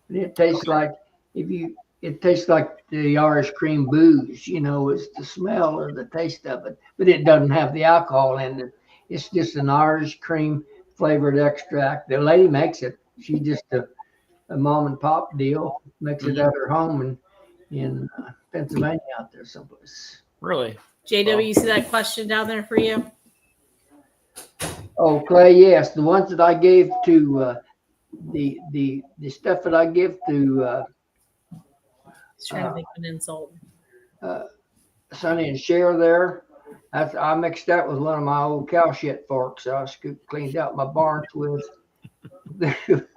And it tastes like it tastes like the Irish cream booze, it's the smell or the taste of it, but it doesn't have the alcohol in it. It's just an Irish cream flavored extract. The lady makes it. She's just a mom and pop deal, makes it at her home in Pennsylvania out there someplace. Really. JW, you see that question down there for you? Oh, Clay, yes. The ones that I gave to the stuff that I give to He's trying to think of an insult. Sonny and Cher there. I mixed that with one of my old cow shit forks. I cleaned out my barn with before.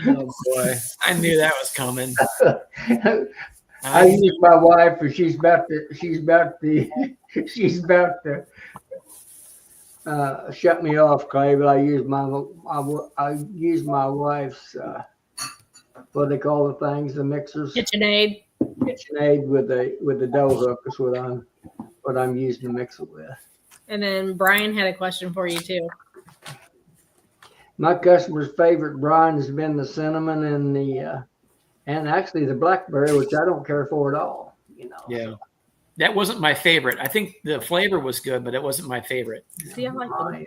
Oh boy, I knew that was coming. I use my wife, and she's about to shut me off, Clay. But I use my wife's what they call the things, the mixers, KitchenAid. KitchenAid with the dough hook is what I'm using to mix it with. And then Brian had a question for you too. My customer's favorite brine has been the cinnamon and actually the blackberry, which I don't care for at all. Yeah. That wasn't my favorite. I think the flavor was good, but it wasn't my favorite. See, I like them.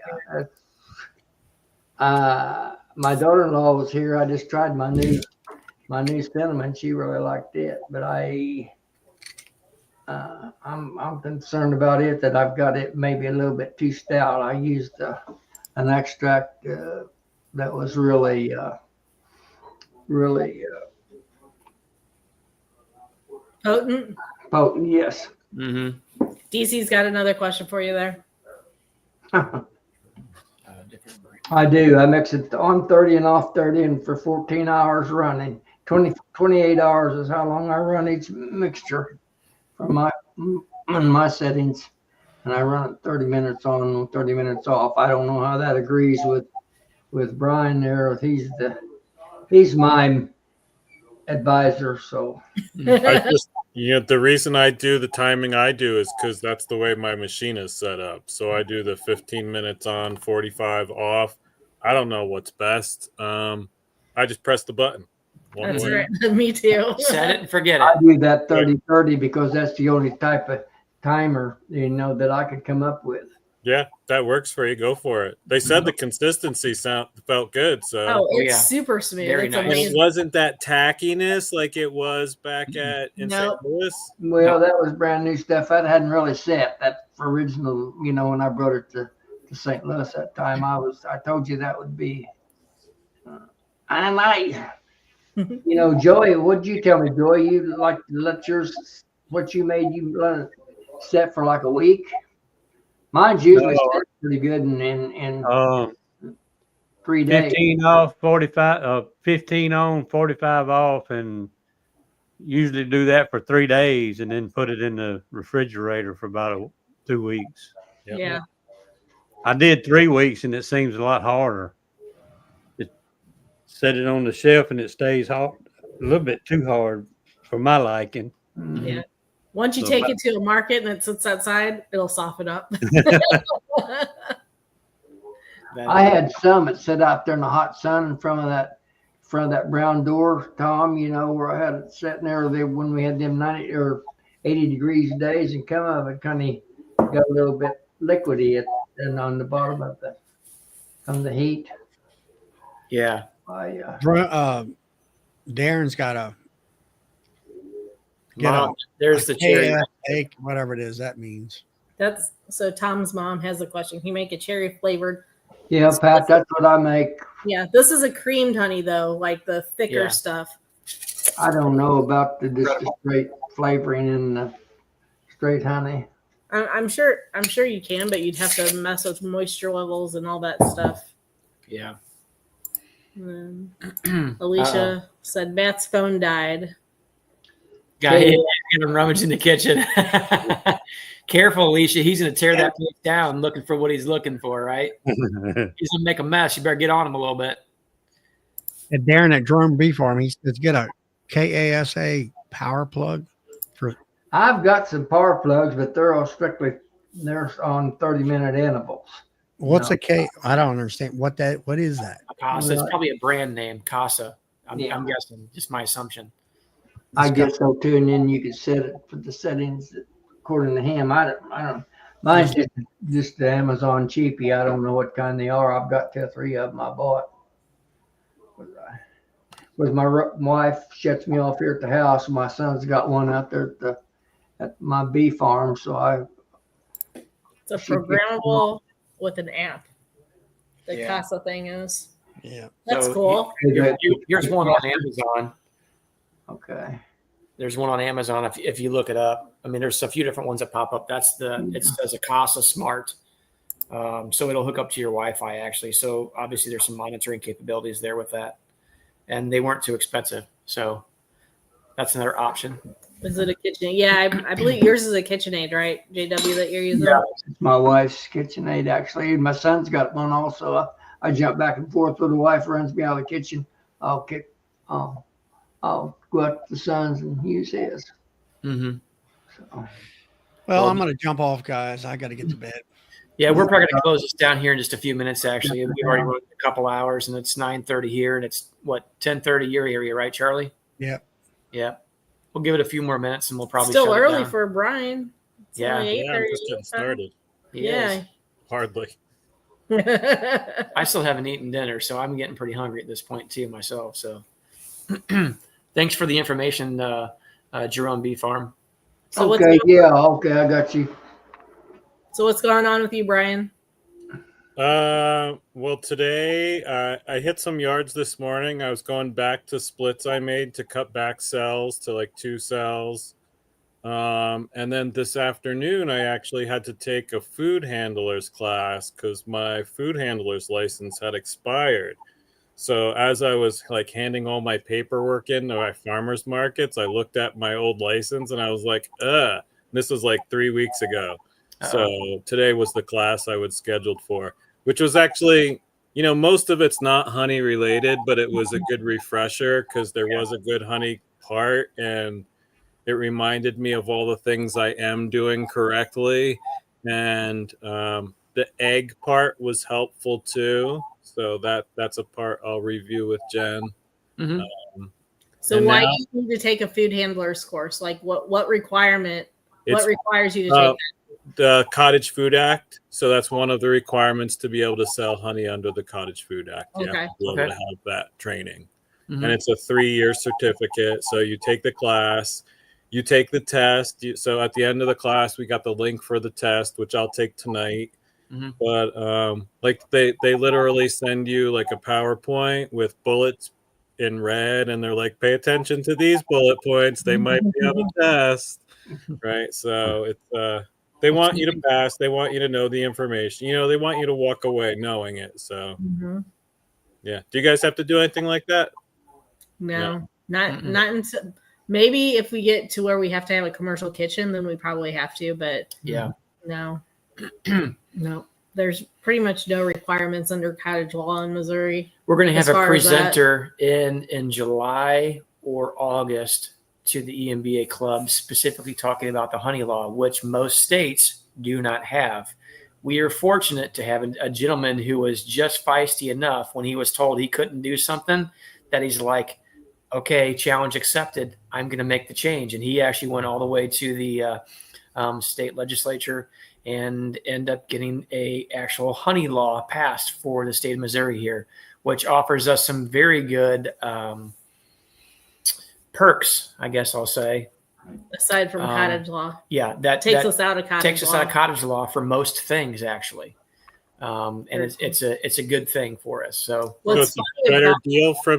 My daughter-in-law was here. I just tried my new cinnamon. She really liked it, but I I'm concerned about it that I've got it maybe a little bit too stout. I used an extract that was really Potent. potent. Yes. Mm-hmm. DC's got another question for you there. I do. I mix it on 30 and off 30 and for 14 hours running. 28 hours is how long I run each mixture for my settings. And I run it 30 minutes on and 30 minutes off. I don't know how that agrees with Brian there. He's my advisor. So I just, the reason I do the timing I do is because that's the way my machine is set up. So I do the 15 minutes on, 45 off. I don't know what's best. I just press the button. One That's way. right. Me too. Set it and forget I it. do that 30-30 because that's the only type of timer, that I could come up with. Yeah, that works for you. Go for it. They said the consistency felt good. So Oh, it's yeah. super smooth. Very It's nice. and it amazing. wasn't that tackiness like it was back in Nope. St. Louis. Well, that was brand new stuff. That hadn't really set. That original, when I brought it to St. Louis that time, I told you that would be. Joey, what'd you tell me, Joey? You like to let yours, what you made, you let it set for like a week? Mine's usually set pretty good in 3 days. 15 off, 45, 15 on, 45 off, and usually do that for 3 days and then put it in the refrigerator for about 2 weeks. Yep. Yeah. I did 3 weeks and it seems a lot harder. Set it on the shelf and it stays hot, a little bit too hard for my liking. Yeah. Once you take it to a market and it sits outside, it'll soften up. I had some that sit out there in the hot sun in front of that brown door, Tom, where I had it sitting there when we had them 90 or 80 degrees days, and come up, it kind of got a little bit liquidy and on the bottom from the heat. Yeah. Darren's got a Mom, there's the cherry. cake, whatever it is that means. That's so Tom's mom has a question. Can you make a cherry flavored? Yeah, Pat, that's what I make. Yeah, this is a creamed honey though, like the thicker Yeah. stuff. I don't know about the straight flavoring and the straight honey. I'm sure you can, but you'd have to mess with moisture levels and all that stuff. Yeah. And then Alicia said Matt's phone died. Guy hit him rummage in the kitchen. Careful, Alicia. He's going to tear that place down looking for what he's looking for, right? He's going to make a mess. You better get on him a little bit. And Darren at Drum B Farm, he says get a KASA power plug. I've got some power plugs, but they're on 30-minute intervals. What's a K? I don't understand what is that? Casa. It's probably a brand name, Casa. I'm Yeah. guessing. Just my assumption. I guess so too, and then you can set it for the settings according to him. I don't. Mine's just the Amazon cheapie. I don't know what kind they are. I've got 2 or 3 of them I bought. With my wife shuts me off here at the house. My son's got one out there at my bee farm, so It's a programmable with an app. The Yeah. Casa thing is. Yeah. That's So cool. Here's one on Amazon. Okay. There's one on Amazon if you look it up. I mean, there's a few different ones that pop up. It says a Casa Smart. So it'll hook up to your Wi-Fi actually. So obviously there's some monitoring capabilities there with that. And they weren't too expensive. So that's another option. Is it a KitchenAid? Yeah, I believe yours is a KitchenAid, right? JW that you're using? Yeah, it's my wife's KitchenAid actually. My son's got one also. I jump back and forth with the wife runs me out of the kitchen. I'll go out to the son's and use his. Mm-hmm. So. Well, I'm going to jump off, guys. I got to get to bed. Yeah, we're probably going to close this down here in just a few minutes, actually. We've already run a couple hours, and it's 9:30 here, and it's, 10:30 your area, right, Charlie? Yeah. Yeah. We'll give it a few more minutes, and we'll probably Still shut it early down. for Brian. It's Yeah. only Yeah, I'm just getting 8:30. started. He Yeah. is. Hardly. I still haven't eaten dinner, so I'm getting pretty hungry at this point, too, myself. So thanks for the information, Jerome B. Farm. So Okay, yeah, okay, I got you. what's going on with you, Brian? Well, today I hit some yards this morning. I was going back to splits I made to cut back cells to like 2 cells. And then this afternoon, I actually had to take a food handler's class because my food handler's license had expired. So as I was like handing all my paperwork in to my farmers markets, I looked at my old license and I was like, ugh. This was like 3 weeks ago. So today was the class I was scheduled for, which was actually, most of it's not honey related, but it was a good refresher because there was a good honey part and it reminded me of all the things I am doing correctly. And the egg part was helpful too. So that's a part I'll review with Jen. Mm-hmm. So why do you need to take a food handler's course? Like what requirement? What requires you to take that? The Cottage Food Act. So that's one of the requirements to be able to sell honey under the Cottage Food Act. You have to be able to have that training. Mm-hmm. And it's a 3-year certificate. So you take the class, you take the test. So at the end of the class, we got the link for the test, which I'll take tonight. Mm-hmm. But like they literally send you like a PowerPoint with bullets in red, and they're like, pay attention to these bullet points. They might be on a test, right? So it's they want you to pass. They want you to know the information. They want you to walk away knowing it. So yeah. Do you guys have to do anything like that? No. Not until maybe if we get to where we have to have a commercial kitchen, then we probably have to. But no. No, there's pretty much no requirements under cottage law in Missouri. We're going to have a presenter in July or August to the EMBA club, specifically talking about the honey law, which most states do not have. We are fortunate to have a gentleman who was just feisty enough when he was told he couldn't do something that he's like, okay, challenge accepted. I'm going to make the change. And he actually went all the way to the state legislature and end up getting a actual honey law passed for the state of Missouri here, which offers us some very good perks, I guess I'll say. Aside from cottage law. Yeah, that takes us out of cottage law for most things, actually. And it's a good thing for us. So it's a better deal for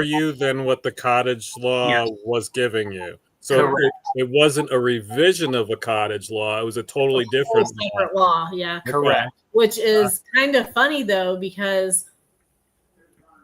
you than what the cottage law was giving you. So it wasn't a revision of a cottage law. It was a totally different separate law. Yeah. Correct. Which is kind of funny though, because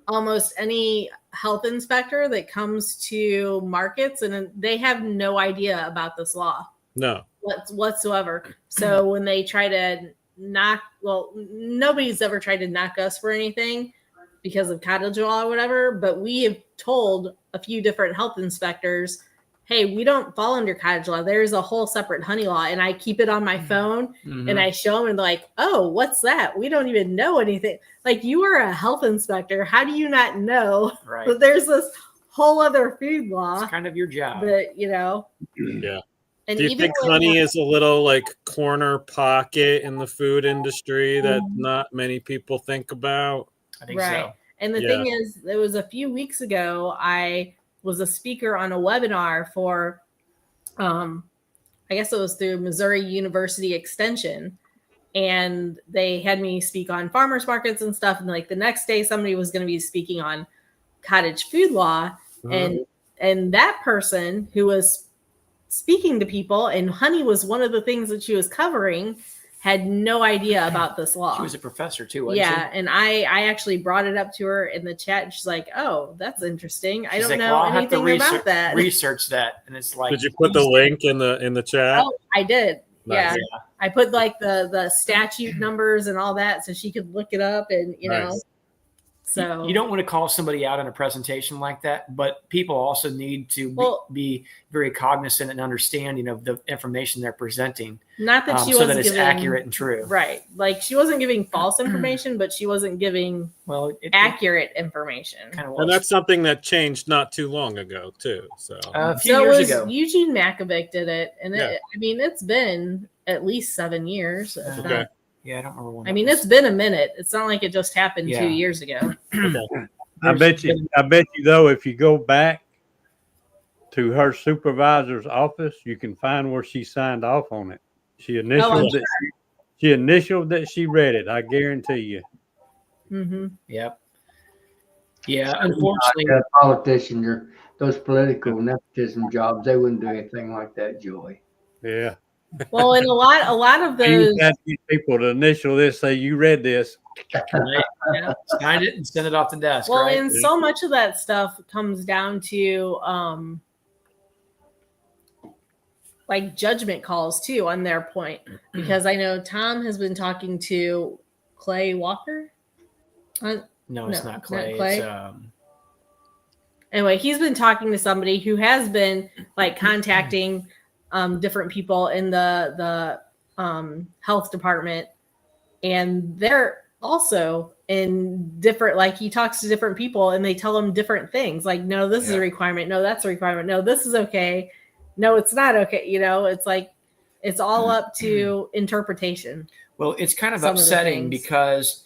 almost any health inspector that comes to markets and they have no idea about this law. No. Whatsoever. So when they try to nobody's ever tried to knock us for anything because of cottage law or whatever, but we have told a few different health inspectors, hey, we don't fall under cottage law. There's a whole separate honey law. And I keep it on my phone and I show them and they're like, oh, what's that? We don't even know anything. Like, you are a health inspector. How do you not know that there's this whole other food law? It's kind of your job. But, Yeah. And do you think honey is a little like corner pocket in the food industry that not many people think about? I think so. And the thing is, it was a few weeks ago, I was a speaker on a webinar for, I guess it was through Missouri University Extension. And they had me speak on farmers markets and stuff. And like the next day, somebody was going to be speaking on cottage food law. And that person who was speaking to people, and honey was one of the things that she was covering, had no idea about this law. She was a professor too, wasn't she? And I actually brought it up to her in the chat. And she's like, "Oh, that's interesting. I don't know anything about that." Research that, and it's like, did you put the link in the chat? Oh, I did. Nice. Yeah, I put like the statute numbers and all that, so she could look it up, and you know. So you don't want to call somebody out in a presentation like that, but people also need to be very cognizant and understanding of the information they're presenting. Not that she so wasn't that it's giving, accurate and true. Right. Like she wasn't giving false information, but she wasn't giving accurate information. Kind of and that's something that changed not too long ago too. So a few years ago, Eugene Makovic did it, and it's been at least 7 years. Okay. Yeah, I don't remember when. I mean, it's been a minute. It's not like it just happened 2 years ago. I bet you though, if you go back to her supervisor's office, you can find where she signed off on it. She I'm initialed that. She initialed that she read it. I guarantee you. Mm-hmm. Yep. Yeah, unfortunately, Like a politician or those political nepotism jobs, they wouldn't do anything like that, Joy. Yeah. Well, and a lot of those. You had these people to initial this, say you read this. right? Yeah, sign it and send it off the desk. Well, right? and so much of that stuff comes down to like judgment calls too on their point, because I know Tom has been talking to Clay Walker. No, it's No, not not Clay. Clay. It's Anyway, he's been talking to somebody who has been like contacting different people in the health department, and they're also in different, like he talks to different people and they tell him different things, like, no, this is a requirement, no, that's a requirement, no, this is okay, no, it's not okay. You know, it's like it's all up to interpretation. well, it's kind of Some of the upsetting things. because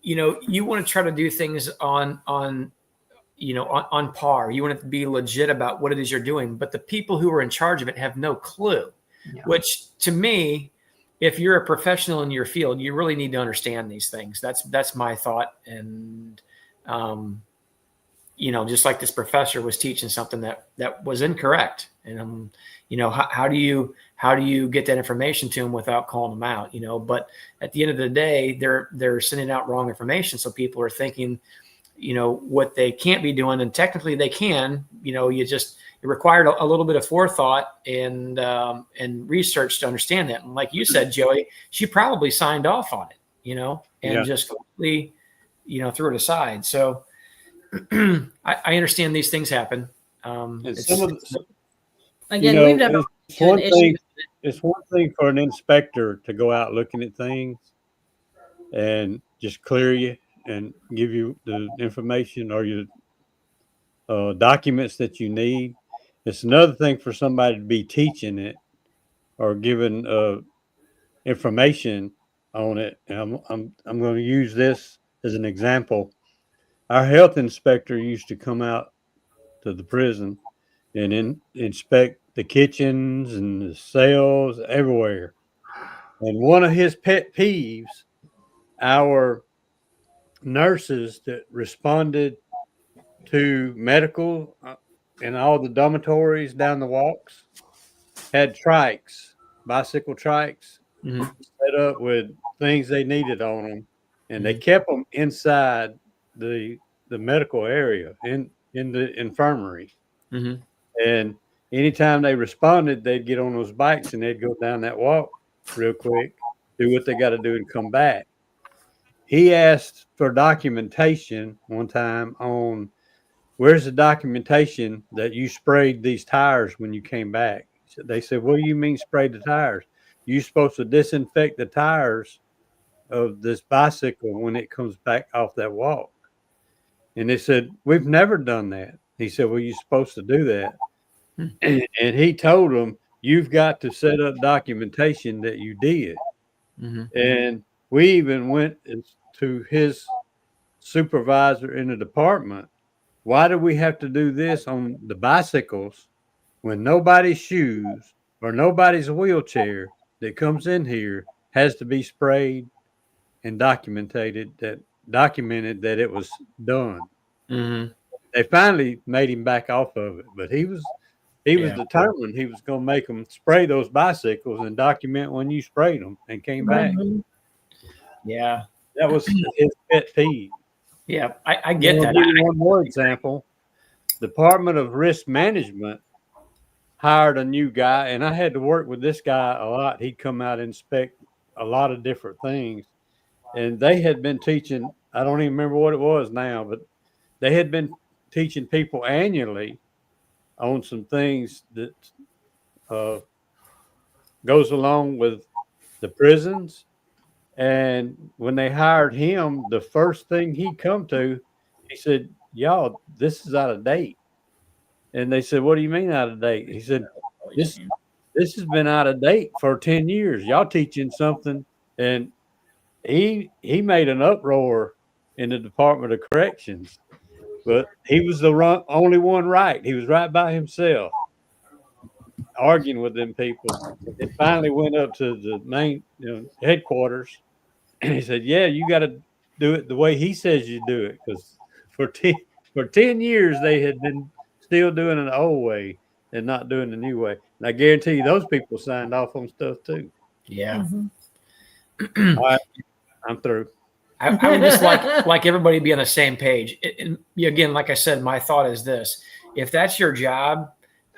you want to try to do things on par. You want it to be legit about what it is you're doing, but the people who are in charge of it have no clue. Yeah. Which, to me, if you're a professional in your field, you really need to understand these things. That's my thought. And just like this professor was teaching something that was incorrect, and how do you get that information to them without calling them out? But at the end of the day, they're sending out wrong information, so people are thinking what they can't be doing, and technically they can. It required a little bit of forethought and research to understand that. And like you said, Joey, she probably signed off on it, just completely, threw it aside. So I understand these things happen. Again, we've never it's had one issues thing. with it. It's one thing for an inspector to go out looking at things and just clear you and give you the information or your documents that you need. It's another thing for somebody to be teaching it or giving information on it. And I'm going to use this as an example. Our health inspector used to come out to the prison and inspect the kitchens and the cells everywhere. And one of his pet peeves, our nurses that responded to medical in all the dormitories down the walks had trikes, bicycle trikes, set up with things they needed on them, and they kept them inside the medical area in the infirmary. And anytime they responded, they'd get on those bikes and they'd go down that walk real quick, do what they got to do, and come back. He asked for documentation one time on where's the documentation that you sprayed these tires when you came back. They said, what do you mean spray the tires? You're supposed to disinfect the tires of this bicycle when it comes back off that walk. And they said, we've never done that. He said, well, you're supposed to do that. And he told them, you've got to set up documentation that you did. And we even went to his supervisor in the department. Why do we have to do this on the bicycles when nobody's shoes or nobody's wheelchair that comes in here has to be sprayed and documented that it was done? They finally made him back off of it, but he was determined he was going to make them spray those bicycles and document when you sprayed them and came back. Yeah, that was his pet peeve. Yeah, I get that. I'll give you one more example. Department of Risk Management hired a new guy, and I had to work with this guy a lot. He'd come out and inspect a lot of different things, and they had been teaching, I don't even remember what it was now, but they had been teaching people annually on some things that goes along with the prisons. And when they hired him, the first thing he come to, he said, y'all, this is out of date. And they said, what do you mean out of date? He said, this has been out of date for 10 years. Y'all teaching something. And he made an uproar in the Department of Corrections, but he was the only one right. He was right by himself. arguing with them people. It finally went up to the main headquarters, and he said, "Yeah, you got to do it the way he says you do it." Because for 10 years they had been still doing it the old way and not doing the new way. And I guarantee you, those people signed off on stuff too. Yeah. Mhm. All right, I'm through. I would just like everybody to be on the same page. And again, like I said, my thought is this: if that's your job,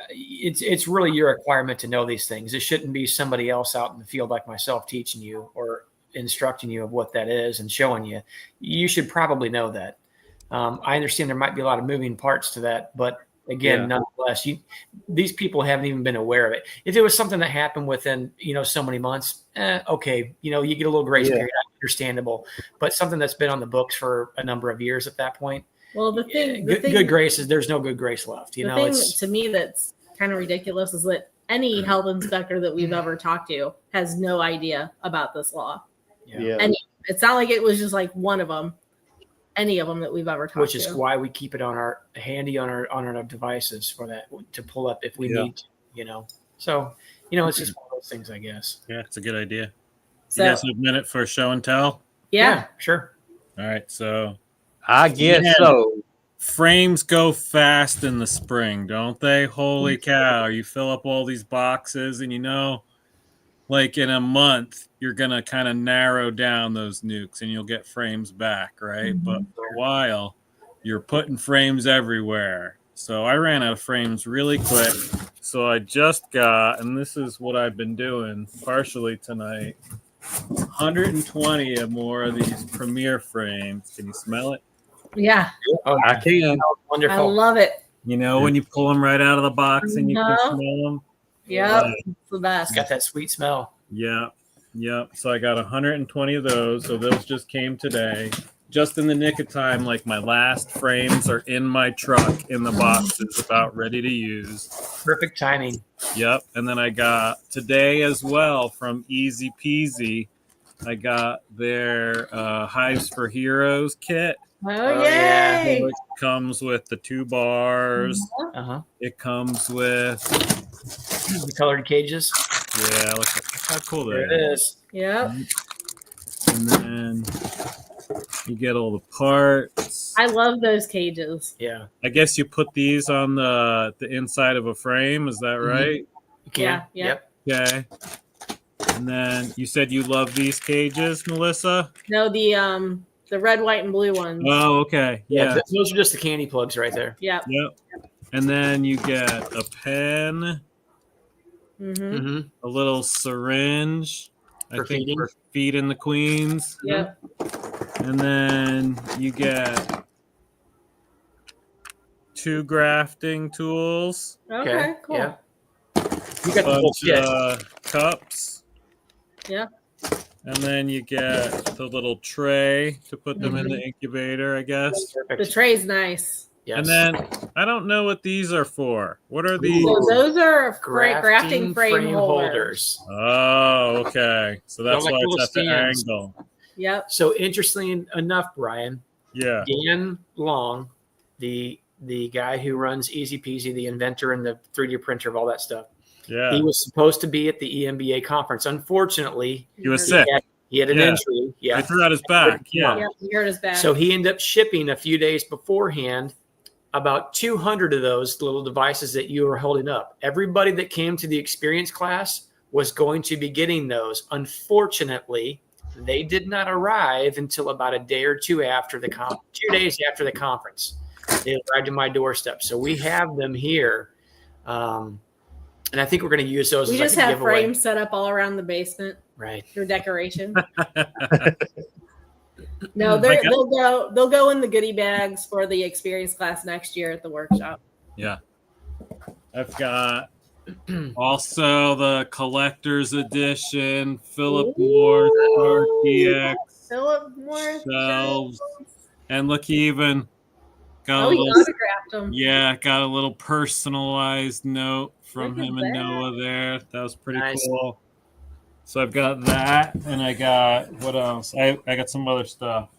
it's really your requirement to know these things. It shouldn't be somebody else out in the field like myself teaching you or instructing you of what that is and showing you. You should probably know that. I understand there might be a lot of moving parts to that, but again, nonetheless, these people haven't even been aware of it. If it was something that happened within, so many months, okay, you get a little grace period, understandable. But something that's been on the books for a number of years at that point, Well, the thing, good grace is there's no good grace left. the thing to me that's kind of ridiculous is that any health inspector that we've ever talked to has no idea about this law. Yeah. And it's not like it was just like one of them, any of them that we've ever talked to. Which is why we keep it on our devices for that to pull up if we need to, So, it's just one of those things, I guess. Yeah, it's a good idea. So, You guys have a minute for show and tell? yeah. Sure. All right, so I guess so. frames go fast in the spring, don't they? Holy cow. You fill up all these boxes and like in a month, you're going to kind of narrow down those nukes and you'll get frames back, right? But for a while, you're putting frames everywhere. So I ran out of frames really quick. So I just got, and this is what I've been doing partially tonight, 120 or more of these Premier frames. Can you smell it? Yeah. Oh, I can. wonderful. I love it. When you pull them right out of the box and you can No. smell them. Yep. Yeah. It's the best. It's got that sweet smell. Yeah. So I got 120 of those. So those just came today. Just in the nick of time, like my last frames are in my truck in the boxes, about ready to use. Perfect timing. Yep. And then I got today as well from Easy Peasy. I got their Hives for Heroes kit. Oh, yay. So it comes with the 2 bars. Uh-huh. It comes with The colored cages. look how cool There that it is. is. Yep. And then you get all the parts. I love those cages. Yeah. I guess you put these on the inside of a frame. Is that right? You can. Yeah. Yep. Okay. And then you said you love these cages, Melissa? No, the red, white, and blue ones. Oh, okay. Yeah. Those are just the candy plugs right there. Yep. Yep. And then you get a pen, Mm-hmm. Mm-hmm. a little syringe, I For think feeding? for feeding the queens. Yep. And then you get 2 grafting tools, Okay, cool. Yeah. You a got the whole bunch kit. of cups. Yeah. And then you get the little tray to put them in the incubator, I guess. The Perfect. tray's nice. Yes. And then I don't know what these are for. What are these? So those are grafting frame holders. Oh, okay. So that's They're like why little it's at the stands. angle. Yep. So interestingly enough, Brian, Yeah. Dan Long, the guy who runs Easy Peasy, the inventor and the 3D printer of all that stuff, Yeah. he was supposed to be at the EMBA conference. Unfortunately, He was sick. he had an Yeah. injury. He Yeah. threw out his back. Yeah. Yep. He hurt his back. So he ended up shipping a few days beforehand about 200 of those little devices that you were holding up. Everybody that came to the experience class was going to be getting those. Unfortunately, they did not arrive until about a day or two after the 2 days after the conference. They arrived at my doorstep. So we have them here. And I think we're going to use those we as just like a have giveaway. frames set up all around the basement Right. for decoration. No, they'll go in the goodie bags for the experience class next year at the workshop. Yeah. I've got also the collector's edition, Philip Morris RTX Philip Morris shelves. And look, he even got Oh, a he little, autographed them. got a little personalized note from Look at him and that. Noah there. That was pretty Nice. cool. So I've got that, and I got what else? I got some other stuff.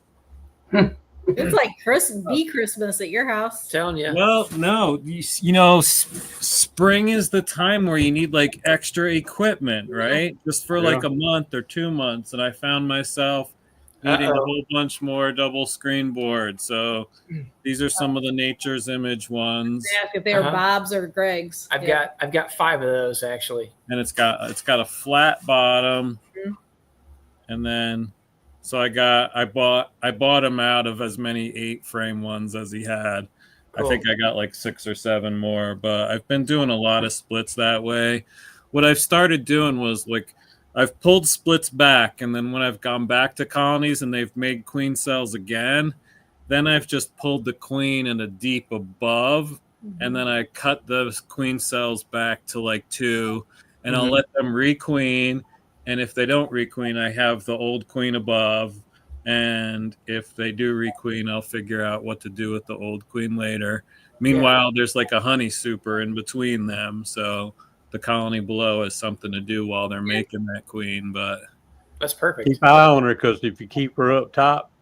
It's like Christmas at your house. Telling you. Well, no, you know, spring is the time where you need like extra equipment, right? Just for like a month or 2 months, and I found myself needing a whole bunch more double screen boards. So these are some of the Nature's Image ones, Ask if they were Bob's or Greg's. I've got 5 of those actually. and it's got a flat bottom, and then so I bought him out of as many 8-frame ones as he had. Cool. I think I got like 6 or 7 more, but I've been doing a lot of splits that way. What I've started doing was like I've pulled splits back, and then when I've gone back to colonies and they've made queen cells again, then I've just pulled the queen in a deep above, and then I cut those queen cells back to like 2, and I'll let them requeen. And if they don't requeen, I have the old queen above. And if they do requeen, I'll figure out what to do with the old queen later. Meanwhile, there's like a honey super in between them, so the colony below has something to do while they're making that queen. But that's perfect. Keep eye on her, because if you keep her up top,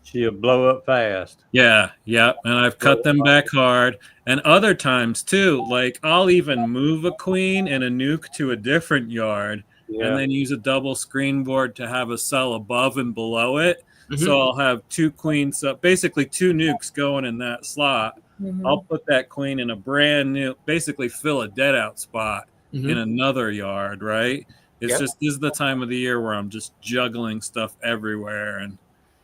she'll blow up fast. yeah. And I've cut them back hard. And other times too, like I'll even move a queen and a nuke to a different yard, and then use a double screen board to have a cell above and below it. So I'll have 2 queens, basically 2 nukes going in that slot. I'll put that queen in a brand new, basically fill a dead out spot in another yard, right? It's just, this is the time of the year where I'm just juggling stuff everywhere, and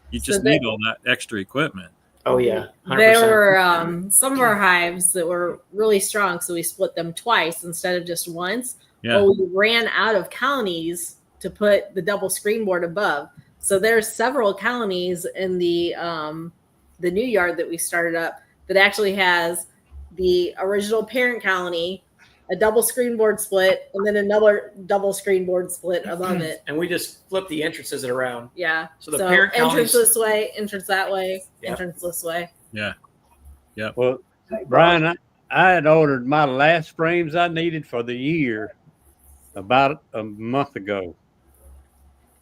you just need all that extra equipment. Oh yeah. 100%. There were some of our hives that were really strong, so we split them twice instead of just once. Yeah. Well, we ran out of colonies to put the double screen board above. So there's several colonies in the new yard that we started up that actually has the original parent colony, a double screen board split, and then another double screen board split above it. And we just flip the entrances around. Yeah. So the parent entrance colonies- this way, entrance that way, Yeah. entrance this way. Yeah. Well, Brian, I had ordered my last frames I needed for the year about a month ago.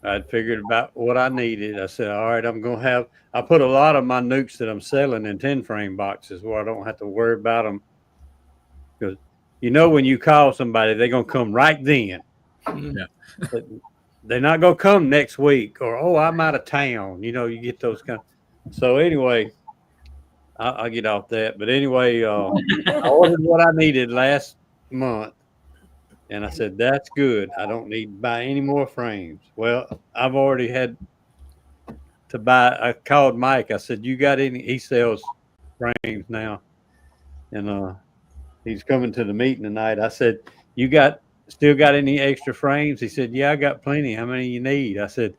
I'd figured about what I needed. I said, all right, I put a lot of my nukes that I'm selling in 10-frame boxes where I don't have to worry about them. Because, when you call somebody, they're going to come right then. Yeah. But they're not going to come next week, or, oh, I'm out of town. You get those kind of. So anyway, I'll get off that. But anyway, I ordered what I needed last month. And I said, that's good. I don't need to buy any more frames. Well, I've already had to buy. I called Mike. I said, you got any? He sells frames now. And he's coming to the meeting tonight. I said, you still got any extra frames? He said, yeah, I got plenty. How many you need? I said,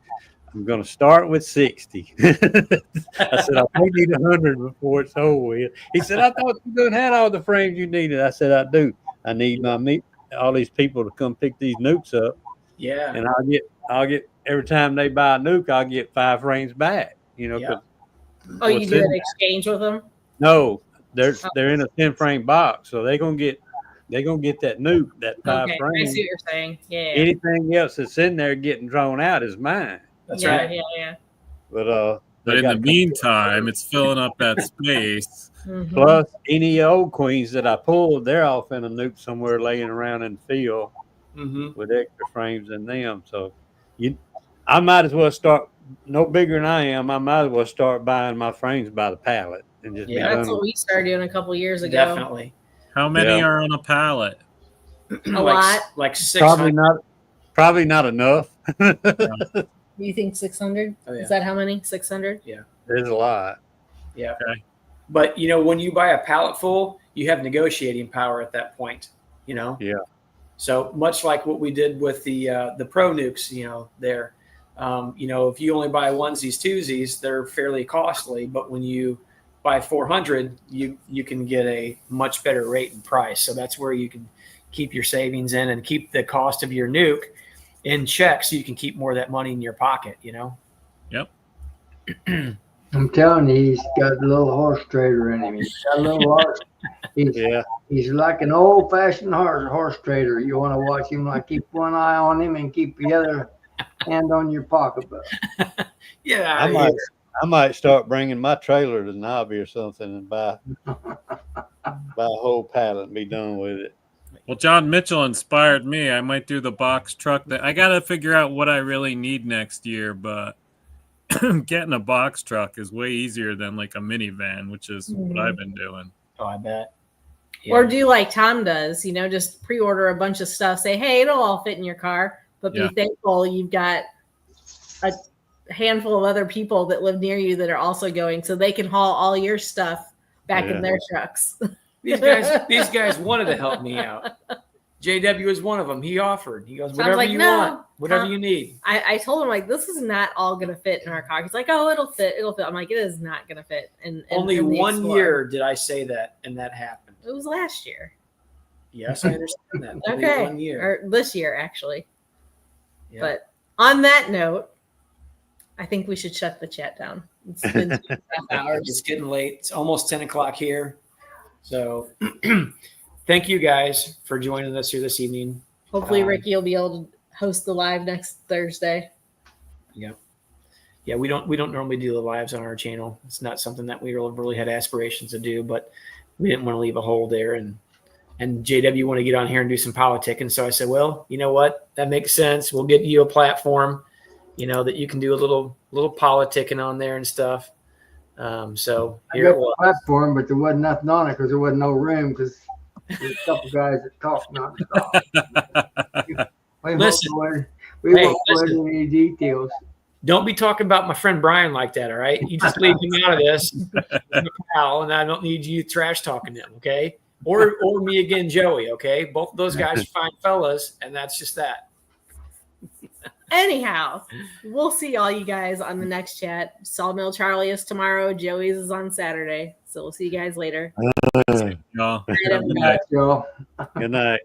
I'm going to start with 60. I said, I may need 100 before it's over with. He said, I thought you had all the frames you needed. I said, I do. I need all these people to come pick these nukes up. Yeah. And I'll get every time they buy a nuke, I'll get 5 frames back. Yeah. Oh, you do an exchange with them? No, they're in a 10-frame box, so they're gonna get that nuke, that 5 Okay, frames. I see what you're saying. Yeah. Anything else that's in there getting drawn out is mine. That's yeah, right. Yeah. But But in the meantime, it's filling up that space. Mm-hmm. plus any old queens that I pulled, they're off in a nuke somewhere laying around in the field with extra frames in them. So I might as well start no bigger than I am. I might as well start buying my frames by the pallet and just be That's done what we started doing a couple of years ago. Definitely. How many Yeah. are on a pallet? A lot. Like 600. Probably not enough. Do you think 600? Oh, yeah. Is that how many? 600? There's a lot. Yeah. Okay. But when you buy a pallet full, you have negotiating power at that point. Yeah. So much like what we did with the pro nukes, there. If you only buy onesies, twosies, they're fairly costly. But when you buy 400, you can get a much better rate and price. So that's where you can keep your savings in and keep the cost of your nuke in check, so you can keep more of that money in your pocket. Yep. I'm telling you, he's got a little horse trader in him. He's got a little horse. He's like an old-fashioned horse trader. You want to watch him, like keep one eye on him and keep the other hand on your pocketbook. Yeah. I might start bringing my trailer to Nobby or something and buy a whole pallet and be done with it. Well, John Mitchell inspired me. I might do the box truck. I got to figure out what I really need next year, but getting a box truck is way easier than like a minivan, which is what I've been doing. Oh, I bet. Or do like Tom does, just pre-order a bunch of stuff. Say, hey, it'll all fit in your car, but be thankful you've got a handful of other people that live near you that are also going, so they can haul all your stuff back in their trucks. These guys wanted to help me out. JW was one of them. He offered. He goes, whatever like, you no, want, whatever Tom, you need. I told him, like, this is not all going to fit in our car. He's like, oh, it'll fit. I'm like, it is not going to fit. Only in the one Explorer. year did I say that, and that happened. It was last year. Yes, I understand that. Only Okay. 1 year. Or this year, actually. Yeah. But on that note, I think we should shut the chat down. It's been 2.5 hours. It's getting late. It's almost 10 o'clock here. So thank you guys for joining us here this evening. Hopefully Ricky will be able to host the live next Thursday. Yeah, we don't normally do the lives on our channel. It's not something that we really had aspirations to do, but we didn't want to leave a hole there. And JW want to get on here and do some politicking. So I said, well, you know what? That makes sense. We'll get you a platform, that you can do a little politicking on there and stuff. So I here got it the was. platform, but there wasn't nothing on it because there wasn't no room because there's a couple guys that talk nonstop. We won't go into any details. Don't be talking about my friend Brian like that, all right? You just leave him out of this, He's a pal, and I don't need you trash talking him, okay? Or me again, Joey, okay? Both of those guys are fine fellas, and that's just that. Anyhow, we'll see all you guys on the next chat. Sawmill Charlie is tomorrow. Joey's is on Saturday. So we'll see you guys later. Y'all. Good night, everybody. Y'all. Good night.